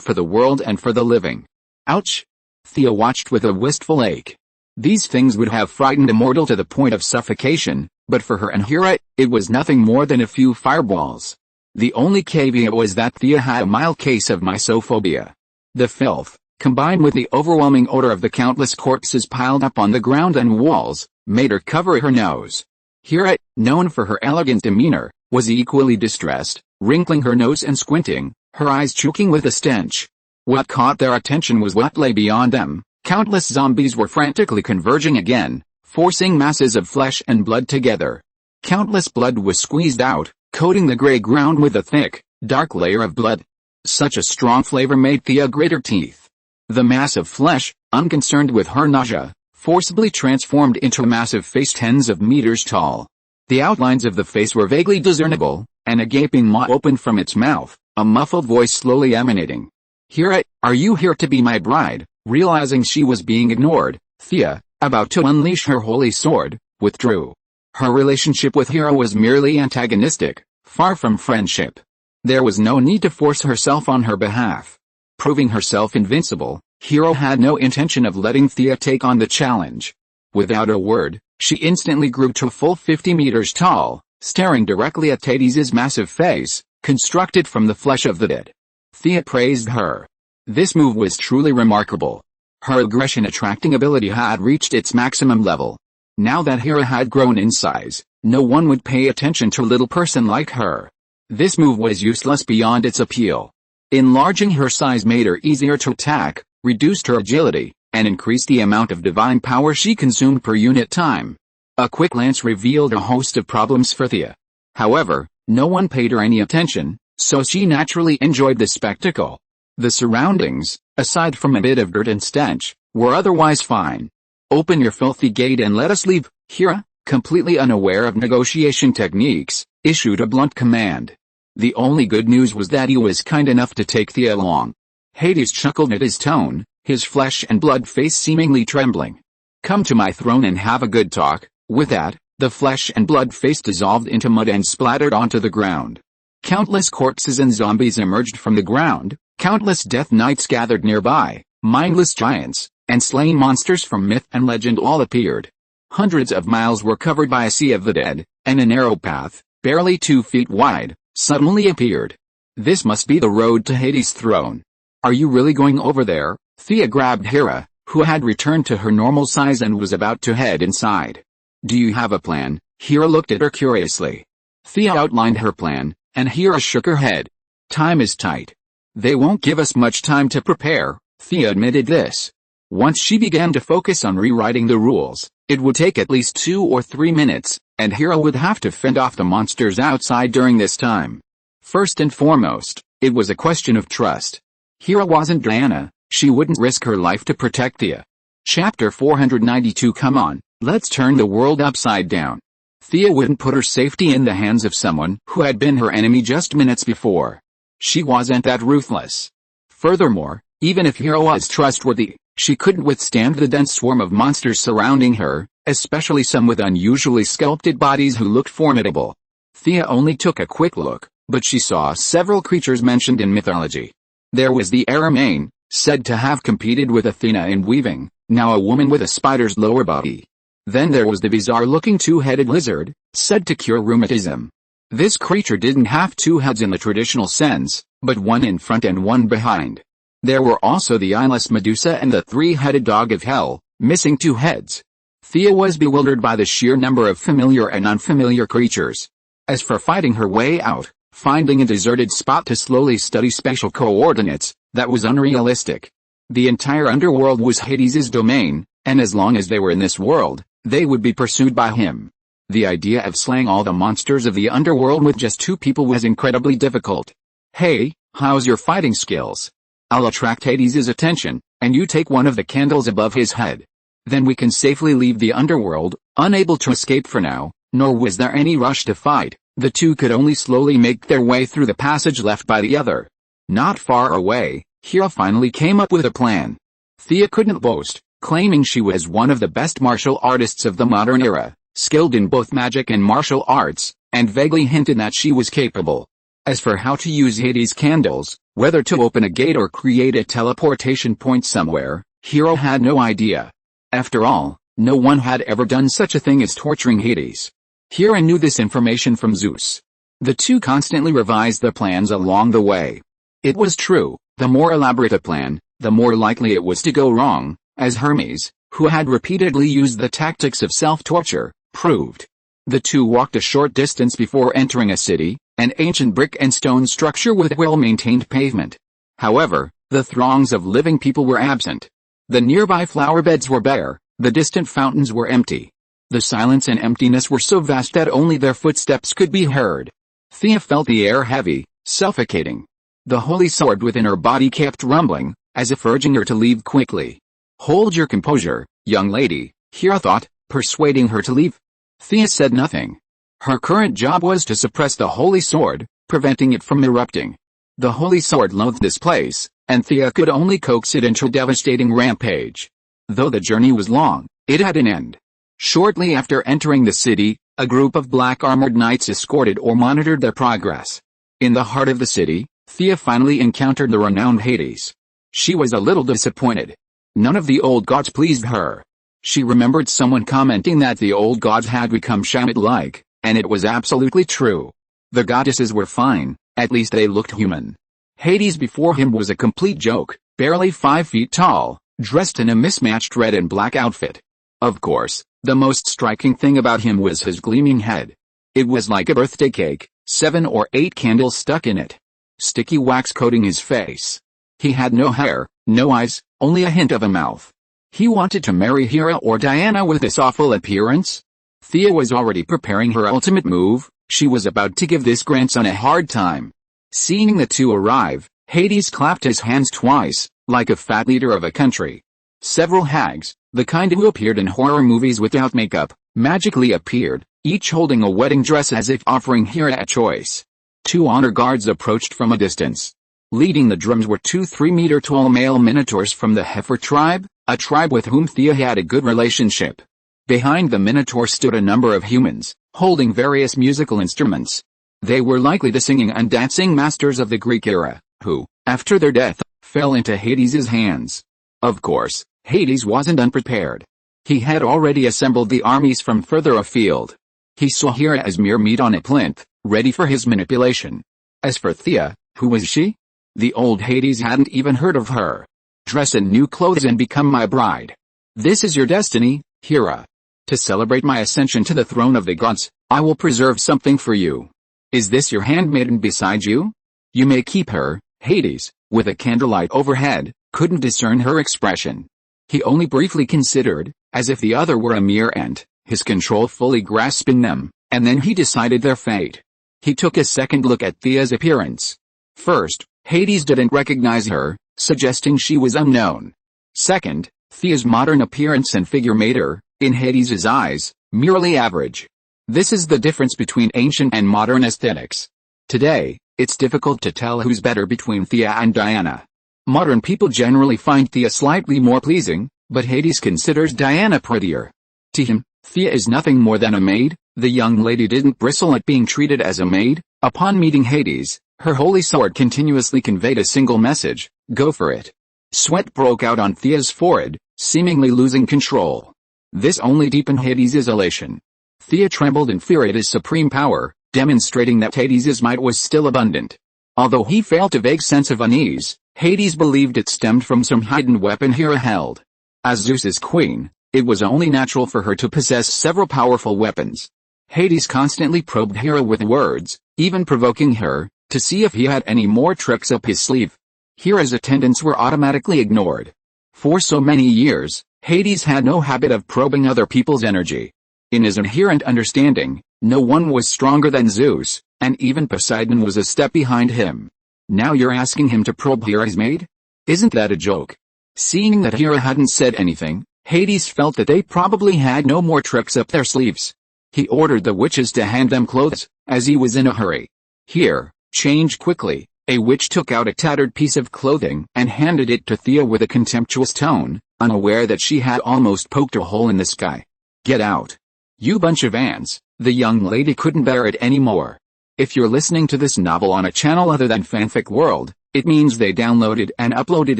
for the world and for the living. Ouch! Thea watched with a wistful ache. These things would have frightened a mortal to the point of suffocation, but for her and Hera, it was nothing more than a few fireballs. The only caveat was that Thea had a mild case of mysophobia. The filth, combined with the overwhelming odor of the countless corpses piled up on the ground and walls, made her cover her nose. Hera, known for her elegant demeanor, was equally distressed, wrinkling her nose and squinting, her eyes choking with the stench. What caught their attention was what lay beyond them. Countless zombies were frantically converging again, forcing masses of flesh and blood together. Countless blood was squeezed out, coating the gray ground with a thick, dark layer of blood. Such a strong flavor made Thea grit her teeth. The mass of flesh, unconcerned with her nausea, forcibly transformed into a massive face tens of meters tall. The outlines of the face were vaguely discernible, and a gaping maw opened from its mouth, a muffled voice slowly emanating. "Hera, are you here to be my bride?" Realizing she was being ignored, Thea, about to unleash her holy sword, withdrew. Her relationship with Hera was merely antagonistic, far from friendship. There was no need to force herself on her behalf. Proving herself invincible, Hera had no intention of letting Thea take on the challenge. Without a word, she instantly grew to a full 50 meters tall, staring directly at Hades' massive face, constructed from the flesh of the dead. Thea praised her. This move was truly remarkable. Her aggression-attracting ability had reached its maximum level. Now that Hera had grown in size, no one would pay attention to a little person like her. This move was useless beyond its appeal. Enlarging her size made her easier to attack, reduced her agility, and increased the amount of divine power she consumed per unit time. A quick glance revealed a host of problems for Thea. However, no one paid her any attention, so she naturally enjoyed the spectacle. The surroundings, aside from a bit of dirt and stench, were otherwise fine. "Open your filthy gate and let us leave," Hera, completely unaware of negotiation techniques, issued a blunt command. The only good news was that he was kind enough to take Thea along. Hades chuckled at his tone, his flesh and blood face seemingly trembling. "Come to my throne and have a good talk." With that, the flesh and blood face dissolved into mud and splattered onto the ground. Countless corpses and zombies emerged from the ground, countless death knights gathered nearby, mindless giants, and slain monsters from myth and legend all appeared. Hundreds of miles were covered by a sea of the dead, and a narrow path, barely 2 feet wide, suddenly appeared. This must be the road to Hades' throne. "Are you really going over there?" Thea grabbed Hera, who had returned to her normal size and was about to head inside. "Do you have a plan?" Hera looked at her curiously. Thea outlined her plan, and Hera shook her head. "Time is tight. They won't give us much time to prepare," Thea admitted this. Once she began to focus on rewriting the rules, it would take at least 2 or 3 minutes, and Hera would have to fend off the monsters outside during this time. First and foremost, it was a question of trust. Hera wasn't Diana, she wouldn't risk her life to protect Thea. Chapter 492. Come on, let's turn the world upside down. Thea wouldn't put her safety in the hands of someone who had been her enemy just minutes before. She wasn't that ruthless. Furthermore, even if Hera was trustworthy, she couldn't withstand the dense swarm of monsters surrounding her, especially some with unusually sculpted bodies who looked formidable. Thea only took a quick look, but she saw several creatures mentioned in mythology. There was the Aramane, said to have competed with Athena in weaving, now a woman with a spider's lower body. Then there was the bizarre-looking 2-headed lizard, said to cure rheumatism. This creature didn't have 2 heads in the traditional sense, but one in front and one behind. There were also the eyeless Medusa and the 3-headed dog of hell, missing 2 heads. Thea was bewildered by the sheer number of familiar and unfamiliar creatures. As for fighting her way out, finding a deserted spot to slowly study spatial coordinates, that was unrealistic. The entire underworld was Hades' domain, and as long as they were in this world, they would be pursued by him. The idea of slaying all the monsters of the underworld with just 2 people was incredibly difficult. "Hey, how's your fighting skills? I'll attract Hades' attention, and you take one of the candles above his head. Then we can safely leave the underworld." Unable to escape for now, nor was there any rush to fight, the two could only slowly make their way through the passage left by the other. Not far away, Hera finally came up with a plan. Thea couldn't boast, claiming she was one of the best martial artists of the modern era, skilled in both magic and martial arts, and vaguely hinted that she was capable. As for how to use Hades' candles, whether to open a gate or create a teleportation point somewhere, Hera had no idea. After all, no one had ever done such a thing as torturing Hades. Hera knew this information from Zeus. The two constantly revised their plans along the way. It was true, the more elaborate a plan, the more likely it was to go wrong, as Hermes, who had repeatedly used the tactics of self-torture, proved. The two walked a short distance before entering a city, an ancient brick and stone structure with well-maintained pavement. However, the throngs of living people were absent. The nearby flower beds were bare, the distant fountains were empty. The silence and emptiness were so vast that only their footsteps could be heard. Thea felt the air heavy, suffocating. The holy sword within her body kept rumbling, as if urging her to leave quickly. "Hold your composure," Young lady, Hera thought, persuading her to leave. Thea said nothing. Her current job was to suppress the Holy Sword, preventing it from erupting. The Holy Sword loathed this place, and Thea could only coax it into a devastating rampage. Though the journey was long, it had an end. Shortly after entering the city, a group of black armored knights escorted or monitored their progress. In the heart of the city, Thea finally encountered the renowned Hades. She was a little disappointed. None of the old gods pleased her. She remembered someone commenting that the old gods had become Shambit-like, and it was absolutely true. The goddesses were fine, at least they looked human. Hades before him was a complete joke, barely 5 feet tall, dressed in a mismatched red and black outfit. Of course, the most striking thing about him was his gleaming head. It was like a birthday cake, 7 or 8 candles stuck in it. Sticky wax coating his face. He had no hair, no eyes, only a hint of a mouth. He wanted to marry Hera or Diana with this awful appearance? Thea was already preparing her ultimate move. She was about to give this grandson a hard time. Seeing the two arrive, Hades clapped his hands twice, like a fat leader of a country. Several hags, the kind who appeared in horror movies without makeup, magically appeared, each holding a wedding dress as if offering Hera a choice. 2 honor guards approached from a distance. Leading the drums were 2 3-meter-tall male minotaurs from the Heifer tribe, a tribe with whom Thea had a good relationship. Behind the minotaur stood a number of humans, holding various musical instruments. They were likely the singing and dancing masters of the Greek era, who, after their death, fell into Hades's hands. Of course, Hades wasn't unprepared. He had already assembled the armies from further afield. He saw Hera as mere meat on a plinth, ready for his manipulation. As for Thea, who was she? The old Hades hadn't even heard of her. Dress in new clothes and become my bride. This is your destiny, Hera. To celebrate my ascension to the throne of the gods, I will preserve something for you. Is this your handmaiden beside you? You may keep her. Hades, with a candlelight overhead, couldn't discern her expression. He only briefly considered, as if the other were a mere ant, his control fully grasping them, and then he decided their fate. He took a second look at Thea's appearance. First, Hades didn't recognize her, suggesting she was unknown. Second, Thea's modern appearance and figure made her, in Hades's eyes, merely average. This is the difference between ancient and modern aesthetics. Today, it's difficult to tell who's better between Thea and Diana. Modern people generally find Thea slightly more pleasing, but Hades considers Diana prettier. To him, Thea is nothing more than a maid. The young lady didn't bristle at being treated as a maid. Upon meeting Hades, her holy sword continuously conveyed a single message: go for it. Sweat broke out on Thea's forehead, seemingly losing control. This only deepened Hades's elation. Thea trembled in fear at his supreme power, demonstrating that Hades's might was still abundant. Although he felt a vague sense of unease, Hades believed it stemmed from some hidden weapon Hera held. As Zeus's queen, it was only natural for her to possess several powerful weapons. Hades constantly probed Hera with words, even provoking her, to see if he had any more tricks up his sleeve. Hera's attendants were automatically ignored. For so many years, Hades had no habit of probing other people's energy. In his inherent understanding, no one was stronger than Zeus, and even Poseidon was a step behind him. Now you're asking him to probe Hera's maid? Isn't that a joke? Seeing that Hera hadn't said anything, Hades felt that they probably had no more tricks up their sleeves. He ordered the witches to hand them clothes, as he was in a hurry. Here, change quickly. A witch took out a tattered piece of clothing and handed it to Thea with a contemptuous tone, unaware that she had almost poked a hole in the sky. Get out. You bunch of ants. The young lady couldn't bear it anymore. If you're listening to this novel on a channel other than Fanfic World, it means they downloaded and uploaded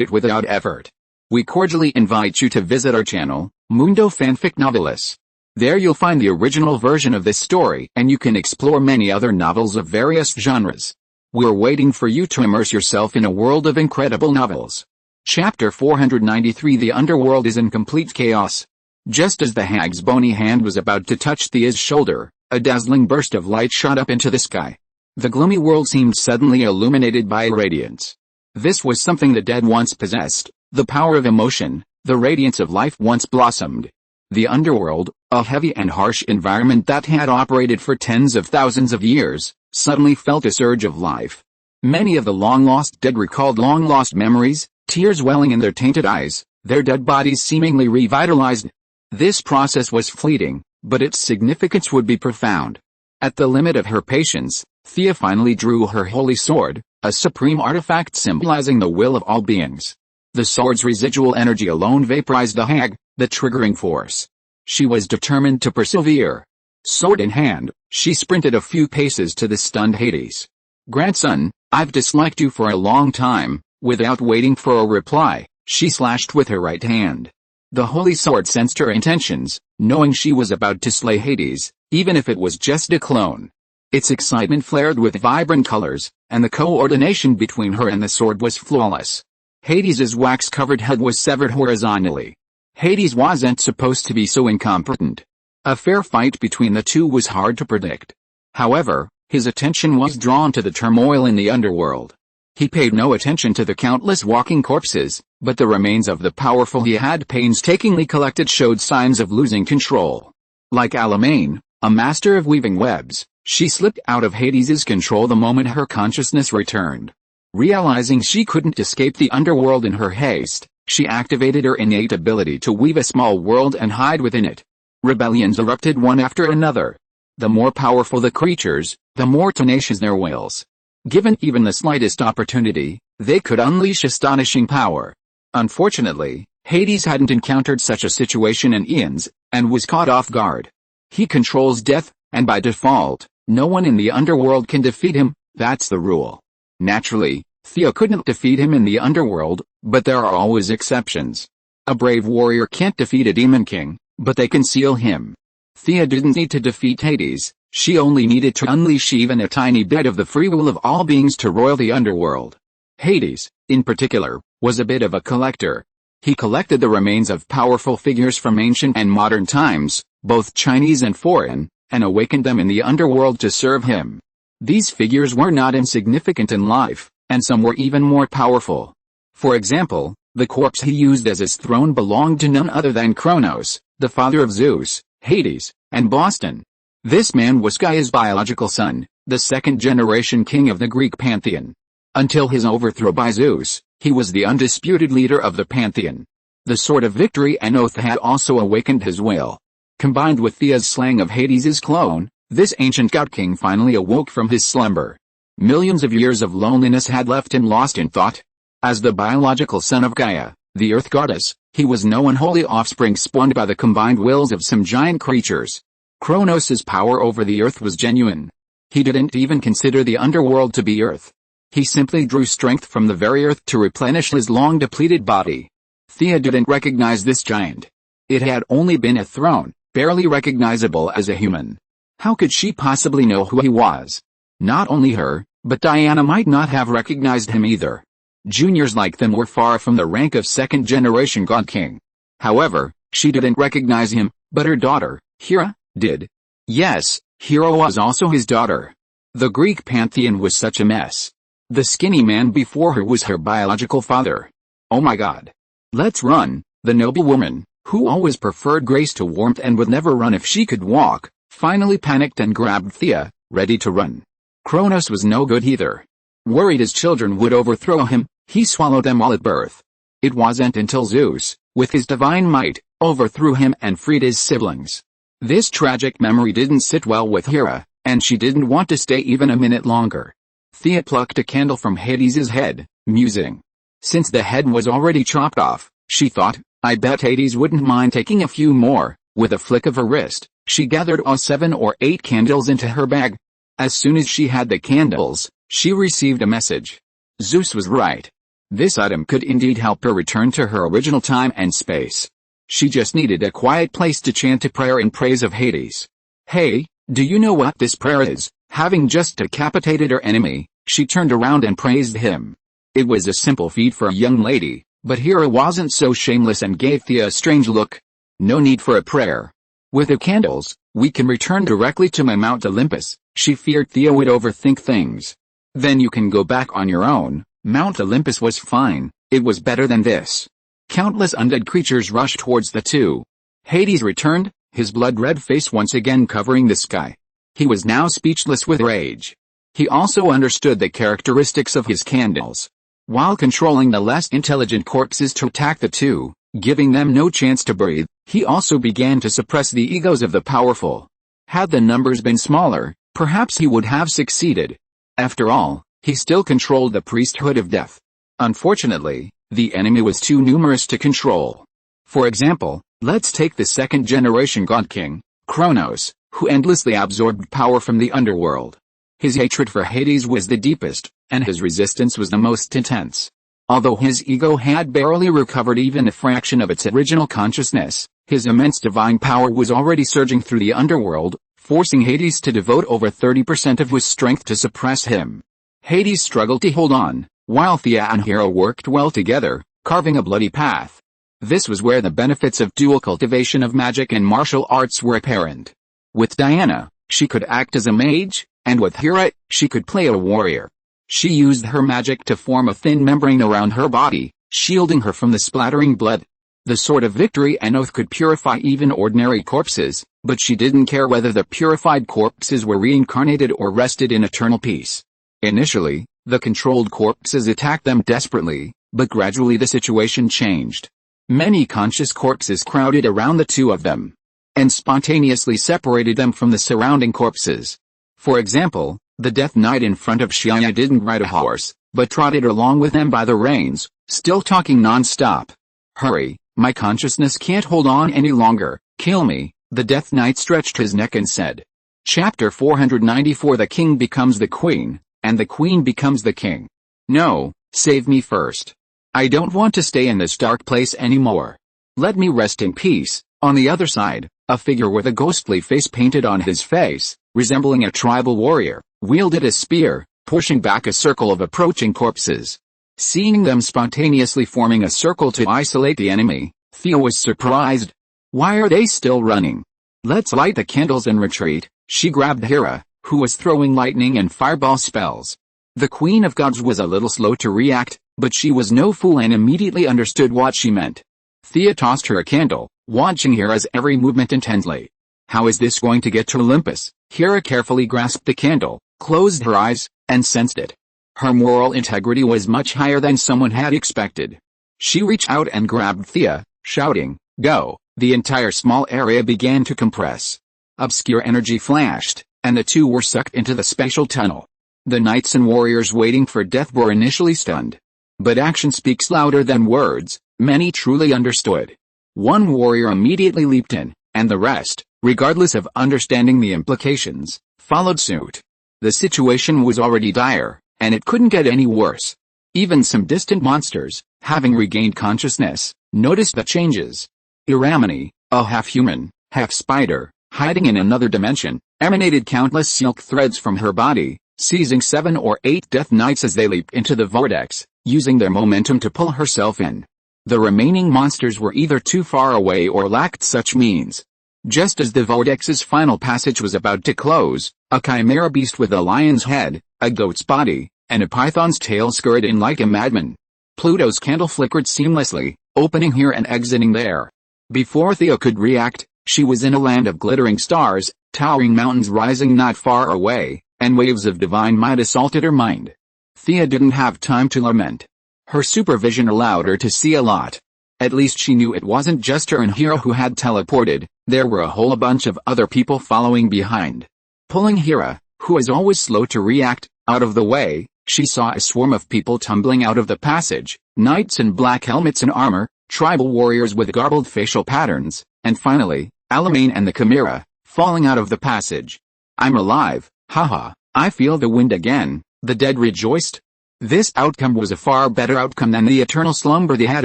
it without effort. We cordially invite you to visit our channel, Mundo Fanfic Novelis. There you'll find the original version of this story, and you can explore many other novels of various genres. We're waiting for you to immerse yourself in a world of incredible novels. Chapter 493 The Underworld is in complete chaos. Just as the hag's bony hand was about to touch Thea's shoulder, a dazzling burst of light shot up into the sky. The gloomy world seemed suddenly illuminated by a radiance. This was something the dead once possessed, the power of emotion, the radiance of life once blossomed. The underworld, a heavy and harsh environment that had operated for tens of thousands of years, suddenly felt a surge of life. Many of the long-lost dead recalled long-lost memories, tears welling in their tainted eyes, their dead bodies seemingly revitalized. This process was fleeting, but its significance would be profound. At the limit of her patience, Thea finally drew her holy sword, a supreme artifact symbolizing the will of all beings. The sword's residual energy alone vaporized the hag, the triggering force. She was determined to persevere. Sword in hand, she sprinted a few paces to the stunned Hades. "Grandson, I've disliked you for a long time." Without waiting for a reply, she slashed with her right hand. The holy sword sensed her intentions, knowing she was about to slay Hades, even if it was just a clone. Its excitement flared with vibrant colors, and the coordination between her and the sword was flawless. Hades's wax-covered head was severed horizontally. Hades wasn't supposed to be so incompetent. A fair fight between the two was hard to predict. However, his attention was drawn to the turmoil in the underworld. He paid no attention to the countless walking corpses, but the remains of the powerful he had painstakingly collected showed signs of losing control. Like Alamane, a master of weaving webs, she slipped out of Hades's control the moment her consciousness returned. Realizing she couldn't escape the underworld in her haste, she activated her innate ability to weave a small world and hide within it. Rebellions erupted one after another. The more powerful the creatures, the more tenacious their wills. Given even the slightest opportunity, they could unleash astonishing power. Unfortunately, Hades hadn't encountered such a situation in eons, and was caught off guard. He controls death, and by default, no one in the underworld can defeat him. That's the rule. Naturally, Thea couldn't defeat him in the underworld, but there are always exceptions. A brave warrior can't defeat a demon king, but they can seal him. Thea didn't need to defeat Hades, she only needed to unleash even a tiny bit of the free will of all beings to roil the underworld. Hades, in particular, was a bit of a collector. He collected the remains of powerful figures from ancient and modern times, both Chinese and foreign, and awakened them in the underworld to serve him. These figures were not insignificant in life, and some were even more powerful. For example, the corpse he used as his throne belonged to none other than Kronos, the father of Zeus, Hades, and Boston. This man was Gaia's biological son, the second-generation king of the Greek pantheon. Until his overthrow by Zeus, he was the undisputed leader of the pantheon. The Sword of Victory and Oath had also awakened his will. Combined with Thea's slaying of Hades's clone, this ancient god king finally awoke from his slumber. Millions of years of loneliness had left him lost in thought. As the biological son of Gaia, the earth goddess, he was no unholy offspring spawned by the combined wills of some giant creatures. Kronos' power over the earth was genuine. He didn't even consider the underworld to be earth. He simply drew strength from the very earth to replenish his long-depleted body. Thea didn't recognize this giant. It had only been a throne, barely recognizable as a human. How could she possibly know who he was? Not only her, but Diana might not have recognized him either. Juniors like them were far from the rank of second-generation God King. However, she didn't recognize him, but her daughter, Hera, did. Yes, Hera was also his daughter. The Greek pantheon was such a mess. The skinny man before her was her biological father. Oh my God. Let's run, the noble woman, who always preferred grace to warmth and would never run if she could walk, finally panicked and grabbed Thea, ready to run. Kronos was no good either. Worried his children would overthrow him, he swallowed them all at birth. It wasn't until Zeus, with his divine might, overthrew him and freed his siblings. This tragic memory didn't sit well with Hera, and she didn't want to stay even a minute longer. Thea plucked a candle from Hades's head, musing. Since the head was already chopped off, she thought, I bet Hades wouldn't mind taking a few more. With a flick of her wrist, she gathered all 7 or 8 candles into her bag. As soon as she had the candles, she received a message. Zeus was right. This item could indeed help her return to her original time and space. She just needed a quiet place to chant a prayer in praise of Hades. Hey, do you know what this prayer is? Having just decapitated her enemy, she turned around and praised him. It was a simple feat for a young lady, but Hera wasn't so shameless and gave Thea a strange look. No need for a prayer. With the candles, we can return directly to my Mount Olympus. She feared Thea would overthink things. Then you can go back on your own. Mount Olympus was fine, it was better than this. Countless undead creatures rushed towards the two. Hades returned, his blood-red face once again covering the sky. He was now speechless with rage. He also understood the characteristics of his candles. While controlling the less intelligent corpses to attack the two, giving them no chance to breathe. He also began to suppress the egos of the powerful. Had the numbers been smaller, perhaps he would have succeeded. After all, he still controlled the priesthood of death. Unfortunately, the enemy was too numerous to control. For example, let's take the second-generation God King, Kronos, who endlessly absorbed power from the underworld. His hatred for Hades was the deepest, and his resistance was the most intense. Although his ego had barely recovered even a fraction of its original consciousness, his immense divine power was already surging through the underworld, forcing Hades to devote over 30% of his strength to suppress him. Hades struggled to hold on, while Thea and Hera worked well together, carving a bloody path. This was where the benefits of dual cultivation of magic and martial arts were apparent. With Diana, she could act as a mage, and with Hera, she could play a warrior. She used her magic to form a thin membrane around her body, shielding her from the splattering blood. The Sword of Victory and Oath could purify even ordinary corpses, but she didn't care whether the purified corpses were reincarnated or rested in eternal peace. Initially, the controlled corpses attacked them desperately, but gradually the situation changed. Many conscious corpses crowded around the two of them, and spontaneously separated them from the surrounding corpses. For example, the Death Knight in front of Shia didn't ride a horse, but trotted along with them by the reins, still talking non-stop. "Hurry, my consciousness can't hold on any longer, kill me," the Death Knight stretched his neck and said. Chapter 494 The King becomes the Queen, and the Queen becomes the King. "No, save me first. I don't want to stay in this dark place anymore. Let me rest in peace." On the other side, a figure with a ghostly face painted on his face, resembling a tribal warrior, wielded a spear, pushing back a circle of approaching corpses. Seeing them spontaneously forming a circle to isolate the enemy, Thea was surprised. "Why are they still running? Let's light the candles and retreat." She grabbed Hera, who was throwing lightning and fireball spells. The Queen of Gods was a little slow to react, but she was no fool and immediately understood what she meant. Thea tossed her a candle, watching Hera's every movement intently. "How is this going to get to Olympus?" Hera carefully grasped the candle, closed her eyes, and sensed it. Her moral integrity was much higher than someone had expected. She reached out and grabbed Thea, shouting, "Go!" The entire small area began to compress. Obscure energy flashed, and the two were sucked into the spatial tunnel. The knights and warriors waiting for death were initially stunned. But action speaks louder than words. Many truly understood. One warrior immediately leaped in, and the rest, regardless of understanding the implications, followed suit. The situation was already dire, and it couldn't get any worse. Even some distant monsters, having regained consciousness, noticed the changes. Iramani, a half-human, half-spider, hiding in another dimension, emanated countless silk threads from her body, seizing 7 or 8 Death Knights as they leaped into the vortex, using their momentum to pull herself in. The remaining monsters were either too far away or lacked such means. Just as the vortex's final passage was about to close, a chimera beast with a lion's head, a goat's body, and a python's tail scurried in like a madman. Pluto's candle flickered seamlessly, opening here and exiting there. Before Thea could react, she was in a land of glittering stars, towering mountains rising not far away, and waves of divine might assaulted her mind. Thea didn't have time to lament. Her supervision allowed her to see a lot. At least she knew it wasn't just her and Hera who had teleported, there were a whole bunch of other people following behind. Pulling Hera, who was always slow to react, out of the way, she saw a swarm of people tumbling out of the passage, knights in black helmets and armor, tribal warriors with garbled facial patterns, and finally, Alamane and the Chimera, falling out of the passage. "I'm alive, haha, I feel the wind again," the dead rejoiced. This outcome was a far better outcome than the eternal slumber they had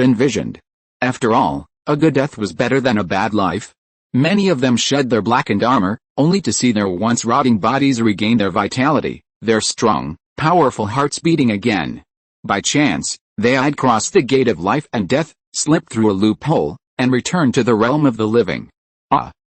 envisioned. After all, a good death was better than a bad life. Many of them shed their blackened armor, only to see their once rotting bodies regain their vitality, their strong, powerful hearts beating again. By chance, they had crossed the gate of life and death, slipped through a loophole, and returned to the realm of the living.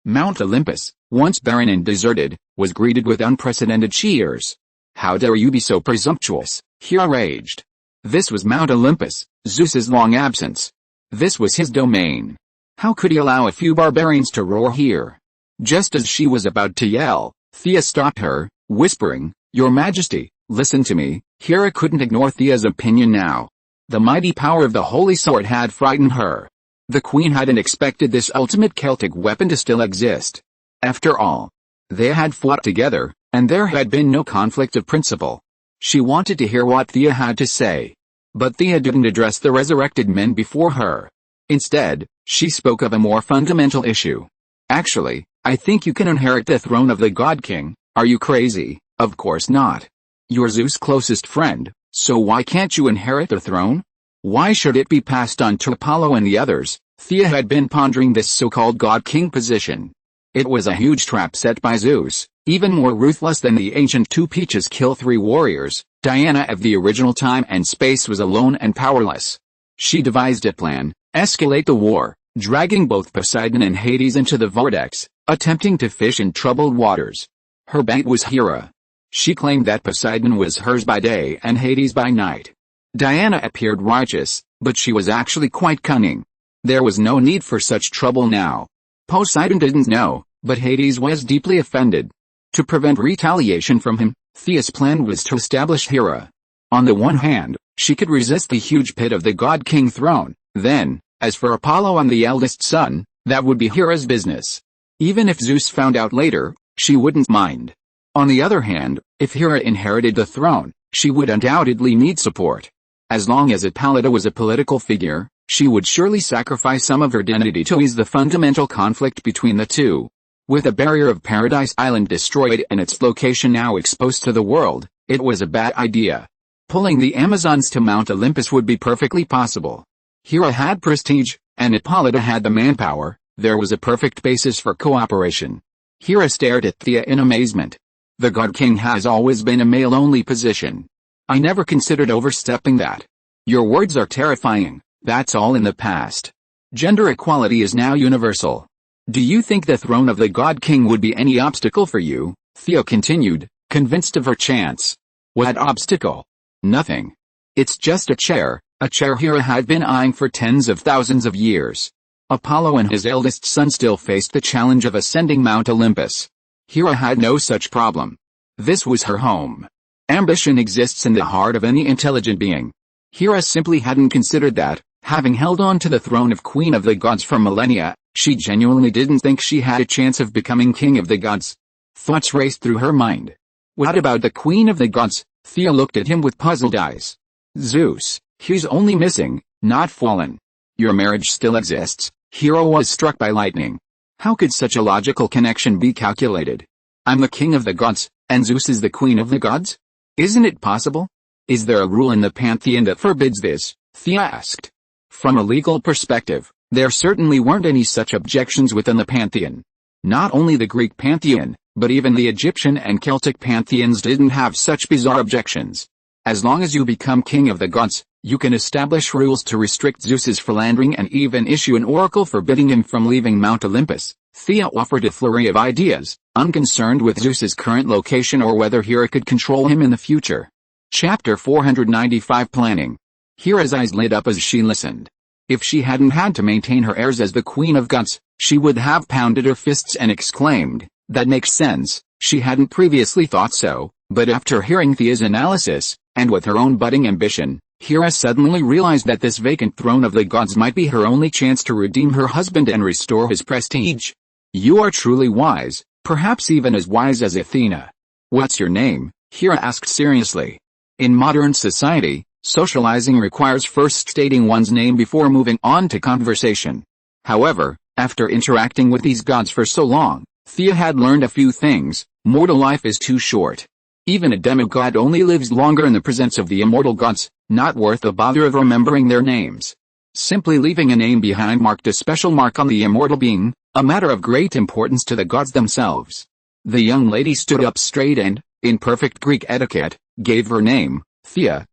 Mount Olympus, once barren and deserted, was greeted with unprecedented cheers. "How dare you be so presumptuous?" Hera raged. This was Mount Olympus, Zeus's long absence. This was his domain. How could he allow a few barbarians to roar here? Just as she was about to yell, Thea stopped her, whispering, "Your Majesty, listen to me." Hera couldn't ignore Thea's opinion now. The mighty power of the Holy Sword had frightened her. The queen hadn't expected this ultimate Celtic weapon to still exist. After all, they had fought together, and there had been no conflict of principle. She wanted to hear what Thea had to say. But Thea didn't address the resurrected men before her. Instead, she spoke of a more fundamental issue. Actually, I think you can inherit the throne of the God King. Are you crazy? Of course not. You're Zeus' closest friend, so why can't you inherit the throne? Why should it be passed on to Apollo and the others? Thea had been pondering this so-called God King position. It was a huge trap set by Zeus, even more ruthless than the ancient two peaches kill three warriors. Diana of the original time and space was alone and powerless. She devised a plan: escalate the war, dragging both Poseidon and Hades into the vortex, attempting to fish in troubled waters. Her bait was Hera. She claimed that Poseidon was hers by day and Hades by night. Diana appeared righteous, but she was actually quite cunning. There was no need for such trouble now. Poseidon didn't know, but Hades was deeply offended. To prevent retaliation from him, Thea's plan was to establish Hera. On the one hand, she could resist the huge pit of the God King throne. Then, as for Apollo and the eldest son, that would be Hera's business. Even if Zeus found out later, she wouldn't mind. On the other hand, if Hera inherited the throne, she would undoubtedly need support. As long as Hippolyta was a political figure, she would surely sacrifice some of her dignity to ease the fundamental conflict between the two. With the barrier of Paradise Island destroyed and its location now exposed to the world, it was a bad idea. Pulling the Amazons to Mount Olympus would be perfectly possible. Hera had prestige, and Hippolyta had the manpower. There was a perfect basis for cooperation. Hera stared at Thea in amazement. The God King has always been a male-only position. I never considered overstepping that. Your words are terrifying. That's all in the past. Gender equality is now universal. Do you think the throne of the God King would be any obstacle for you? Thea continued, convinced of her chance. What obstacle? Nothing. It's just a chair Hera had been eyeing for tens of thousands of years. Apollo and his eldest son still faced the challenge of ascending Mount Olympus. Hera had no such problem. This was her home. Ambition exists in the heart of any intelligent being. Hera simply hadn't considered that. Having held on to the throne of Queen of the Gods for millennia, she genuinely didn't think she had a chance of becoming King of the Gods. Thoughts raced through her mind. What about the Queen of the Gods? Thea looked at him with puzzled eyes. Zeus, he's only missing, not fallen. Your marriage still exists. Hera was struck by lightning. How could such a logical connection be calculated? I'm the King of the Gods, and Zeus is the Queen of the Gods? Isn't it possible? Is there a rule in the pantheon that forbids this? Thea asked. From a legal perspective, there certainly weren't any such objections within the pantheon. Not only the Greek pantheon, but even the Egyptian and Celtic pantheons didn't have such bizarre objections. As long as you become King of the Gods, you can establish rules to restrict Zeus's philandering and even issue an oracle forbidding him from leaving Mount Olympus. Thea offered a flurry of ideas, unconcerned with Zeus's current location or whether Hera could control him in the future. Chapter 495 Planning. Hera's eyes lit up as she listened. If she hadn't had to maintain her airs as the Queen of Gods, she would have pounded her fists and exclaimed, "That makes sense." She hadn't previously thought so, but after hearing Thea's analysis, and with her own budding ambition, Hera suddenly realized that this vacant throne of the gods might be her only chance to redeem her husband and restore his prestige. You are truly wise, perhaps even as wise as Athena. What's your name? Hera asked seriously. In modern society, socializing requires first stating one's name before moving on to conversation. However, after interacting with these gods for so long, Thea had learned a few things. Mortal life is too short. Even a demigod only lives longer in the presence of the immortal gods, not worth the bother of remembering their names. Simply leaving a name behind marked a special mark on the immortal being, a matter of great importance to the gods themselves. The young lady stood up straight and, in perfect Greek etiquette, gave her name, Thea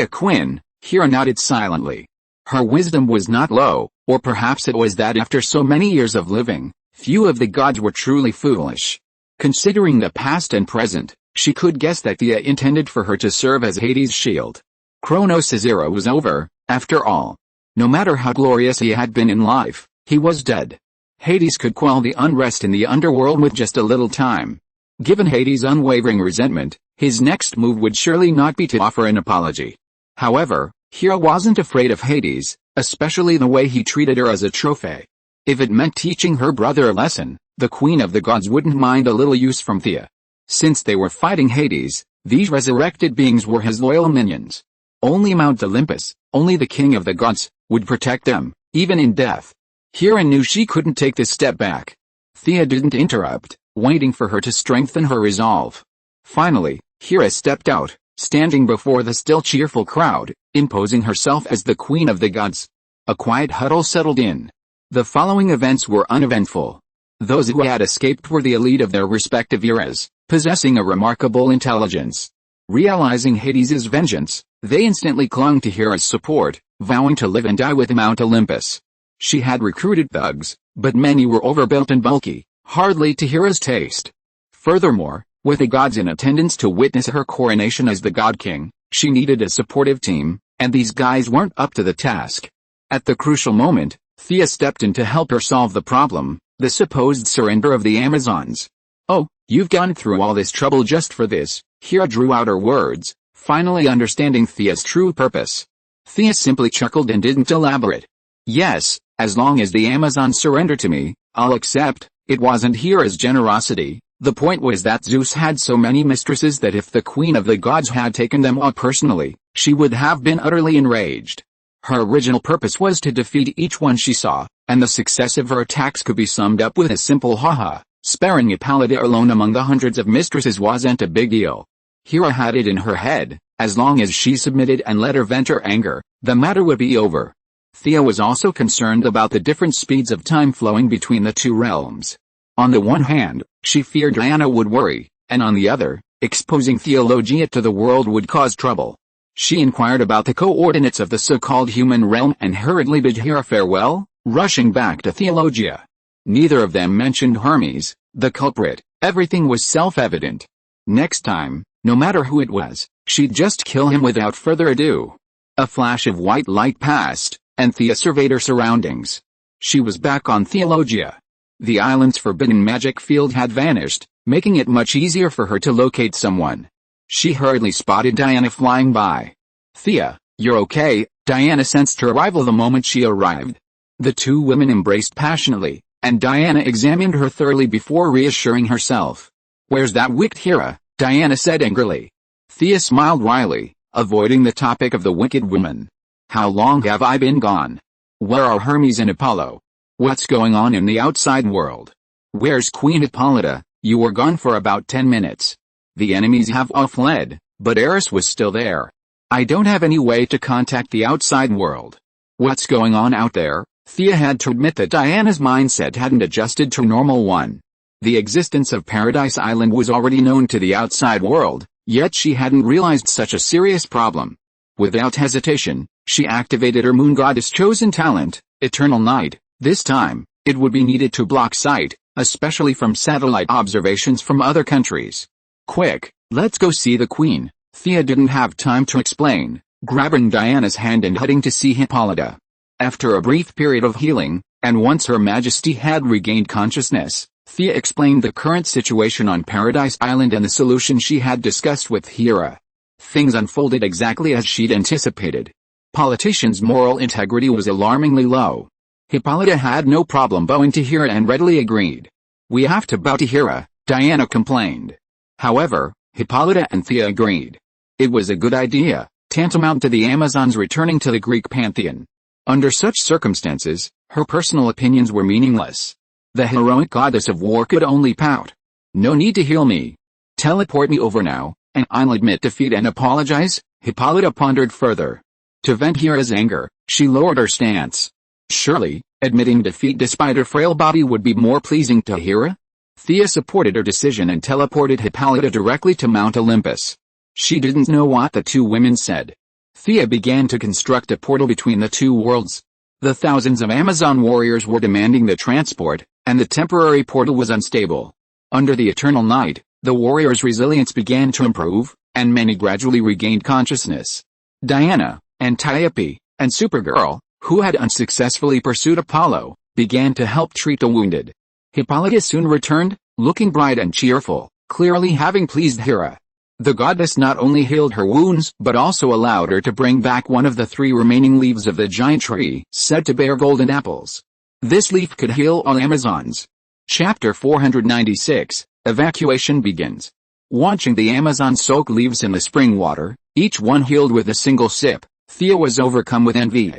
Quinn. Hera nodded silently. Her wisdom was not low, or perhaps it was that after so many years of living, few of the gods were truly foolish. Considering the past and present, she could guess that Thea intended for her to serve as Hades' shield. Kronos' era was over, after all. No matter how glorious he had been in life, he was dead. Hades could quell the unrest in the underworld with just a little time. Given Hades' unwavering resentment, his next move would surely not be to offer an apology. However, Hera wasn't afraid of Hades, especially the way he treated her as a trophy. If it meant teaching her brother a lesson, the Queen of the Gods wouldn't mind a little use from Thea. Since they were fighting Hades, these resurrected beings were his loyal minions. Only Mount Olympus, only the King of the Gods, would protect them, even in death. Hera knew she couldn't take this step back. Thea didn't interrupt, waiting for her to strengthen her resolve. Finally, Hera stepped out, standing before the still cheerful crowd, imposing herself as the Queen of the Gods. A quiet huddle settled in. The following events were uneventful. Those who had escaped were the elite of their respective eras, possessing a remarkable intelligence. Realizing Hades' vengeance, they instantly clung to Hera's support, vowing to live and die with Mount Olympus. She had recruited thugs, but many were overbuilt and bulky, hardly to Hera's taste. Furthermore, with the gods in attendance to witness her coronation as the God King, she needed a supportive team, and these guys weren't up to the task. At the crucial moment, Thea stepped in to help her solve the problem, the supposed surrender of the Amazons. "Oh, you've gone through all this trouble just for this," Hera drew out her words, finally understanding Thea's true purpose. Thea simply chuckled and didn't elaborate. "Yes, as long as the Amazons surrender to me, I'll accept." It wasn't Hera's generosity. The point was that Zeus had so many mistresses that if the Queen of the Gods had taken them all personally, she would have been utterly enraged. Her original purpose was to defeat each one she saw, and the success of her attacks could be summed up with a simple haha. Sparing Hippolyta alone among the hundreds of mistresses wasn't a big deal. Hera had it in her head, as long as she submitted and let her vent her anger, the matter would be over. Thea was also concerned about the different speeds of time flowing between the two realms. On the one hand, she feared Diana would worry, and on the other, exposing Theologia to the world would cause trouble. She inquired about the coordinates of the so-called human realm and hurriedly bid Hera farewell, rushing back to Theologia. Neither of them mentioned Hermes, the culprit. Everything was self-evident. Next time, no matter who it was, she'd just kill him without further ado. A flash of white light passed, and Thea surveyed her surroundings. She was back on Theologia. The island's forbidden magic field had vanished, making it much easier for her to locate someone. She hurriedly spotted Diana flying by. "Thea, you're okay," Diana sensed her arrival the moment she arrived. The two women embraced passionately, and Diana examined her thoroughly before reassuring herself. "Where's that wicked Hera?" Diana said angrily. Thea smiled wryly, avoiding the topic of the wicked woman. "How long have I been gone? Where are Hermes and Apollo? What's going on in the outside world? Where's Queen Hippolyta? You were gone for about 10 minutes. The enemies have all fled, but Eris was still there. I don't have any way to contact the outside world. What's going on out there?" Thea had to admit that Diana's mindset hadn't adjusted to a normal one. The existence of Paradise Island was already known to the outside world, yet she hadn't realized such a serious problem. Without hesitation, she activated her moon goddess chosen talent, Eternal Night. This time, it would be needed to block sight, especially from satellite observations from other countries. "Quick, let's go see the Queen." Thea didn't have time to explain, grabbing Diana's hand and heading to see Hippolyta. After a brief period of healing, and once Her Majesty had regained consciousness, Thea explained the current situation on Paradise Island and the solution she had discussed with Hera. Things unfolded exactly as she'd anticipated. Politicians' moral integrity was alarmingly low. Hippolyta had no problem bowing to Hera and readily agreed. "We have to bow to Hera," Diana complained. However, Hippolyta and Thea agreed. It was a good idea, tantamount to the Amazons returning to the Greek pantheon. Under such circumstances, her personal opinions were meaningless. The heroic goddess of war could only pout. "No need to heal me. Teleport me over now, and I'll admit defeat and apologize." Hippolyta pondered further. To vent Hera's anger, she lowered her stance. Surely, admitting defeat despite her frail body would be more pleasing to Hera? Thea supported her decision and teleported Hippolyta directly to Mount Olympus. She didn't know what the two women said. Thea began to construct a portal between the two worlds. The thousands of Amazon warriors were demanding the transport, and the temporary portal was unstable. Under the eternal night, the warriors' resilience began to improve, and many gradually regained consciousness. Diana, Antiope, and Supergirl, who had unsuccessfully pursued Apollo, began to help treat the wounded. Hippolyta soon returned, looking bright and cheerful, clearly having pleased Hera. The goddess not only healed her wounds but also allowed her to bring back one of the 3 remaining leaves of the giant tree, said to bear golden apples. This leaf could heal all Amazons. Chapter 496, Evacuation begins. Watching the Amazon soak leaves in the spring water, each one healed with a single sip, Thea was overcome with envy.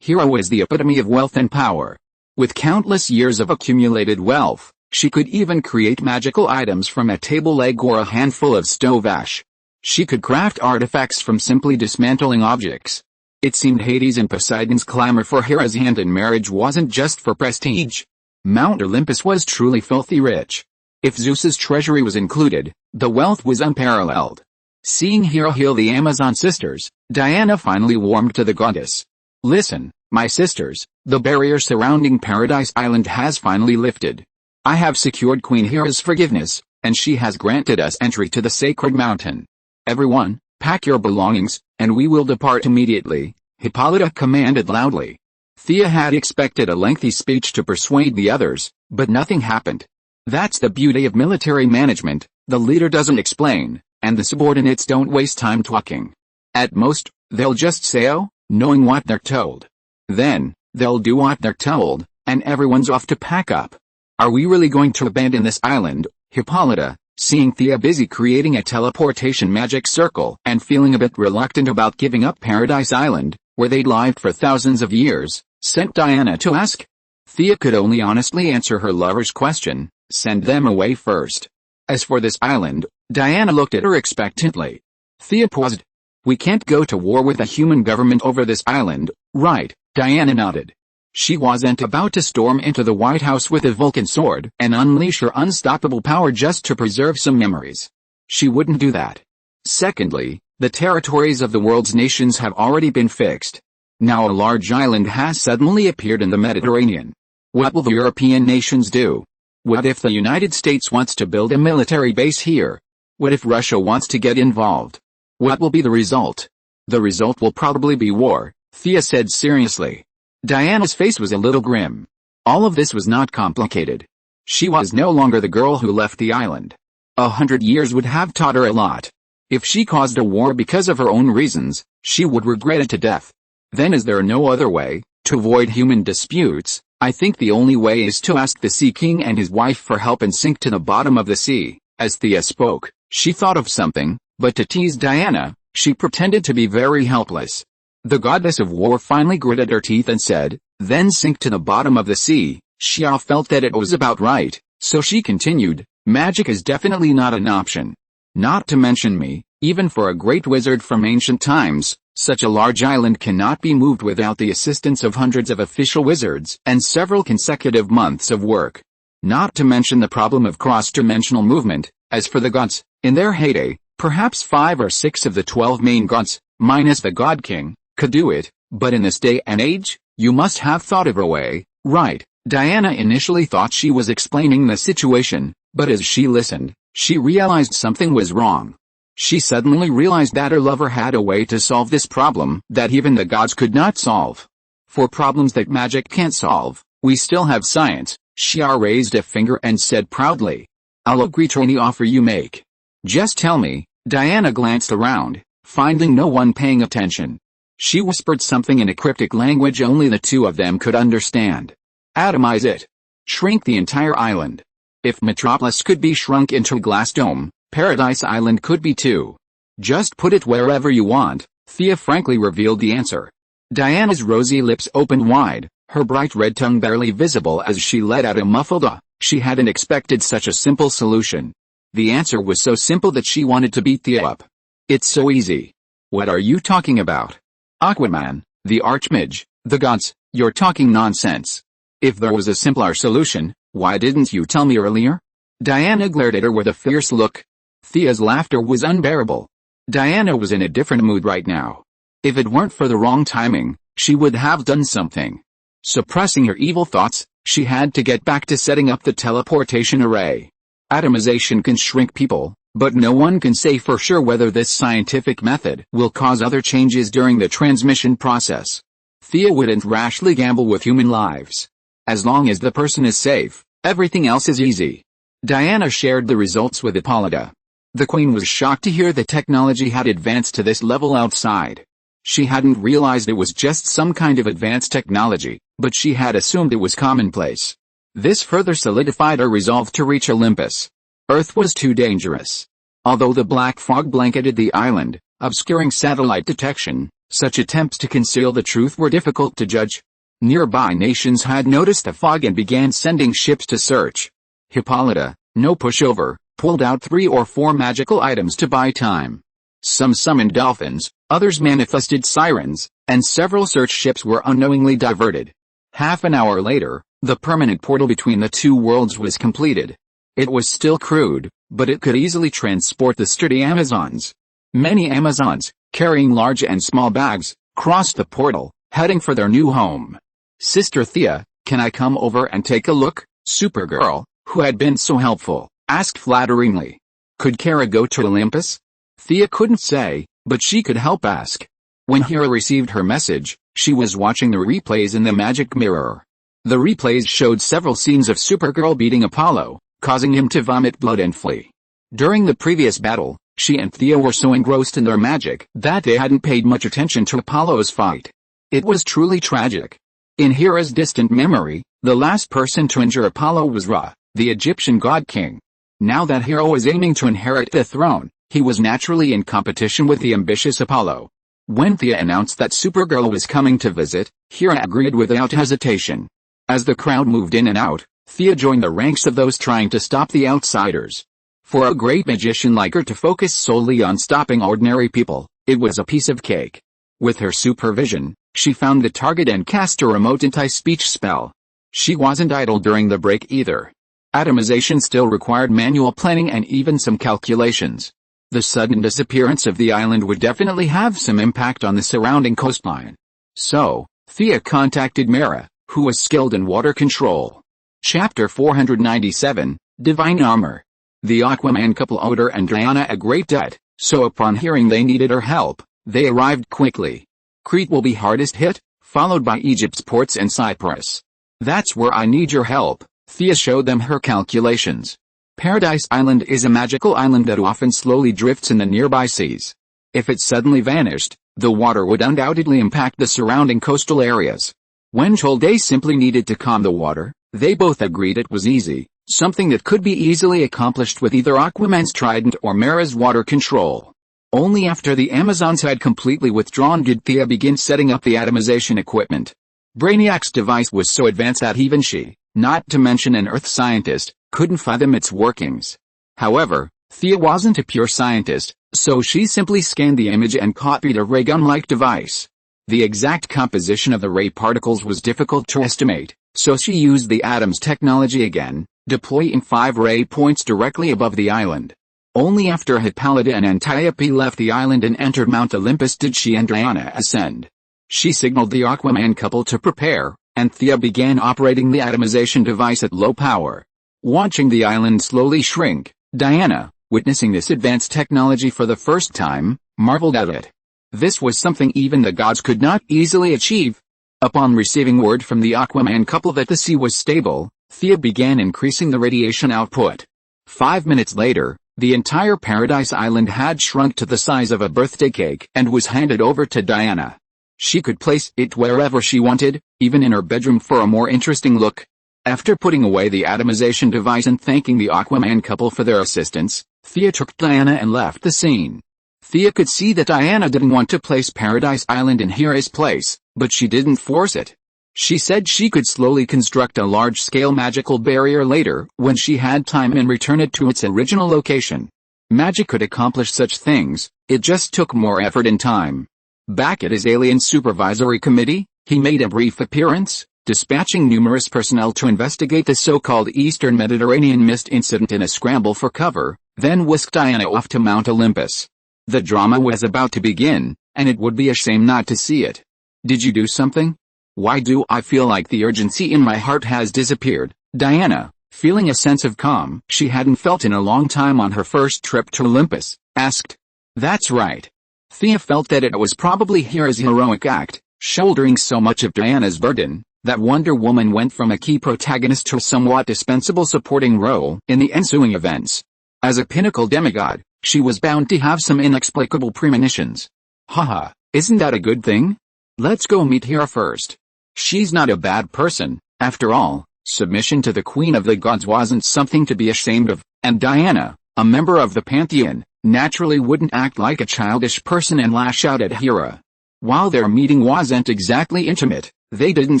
Hero was the epitome of wealth and power. With countless years of accumulated wealth, she could even create magical items from a table leg or a handful of stove ash. She could craft artifacts from simply dismantling objects. It seemed Hades and Poseidon's clamor for Hera's hand in marriage wasn't just for prestige. Mount Olympus was truly filthy rich. If Zeus's treasury was included, the wealth was unparalleled. Seeing Hera heal the Amazon sisters, Diana finally warmed to the goddess. Listen, my sisters, the barrier surrounding Paradise Island has finally lifted. I have secured Queen Hera's forgiveness, and she has granted us entry to the sacred mountain. Everyone, pack your belongings, and we will depart immediately, Hippolyta commanded loudly. Thea had expected a lengthy speech to persuade the others, but nothing happened. That's the beauty of military management, the leader doesn't explain, and the subordinates don't waste time talking. At most, they'll just say oh, knowing what they're told. Then, they'll do what they're told, and everyone's off to pack up. Are we really going to abandon this island, Hippolyta, seeing Thea busy creating a teleportation magic circle and feeling a bit reluctant about giving up Paradise Island, where they'd lived for thousands of years, sent Diana to ask? Thea could only honestly answer her lover's question, send them away first. As for this island, Diana looked at her expectantly. Thea paused. We can't go to war with a human government over this island, right? Diana nodded. She wasn't about to storm into the White House with a Vulcan sword and unleash her unstoppable power just to preserve some memories. She wouldn't do that. Secondly, the territories of the world's nations have already been fixed. Now a large island has suddenly appeared in the Mediterranean. What will the European nations do? What if the United States wants to build a military base here? What if Russia wants to get involved? What will be the result? The result will probably be war, Thea said seriously. Diana's face was a little grim. All of this was not complicated. She was no longer the girl who left the island. 100 years would have taught her a lot. If she caused a war because of her own reasons, she would regret it to death. Then is there no other way, to avoid human disputes? I think the only way is to ask the Sea King and his wife for help and sink to the bottom of the sea. As Thea spoke, she thought of something, but to tease Diana, she pretended to be very helpless. The goddess of war finally gritted her teeth and said, then sink to the bottom of the sea. Xia felt that it was about right, so she continued, magic is definitely not an option. Not to mention me, even for a great wizard from ancient times, such a large island cannot be moved without the assistance of hundreds of official wizards and several consecutive months of work. Not to mention the problem of cross-dimensional movement. As for the gods, in their heyday, perhaps 5 or 6 of the 12 main gods, minus the God King, could do it, but in this day and age, you must have thought of a way, right? Diana initially thought she was explaining the situation, but as she listened, she realized something was wrong. She suddenly realized that her lover had a way to solve this problem that even the gods could not solve. For problems that magic can't solve, we still have science. Xia raised a finger and said proudly. I'll agree to any offer you make. Just tell me. Diana glanced around, finding no one paying attention. She whispered something in a cryptic language only the two of them could understand. Atomize it. Shrink the entire island. If Metropolis could be shrunk into a glass dome, Paradise Island could be too. Just put it wherever you want. Thea frankly revealed the answer. Diana's rosy lips opened wide, her bright red tongue barely visible as she let out a muffled ah. She hadn't expected such a simple solution. The answer was so simple that she wanted to beat Thea up. It's so easy. What are you talking about? Aquaman, the Archmage, the gods, you're talking nonsense. If there was a simpler solution, why didn't you tell me earlier? Diana glared at her with a fierce look. Thea's laughter was unbearable. Diana was in a different mood right now. If it weren't for the wrong timing, she would have done something. Suppressing her evil thoughts, she had to get back to setting up the teleportation array. Atomization can shrink people, but no one can say for sure whether this scientific method will cause other changes during the transmission process. Thea wouldn't rashly gamble with human lives. As long as the person is safe, everything else is easy. Diana shared the results with Hippolyta. The Queen was shocked to hear the technology had advanced to this level outside. She hadn't realized it was just some kind of advanced technology, but she had assumed it was commonplace. This further solidified her resolve to reach Olympus. Earth was too dangerous. Although the black fog blanketed the island, obscuring satellite detection, such attempts to conceal the truth were difficult to judge. Nearby nations had noticed the fog and began sending ships to search. Hippolyta, no pushover, pulled out 3 or 4 magical items to buy time. Some summoned dolphins, others manifested sirens, and several search ships were unknowingly diverted. Half an hour later, the permanent portal between the two worlds was completed. It was still crude, but it could easily transport the sturdy Amazons. Many Amazons, carrying large and small bags, crossed the portal, heading for their new home. "Sister Thea, can I come over and take a look?" Supergirl, who had been so helpful, asked flatteringly. Could Kara go to Olympus? Thea couldn't say, but she could help ask. When Hera received her message, she was watching the replays in the magic mirror. The replays showed several scenes of Supergirl beating Apollo, causing him to vomit blood and flee. During the previous battle, she and Thea were so engrossed in their magic that they hadn't paid much attention to Apollo's fight. It was truly tragic. In Hera's distant memory, the last person to injure Apollo was Ra, the Egyptian god king. Now that Hera was aiming to inherit the throne, he was naturally in competition with the ambitious Apollo. When Thea announced that Supergirl was coming to visit, Hera agreed without hesitation. As the crowd moved in and out, Thea joined the ranks of those trying to stop the outsiders. For a great magician like her to focus solely on stopping ordinary people, it was a piece of cake. With her supervision, she found the target and cast a remote anti-speech spell. She wasn't idle during the break either. Atomization still required manual planning and even some calculations. The sudden disappearance of the island would definitely have some impact on the surrounding coastline. So, Thea contacted Mara, who was skilled in water control. Chapter 497, Divine Armor. The Aquaman couple owed her and Diana a great debt, so upon hearing they needed her help, they arrived quickly. Crete will be hardest hit, followed by Egypt's ports and Cyprus. That's where I need your help. Thea showed them her calculations. Paradise Island is a magical island that often slowly drifts in the nearby seas. If it suddenly vanished, the water would undoubtedly impact the surrounding coastal areas. When told they simply needed to calm the water, they both agreed it was easy, something that could be easily accomplished with either Aquaman's trident or Mara's water control. Only after the Amazons had completely withdrawn did Thea begin setting up the atomization equipment. Brainiac's device was so advanced that even she, not to mention an Earth scientist, couldn't fathom its workings. However, Thea wasn't a pure scientist, so she simply scanned the image and copied a ray gun-like device. The exact composition of the ray particles was difficult to estimate, so she used the Atom's technology again, deploying 5 ray points directly above the island. Only after Hippolyta and Antiope left the island and entered Mount Olympus did she and Diana ascend. She signaled the Aquaman couple to prepare, and Thea began operating the atomization device at low power. Watching the island slowly shrink, Diana, witnessing this advanced technology for the first time, marveled at it. This was something even the gods could not easily achieve. Upon receiving word from the Aquaman couple that the sea was stable, Thea began increasing the radiation output. 5 minutes later, the entire Paradise Island had shrunk to the size of a birthday cake and was handed over to Diana. She could place it wherever she wanted, even in her bedroom for a more interesting look. After putting away the atomization device and thanking the Aquaman couple for their assistance, Thea took Diana and left the scene. Thea could see that Diana didn't want to place Paradise Island in Hera's place, but she didn't force it. She said she could slowly construct a large-scale magical barrier later when she had time and return it to its original location. Magic could accomplish such things, it just took more effort and time. Back at his alien supervisory committee, he made a brief appearance, dispatching numerous personnel to investigate the so-called Eastern Mediterranean mist incident in a scramble for cover, then whisked Diana off to Mount Olympus. The drama was about to begin, and it would be a shame not to see it. Did you do something? Why do I feel like the urgency in my heart has disappeared? Diana, feeling a sense of calm she hadn't felt in a long time on her first trip to Olympus, asked. That's right. Thea felt that it was probably Hera's heroic act, shouldering so much of Diana's burden, that Wonder Woman went from a key protagonist to a somewhat dispensable supporting role in the ensuing events. As a pinnacle demigod, She was bound to have some inexplicable premonitions. Haha, isn't that a good thing? Let's go meet Hera first. She's not a bad person, after all. Submission to the Queen of the Gods wasn't something to be ashamed of, and Diana, a member of the Pantheon, naturally wouldn't act like a childish person and lash out at Hera. While their meeting wasn't exactly intimate, they didn't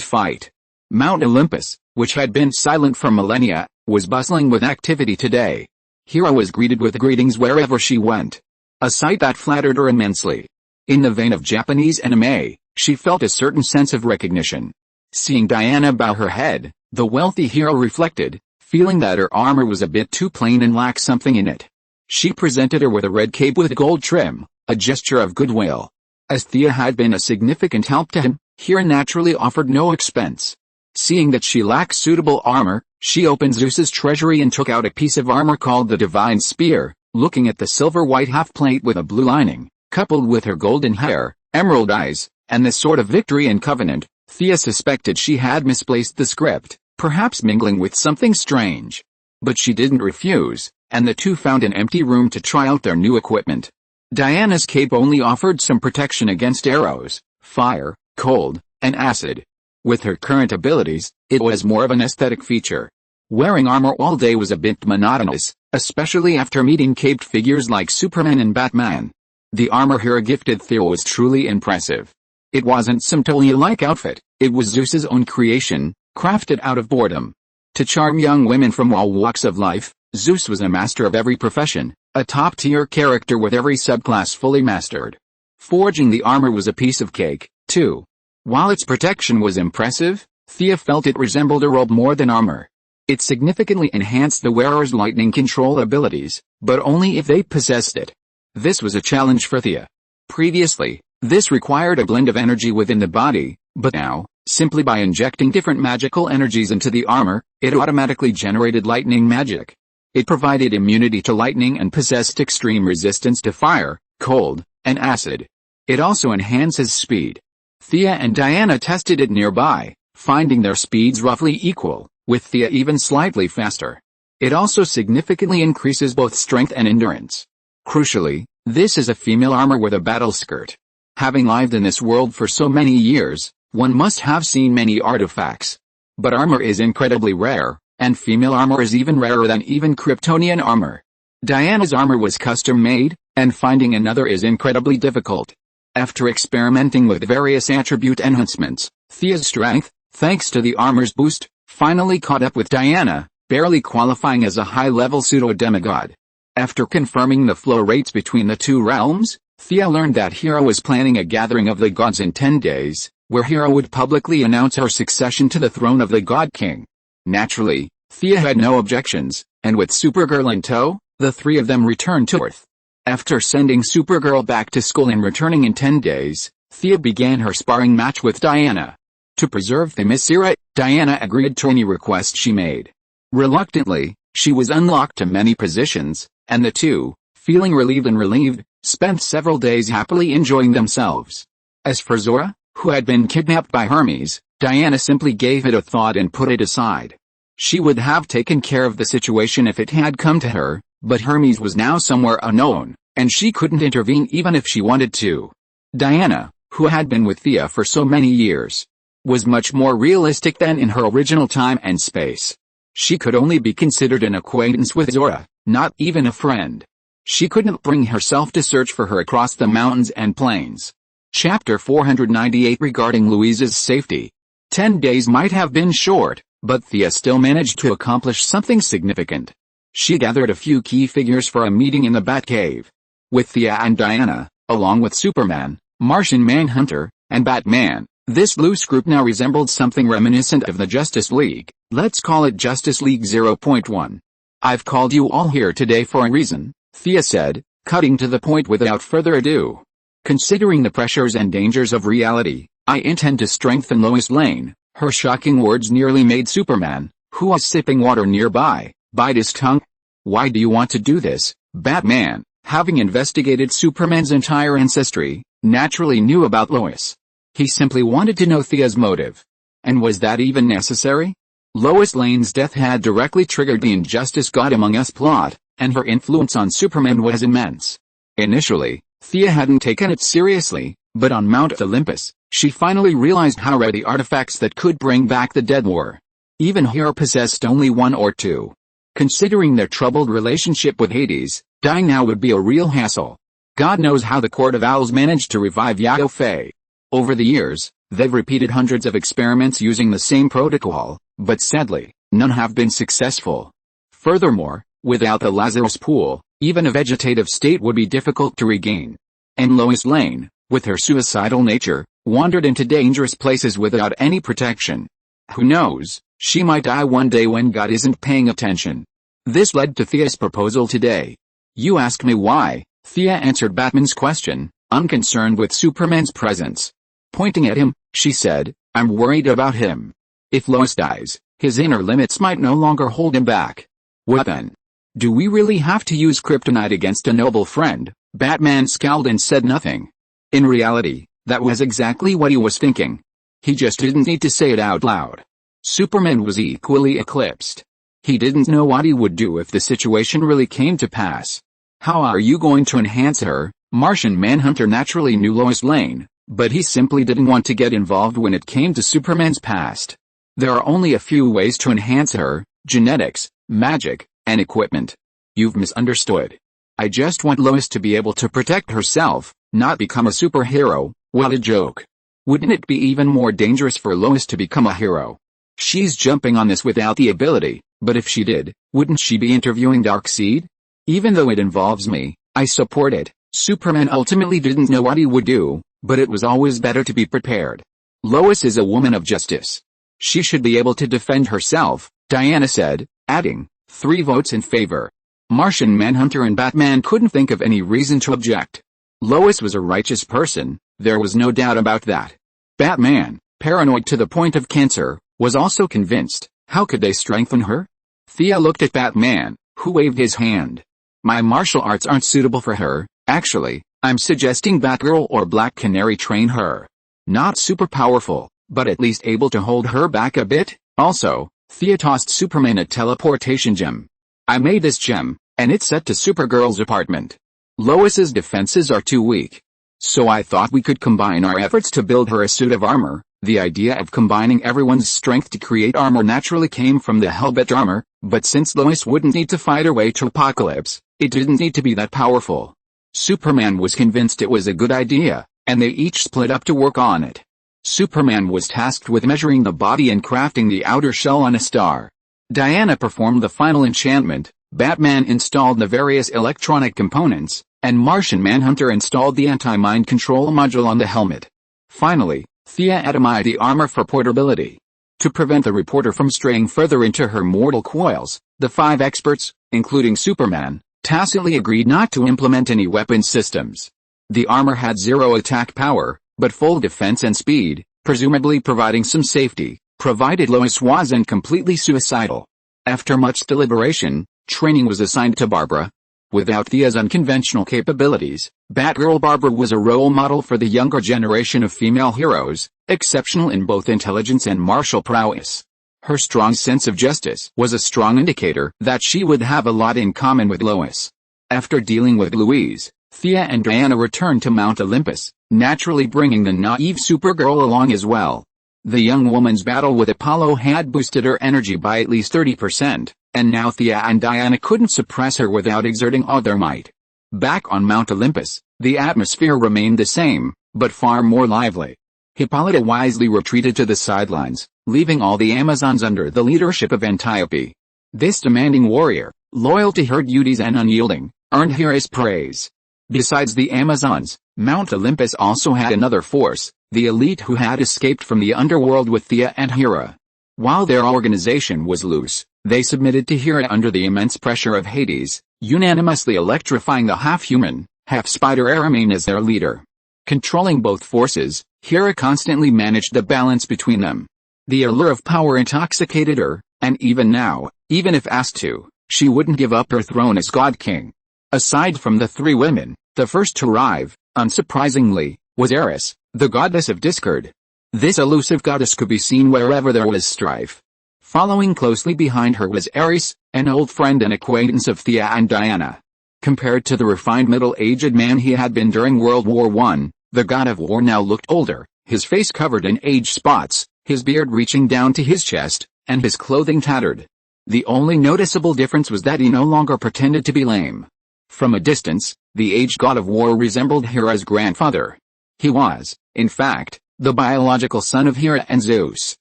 fight. Mount Olympus, which had been silent for millennia, was bustling with activity today. Hera was greeted with greetings wherever she went. A sight that flattered her immensely. In the vein of Japanese anime, she felt a certain sense of recognition. Seeing Diana bow her head, the wealthy hero reflected, feeling that her armor was a bit too plain and lacked something in it. She presented her with a red cape with gold trim, a gesture of goodwill. As Thea had been a significant help to him, Hera naturally offered no expense. Seeing that she lacked suitable armor, she opened Zeus's treasury and took out a piece of armor called the Divine Spear. Looking at the silver-white half-plate with a blue lining, coupled with her golden hair, emerald eyes, and the sword of victory and covenant, Thea suspected she had misplaced the script, perhaps mingling with something strange. But she didn't refuse, and the two found an empty room to try out their new equipment. Diana's cape only offered some protection against arrows, fire, cold, and acid. With her current abilities, it was more of an aesthetic feature. Wearing armor all day was a bit monotonous, especially after meeting caped figures like Superman and Batman. The armor Hera gifted Thea was truly impressive. It wasn't some Tolia-like outfit, it was Zeus's own creation, crafted out of boredom. To charm young women from all walks of life, Zeus was a master of every profession, a top-tier character with every subclass fully mastered. Forging the armor was a piece of cake, too. While its protection was impressive, Thea felt it resembled a robe more than armor. It significantly enhanced the wearer's lightning control abilities, but only if they possessed it. This was a challenge for Thea. Previously, this required a blend of energy within the body, but now, simply by injecting different magical energies into the armor, it automatically generated lightning magic. It provided immunity to lightning and possessed extreme resistance to fire, cold, and acid. It also enhances speed. Thea and Diana tested it nearby, finding their speeds roughly equal, with Thea even slightly faster. It also significantly increases both strength and endurance. Crucially, this is a female armor with a battle skirt. Having lived in this world for so many years, one must have seen many artifacts. But armor is incredibly rare, and female armor is even rarer than even Kryptonian armor. Diana's armor was custom-made, and finding another is incredibly difficult. After experimenting with various attribute enhancements, Thea's strength, thanks to the armor's boost, finally caught up with Diana, barely qualifying as a high-level pseudo-demigod. After confirming the flow rates between the two realms, Thea learned that Hera was planning a gathering of the gods in 10 days, where Hera would publicly announce her succession to the throne of the God King. Naturally, Thea had no objections, and with Supergirl in tow, the three of them returned to Earth. After sending Supergirl back to school and returning in 10 days, Thea began her sparring match with Diana. To preserve the Themyscira, Diana agreed to any request she made. Reluctantly, she was unlocked to many positions, and the two, feeling relieved, spent several days happily enjoying themselves. As for Zora, who had been kidnapped by Hermes, Diana simply gave it a thought and put it aside. She would have taken care of the situation if it had come to her, but Hermes was now somewhere unknown, and she couldn't intervene even if she wanted to. Diana, who had been with Thea for so many years, was much more realistic than in her original time and space. She could only be considered an acquaintance with Zora, not even a friend. She couldn't bring herself to search for her across the mountains and plains. Chapter 498 regarding Louise's safety. 10 days might have been short, but Thea still managed to accomplish something significant. She gathered a few key figures for a meeting in the Batcave. With Thea and Diana, along with Superman, Martian Manhunter, and Batman, this loose group now resembled something reminiscent of the Justice League. Let's call it Justice League 0.1. I've called you all here today for a reason, Thea said, cutting to the point without further ado. Considering the pressures and dangers of reality, I intend to strengthen Lois Lane. Her shocking words nearly made Superman, who was sipping water nearby, bite his tongue. Why do you want to do this? Batman, having investigated Superman's entire ancestry, naturally knew about Lois. He simply wanted to know Thea's motive. And was that even necessary? Lois Lane's death had directly triggered the Injustice God Among Us plot, and her influence on Superman was immense. Initially, Thea hadn't taken it seriously, but on Mount Olympus, she finally realized how rare the artifacts that could bring back the dead were. Even Hera possessed only one or two. Considering their troubled relationship with Hades, dying now would be a real hassle. God knows how the Court of Owls managed to revive Yago Faye. Over the years, they've repeated hundreds of experiments using the same protocol, but sadly, none have been successful. Furthermore, without the Lazarus pool, even a vegetative state would be difficult to regain. And Lois Lane, with her suicidal nature, wandered into dangerous places without any protection. Who knows, she might die one day when God isn't paying attention. This led to Thea's proposal today. You ask me why, Thea answered Batman's question, unconcerned with Superman's presence. Pointing at him, she said, I'm worried about him. If Lois dies, his inner limits might no longer hold him back. What then? Do we really have to use kryptonite against a noble friend? Batman scowled and said nothing. In reality, that was exactly what he was thinking. He just didn't need to say it out loud. Superman was equally eclipsed. He didn't know what he would do if the situation really came to pass. How are you going to enhance her? Martian Manhunter naturally knew Lois Lane, but he simply didn't want to get involved when it came to Superman's past. There are only a few ways to enhance her: genetics, magic, and equipment. You've misunderstood. I just want Lois to be able to protect herself, not become a superhero. What a joke. Wouldn't it be even more dangerous for Lois to become a hero? She's jumping on this without the ability, but if she did, wouldn't she be interviewing Darkseid? Even though it involves me, I support it. Superman ultimately didn't know what he would do, but it was always better to be prepared. Lois is a woman of justice. She should be able to defend herself, Diana said, adding, 3 votes in favor. Martian Manhunter and Batman couldn't think of any reason to object. Lois was a righteous person, there was no doubt about that. Batman, paranoid to the point of cancer, was also convinced. How could they strengthen her? Thea looked at Batman, who waved his hand. My martial arts aren't suitable for her. Actually, I'm suggesting Batgirl or Black Canary train her. Not super powerful, but at least able to hold her back a bit. Also, Thea tossed Superman a teleportation gem. I made this gem, and it's set to Supergirl's apartment. Lois's defenses are too weak. So I thought we could combine our efforts to build her a suit of armor. The idea of combining everyone's strength to create armor naturally came from the Hellbat armor, but since Lois wouldn't need to fight her way to Apocalypse, it didn't need to be that powerful. Superman was convinced it was a good idea, and they each split up to work on it. Superman was tasked with measuring the body and crafting the outer shell on a star. Diana performed the final enchantment, Batman installed the various electronic components, and Martian Manhunter installed the anti-mind control module on the helmet. Finally, Thea atomized the armor for portability. To prevent the reporter from straying further into her mortal coils, the 5 experts, including Superman, tacitly agreed not to implement any weapon systems. The armor had 0 attack power, but full defense and speed, presumably providing some safety, provided Lois wasn't completely suicidal. After much deliberation, training was assigned to Barbara. Without Thea's unconventional capabilities, Batgirl Barbara was a role model for the younger generation of female heroes, exceptional in both intelligence and martial prowess. Her strong sense of justice was a strong indicator that she would have a lot in common with Lois. After dealing with Louise, Thea and Diana returned to Mount Olympus, naturally bringing the naive Supergirl along as well. The young woman's battle with Apollo had boosted her energy by at least 30%, and now Thea and Diana couldn't suppress her without exerting all their might. Back on Mount Olympus, the atmosphere remained the same, but far more lively. Hippolyta wisely retreated to the sidelines, leaving all the Amazons under the leadership of Antiope. This demanding warrior, loyal to her duties and unyielding, earned Hera's praise. Besides the Amazons, Mount Olympus also had another force, the elite who had escaped from the underworld with Thea and Hera. While their organization was loose, they submitted to Hera under the immense pressure of Hades, unanimously electrifying the half-human, half-spider Aramine as their leader. Controlling both forces, Hera constantly managed the balance between them. The allure of power intoxicated her, and even now, even if asked to, she wouldn't give up her throne as God King. Aside from the 3 women, the first to arrive, unsurprisingly, was Eris, the goddess of discord. This elusive goddess could be seen wherever there was strife. Following closely behind her was Ares, an old friend and acquaintance of Thea and Diana. Compared to the refined middle-aged man he had been during World War I, the god of war now looked older, his face covered in age spots, his beard reaching down to his chest, and his clothing tattered. The only noticeable difference was that he no longer pretended to be lame. From a distance, the aged god of war resembled Hera's grandfather. He was, in fact, the biological son of Hera and Zeus.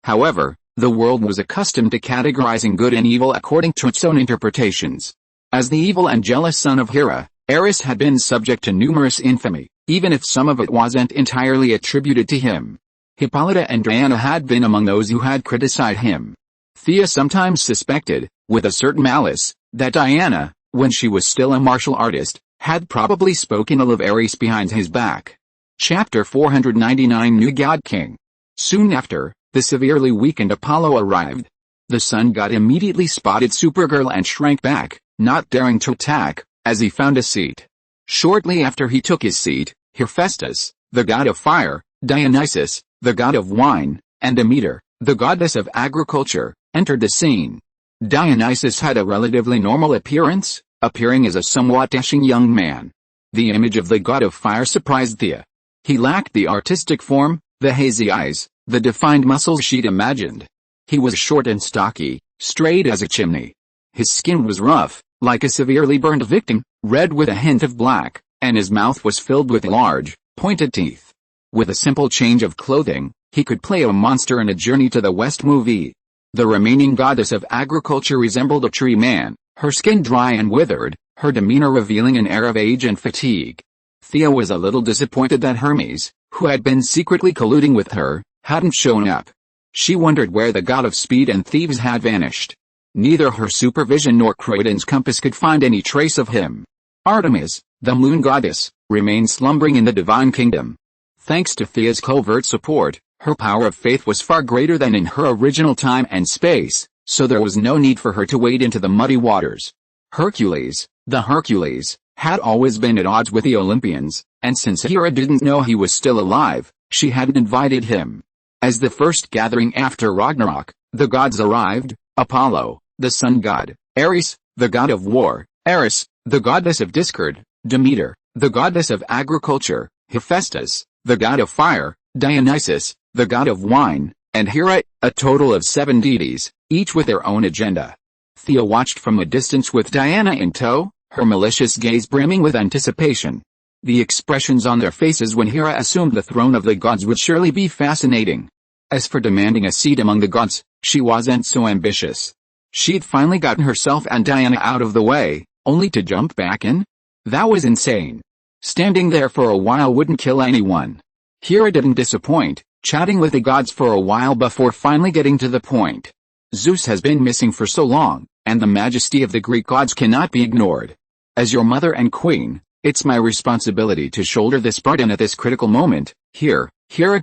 However, the world was accustomed to categorizing good and evil according to its own interpretations. As the evil and jealous son of Hera, Ares had been subject to numerous infamy, even if some of it wasn't entirely attributed to him. Hippolyta and Diana had been among those who had criticized him. Thea sometimes suspected, with a certain malice, that Diana, when she was still a martial artist, had probably spoken ill of Ares behind his back. Chapter 499 New God King. Soon after, the severely weakened Apollo arrived. The sun god immediately spotted Supergirl and shrank back, not daring to attack, as he found a seat. Shortly after he took his seat, Hephaestus, the god of fire, Dionysus, the god of wine, and Demeter, the goddess of agriculture, entered the scene. Dionysus had a relatively normal appearance, appearing as a somewhat dashing young man. The image of the god of fire surprised Thea. He lacked the artistic form, the hazy eyes, the defined muscles she'd imagined. He was short and stocky, straight as a chimney. His skin was rough, like a severely burned victim, red with a hint of black, and his mouth was filled with large, pointed teeth. With a simple change of clothing, he could play a monster in a Journey to the West movie. The remaining goddess of agriculture resembled a tree man, her skin dry and withered, her demeanor revealing an air of age and fatigue. Thea was a little disappointed that Hermes, who had been secretly colluding with her, hadn't shown up. She wondered where the god of speed and thieves had vanished. Neither her supervision nor Croydon's compass could find any trace of him. Artemis, the moon goddess, remained slumbering in the divine kingdom. Thanks to Thea's covert support, her power of faith was far greater than in her original time and space, so there was no need for her to wade into the muddy waters. Hercules, the Hercules, had always been at odds with the Olympians, and since Hera didn't know he was still alive, she hadn't invited him. As the first gathering after Ragnarok, the gods arrived: Apollo, the sun god; Ares, the god of war; Eris, the goddess of discord; Demeter, the goddess of agriculture; Hephaestus, the god of fire; Dionysus, the god of wine; and Hera, a total of 7 deities, each with their own agenda. Thea watched from a distance with Diana in tow, her malicious gaze brimming with anticipation. The expressions on their faces when Hera assumed the throne of the gods would surely be fascinating. As for demanding a seat among the gods, she wasn't so ambitious. She'd finally gotten herself and Diana out of the way, only to jump back in? That was insane. Standing there for a while wouldn't kill anyone. Hera didn't disappoint, chatting with the gods for a while before finally getting to the point. Zeus has been missing for so long, and the majesty of the Greek gods cannot be ignored. As your mother and queen, it's my responsibility to shoulder this burden at this critical moment. Hera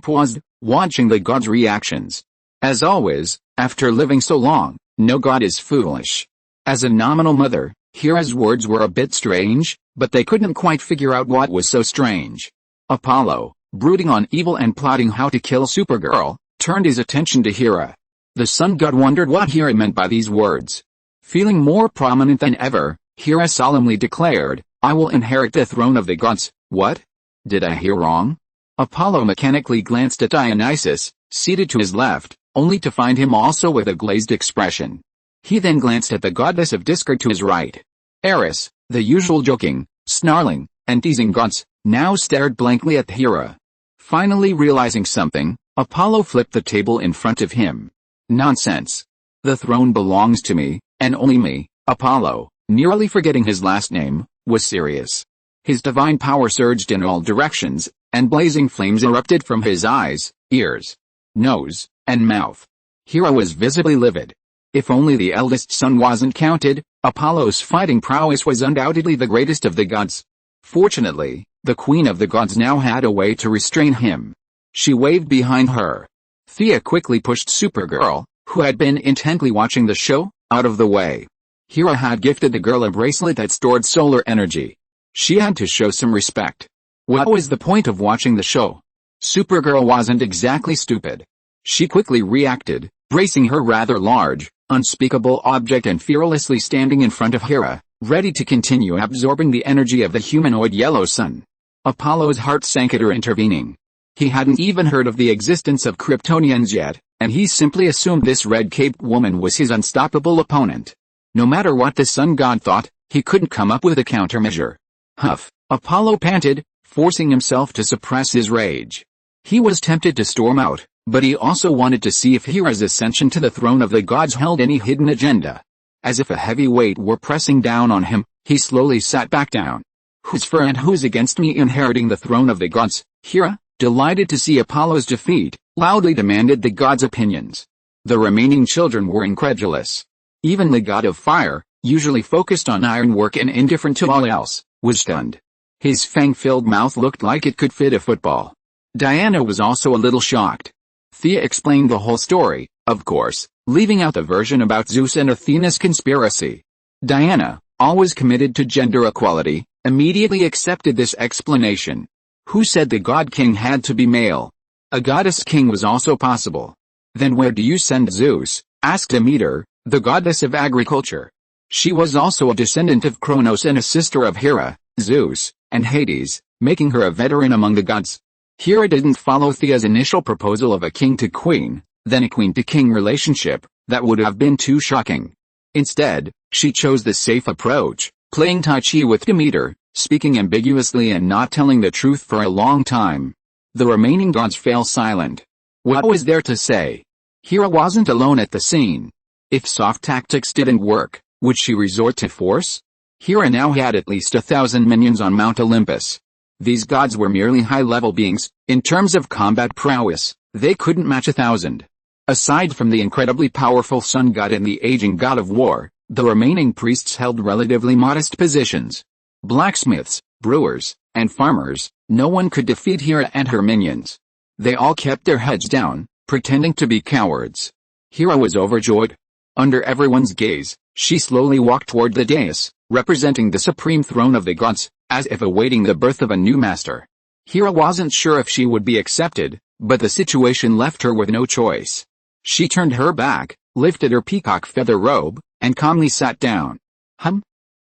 paused, watching the gods' reactions. As always, after living so long, no god is foolish. As a nominal mother, Hera's words were a bit strange, but they couldn't quite figure out what was so strange. Apollo, brooding on evil and plotting how to kill Supergirl, turned his attention to Hera. The sun god wondered what Hera meant by these words. Feeling more prominent than ever, Hera solemnly declared, "I will inherit the throne of the gods." What? Did I hear wrong? Apollo mechanically glanced at Dionysus, seated to his left, only to find him also with a glazed expression. He then glanced at the goddess of discord to his right. Eris, the usual joking, snarling, and teasing goddess, now stared blankly at Hera. Finally realizing something, Apollo flipped the table in front of him. Nonsense. The throne belongs to me, and only me. Apollo, nearly forgetting his last name, was serious. His divine power surged in all directions, and blazing flames erupted from his eyes, ears, nose, and mouth. Hera was visibly livid. If only the eldest son wasn't counted, Apollo's fighting prowess was undoubtedly the greatest of the gods. Fortunately, the queen of the gods now had a way to restrain him. She waved behind her. Thea quickly pushed Supergirl, who had been intently watching the show, out of the way. Hera had gifted the girl a bracelet that stored solar energy. She had to show some respect. What was the point of watching the show? Supergirl wasn't exactly stupid. She quickly reacted, bracing her rather large, unspeakable object and fearlessly standing in front of Hera, ready to continue absorbing the energy of the humanoid yellow sun. Apollo's heart sank at her intervening. He hadn't even heard of the existence of Kryptonians yet, and he simply assumed this red-caped woman was his unstoppable opponent. No matter what the sun god thought, he couldn't come up with a countermeasure. Huff, Apollo panted, forcing himself to suppress his rage. He was tempted to storm out, but he also wanted to see if Hera's ascension to the throne of the gods held any hidden agenda. As if a heavy weight were pressing down on him, he slowly sat back down. Who's for and who's against me inheriting the throne of the gods? Hera, delighted to see Apollo's defeat, loudly demanded the gods' opinions. The remaining children were incredulous. Even the god of fire, usually focused on ironwork and indifferent to all else, was stunned. His fang-filled mouth looked like it could fit a football. Diana was also a little shocked. Thea explained the whole story, of course, leaving out the version about Zeus and Athena's conspiracy. Diana, always committed to gender equality, immediately accepted this explanation. Who said the god king had to be male? A goddess king was also possible. Then where do you send Zeus? Asked Demeter, the goddess of agriculture. She was also a descendant of Kronos and a sister of Hera, Zeus, and Hades, making her a veteran among the gods. Hera didn't follow Thea's initial proposal of a king to queen, then a queen to king relationship. That would have been too shocking. Instead, she chose the safe approach, playing Tai Chi with Demeter, speaking ambiguously and not telling the truth for a long time. The remaining gods fell silent. What was there to say? Hera wasn't alone at the scene. If soft tactics didn't work, would she resort to force? Hera now had at least 1,000 minions on Mount Olympus. These gods were merely high-level beings. In terms of combat prowess, they couldn't match 1,000. Aside from the incredibly powerful sun god and the aging god of war, the remaining priests held relatively modest positions. Blacksmiths, brewers, and farmers, no one could defeat Hera and her minions. They all kept their heads down, pretending to be cowards. Hera was overjoyed. Under everyone's gaze, she slowly walked toward the dais, representing the supreme throne of the gods, as if awaiting the birth of a new master. Hera wasn't sure if she would be accepted, but the situation left her with no choice. She turned her back, lifted her peacock feather robe, and calmly sat down.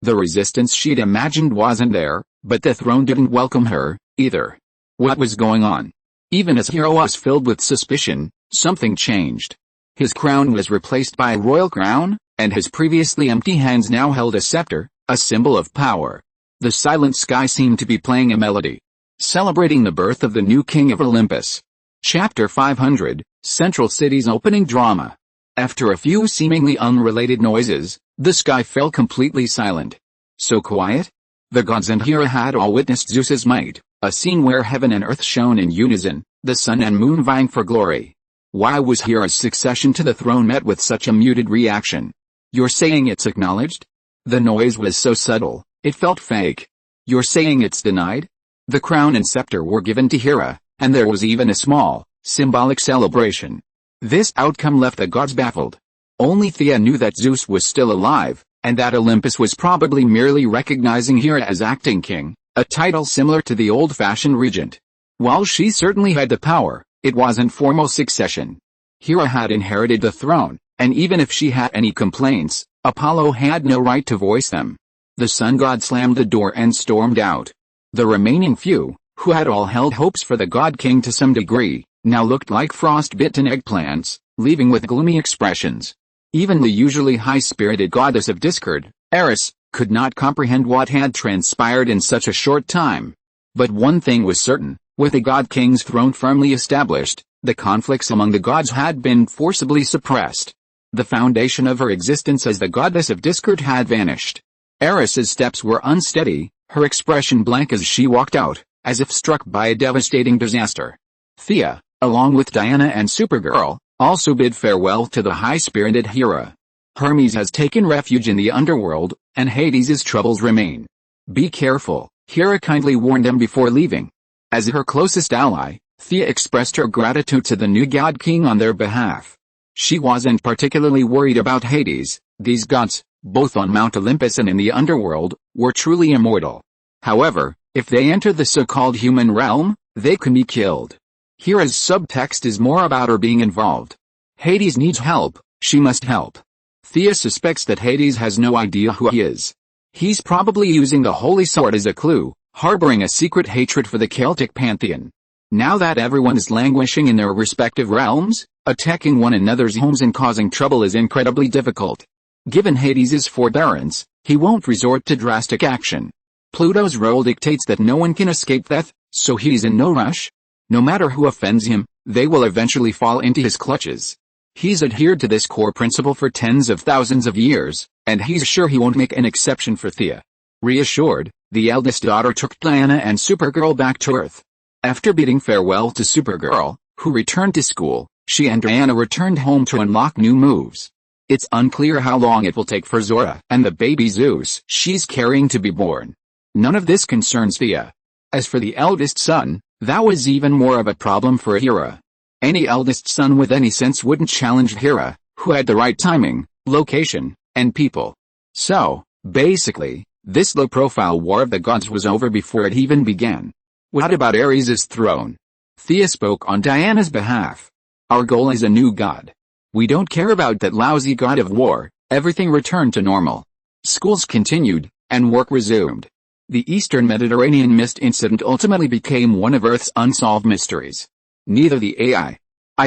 The resistance she'd imagined wasn't there, but the throne didn't welcome her, either. What was going on? Even as Hera was filled with suspicion, something changed. His crown was replaced by a royal crown, and his previously empty hands now held a scepter, a symbol of power. The silent sky seemed to be playing a melody, celebrating the birth of the new king of Olympus. Chapter 500, Central City's opening drama. After a few seemingly unrelated noises, the sky fell completely silent. So quiet? The gods and Hera had all witnessed Zeus's might, a scene where heaven and earth shone in unison, the sun and moon vying for glory. Why was Hera's succession to the throne met with such a muted reaction? You're saying it's acknowledged? The noise was so subtle, it felt fake. You're saying it's denied? The crown and scepter were given to Hera, and there was even a small, symbolic celebration. This outcome left the gods baffled. Only Thea knew that Zeus was still alive, and that Olympus was probably merely recognizing Hera as acting king, a title similar to the old-fashioned regent. While she certainly had the power, it wasn't formal succession. Hera had inherited the throne, and even if she had any complaints, Apollo had no right to voice them. The sun god slammed the door and stormed out. The remaining few, who had all held hopes for the god king to some degree, now looked like frost-bitten eggplants, leaving with gloomy expressions. Even the usually high-spirited goddess of discord, Eris, could not comprehend what had transpired in such a short time. But one thing was certain, with the god king's throne firmly established, the conflicts among the gods had been forcibly suppressed. The foundation of her existence as the goddess of discord had vanished. Eris's steps were unsteady, her expression blank as she walked out, as if struck by a devastating disaster. Thea, along with Diana and Supergirl, also bid farewell to the high-spirited Hera. Hermes has taken refuge in the underworld, and Hades' troubles remain. Be careful, Hera kindly warned them before leaving. As her closest ally, Thea expressed her gratitude to the new god king on their behalf. She wasn't particularly worried about Hades. These gods, both on Mount Olympus and in the underworld, were truly immortal. However, if they enter the so-called human realm, they can be killed. Hera's subtext is more about her being involved. Hades needs help, she must help. Thea suspects that Hades has no idea who he is. He's probably using the holy sword as a clue, harboring a secret hatred for the Celtic pantheon. Now that everyone is languishing in their respective realms, attacking one another's homes and causing trouble is incredibly difficult. Given Hades' forbearance, he won't resort to drastic action. Pluto's role dictates that no one can escape death, so he's in no rush. No matter who offends him, they will eventually fall into his clutches. He's adhered to this core principle for tens of thousands of years, and he's sure he won't make an exception for Thea. Reassured, the eldest daughter took Diana and Supergirl back to Earth. After bidding farewell to Supergirl, who returned to school, she and Diana returned home to unlock new moves. It's unclear how long it will take for Zora and the baby Zeus she's carrying to be born. None of this concerns Thea. As for the eldest son, that was even more of a problem for Hera. Any eldest son with any sense wouldn't challenge Hera, who had the right timing, location, and people. So, basically, this low-profile war of the gods was over before it even began. What about Ares' throne? Thea spoke on Diana's behalf. Our goal is a new god. We don't care about that lousy god of war. Everything returned to normal. Schools continued, and work resumed. The Eastern Mediterranean mist incident ultimately became one of Earth's unsolved mysteries. Neither the AI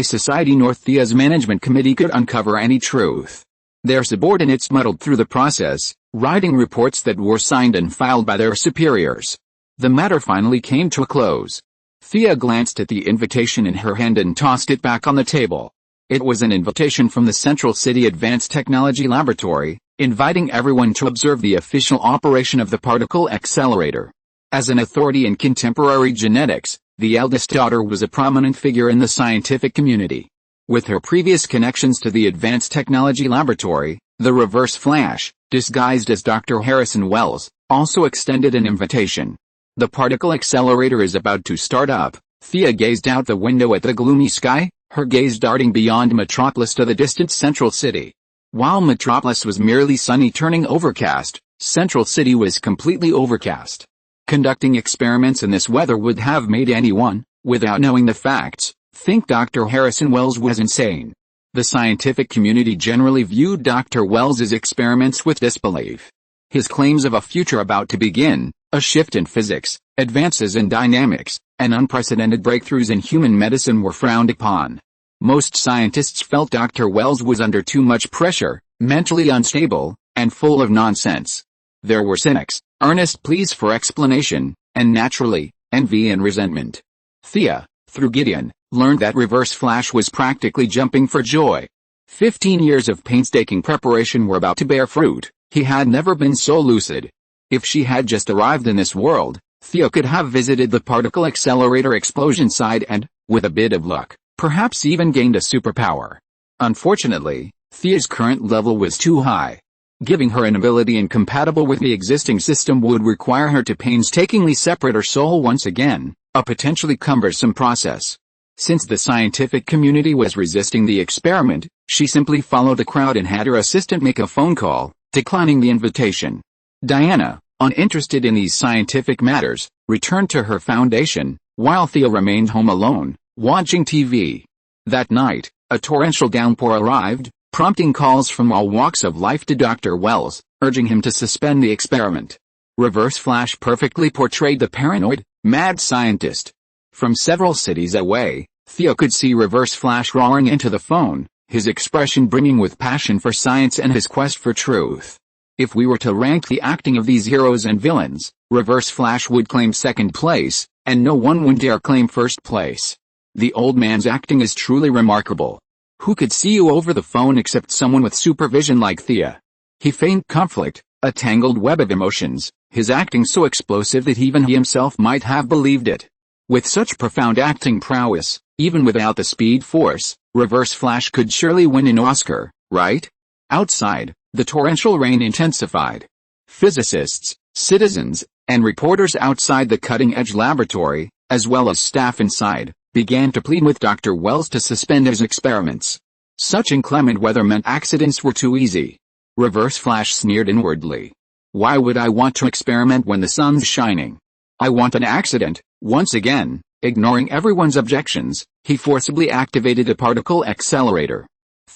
Society nor Thea's management committee could uncover any truth. Their subordinates muddled through the process, writing reports that were signed and filed by their superiors. The matter finally came to a close. Thea glanced at the invitation in her hand and tossed it back on the table. It was an invitation from the Central City Advanced Technology Laboratory, inviting everyone to observe the official operation of the particle accelerator. As an authority in contemporary genetics, the eldest daughter was a prominent figure in the scientific community. With her previous connections to the Advanced Technology Laboratory, the Reverse Flash, disguised as Dr. Harrison Wells, also extended an invitation. The particle accelerator is about to start up. Thea gazed out the window at the gloomy sky, her gaze darting beyond Metropolis to the distant Central City. While Metropolis was merely sunny turning overcast, Central City was completely overcast. Conducting experiments in this weather would have made anyone, without knowing the facts, think Dr. Harrison Wells was insane. The scientific community generally viewed Dr. Wells' experiments with disbelief. His claims of a future about to begin, a shift in physics, advances in dynamics, and unprecedented breakthroughs in human medicine were frowned upon. Most scientists felt Dr. Wells was under too much pressure, mentally unstable, and full of nonsense. There were cynics, earnest pleas for explanation, and naturally, envy and resentment. Thea, through Gideon, learned that Reverse Flash was practically jumping for joy. 15 years of painstaking preparation were about to bear fruit. He had never been so lucid. If she had just arrived in this world, Thea could have visited the particle accelerator explosion site and, with a bit of luck, perhaps even gained a superpower. Unfortunately, Thea's current level was too high. Giving her an ability incompatible with the existing system would require her to painstakingly separate her soul once again, a potentially cumbersome process. Since the scientific community was resisting the experiment, she simply followed the crowd and had her assistant make a phone call, declining the invitation. Diana, uninterested in these scientific matters, returned to her foundation, while Thea remained home alone, watching TV. That night, a torrential downpour arrived, prompting calls from all walks of life to Dr. Wells, urging him to suspend the experiment. Reverse Flash perfectly portrayed the paranoid, mad scientist. From several cities away, Thea could see Reverse Flash roaring into the phone, his expression brimming with passion for science and his quest for truth. If we were to rank the acting of these heroes and villains, Reverse Flash would claim second place, and no one would dare claim first place. The old man's acting is truly remarkable. Who could see you over the phone except someone with supervision like Thea? He feigned conflict, a tangled web of emotions, his acting so explosive that even he himself might have believed it. With such profound acting prowess, even without the speed force, Reverse Flash could surely win an Oscar, right? Outside, the torrential rain intensified. Physicists, citizens, and reporters outside the cutting-edge laboratory, as well as staff inside, began to plead with Dr. Wells to suspend his experiments. Such inclement weather meant accidents were too easy. Reverse Flash sneered inwardly. Why would I want to experiment when the sun's shining? I want an accident. Once again, ignoring everyone's objections, he forcibly activated a particle accelerator.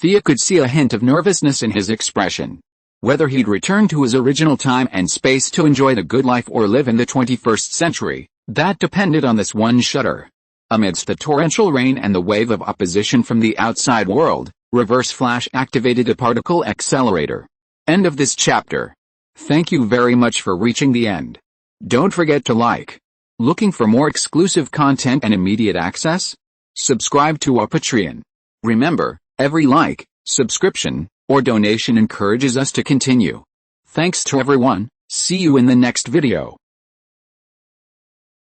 Thea could see a hint of nervousness in his expression. Whether he'd return to his original time and space to enjoy the good life or live in the 21st century, that depended on this one shudder. Amidst the torrential rain and the wave of opposition from the outside world, Reverse Flash activated a particle accelerator. End of this chapter. Thank you very much for reaching the end. Don't forget to like. Looking for more exclusive content and immediate access? Subscribe to our Patreon. Remember, every like, subscription, or donation encourages us to continue. Thanks to everyone. See you in the next video.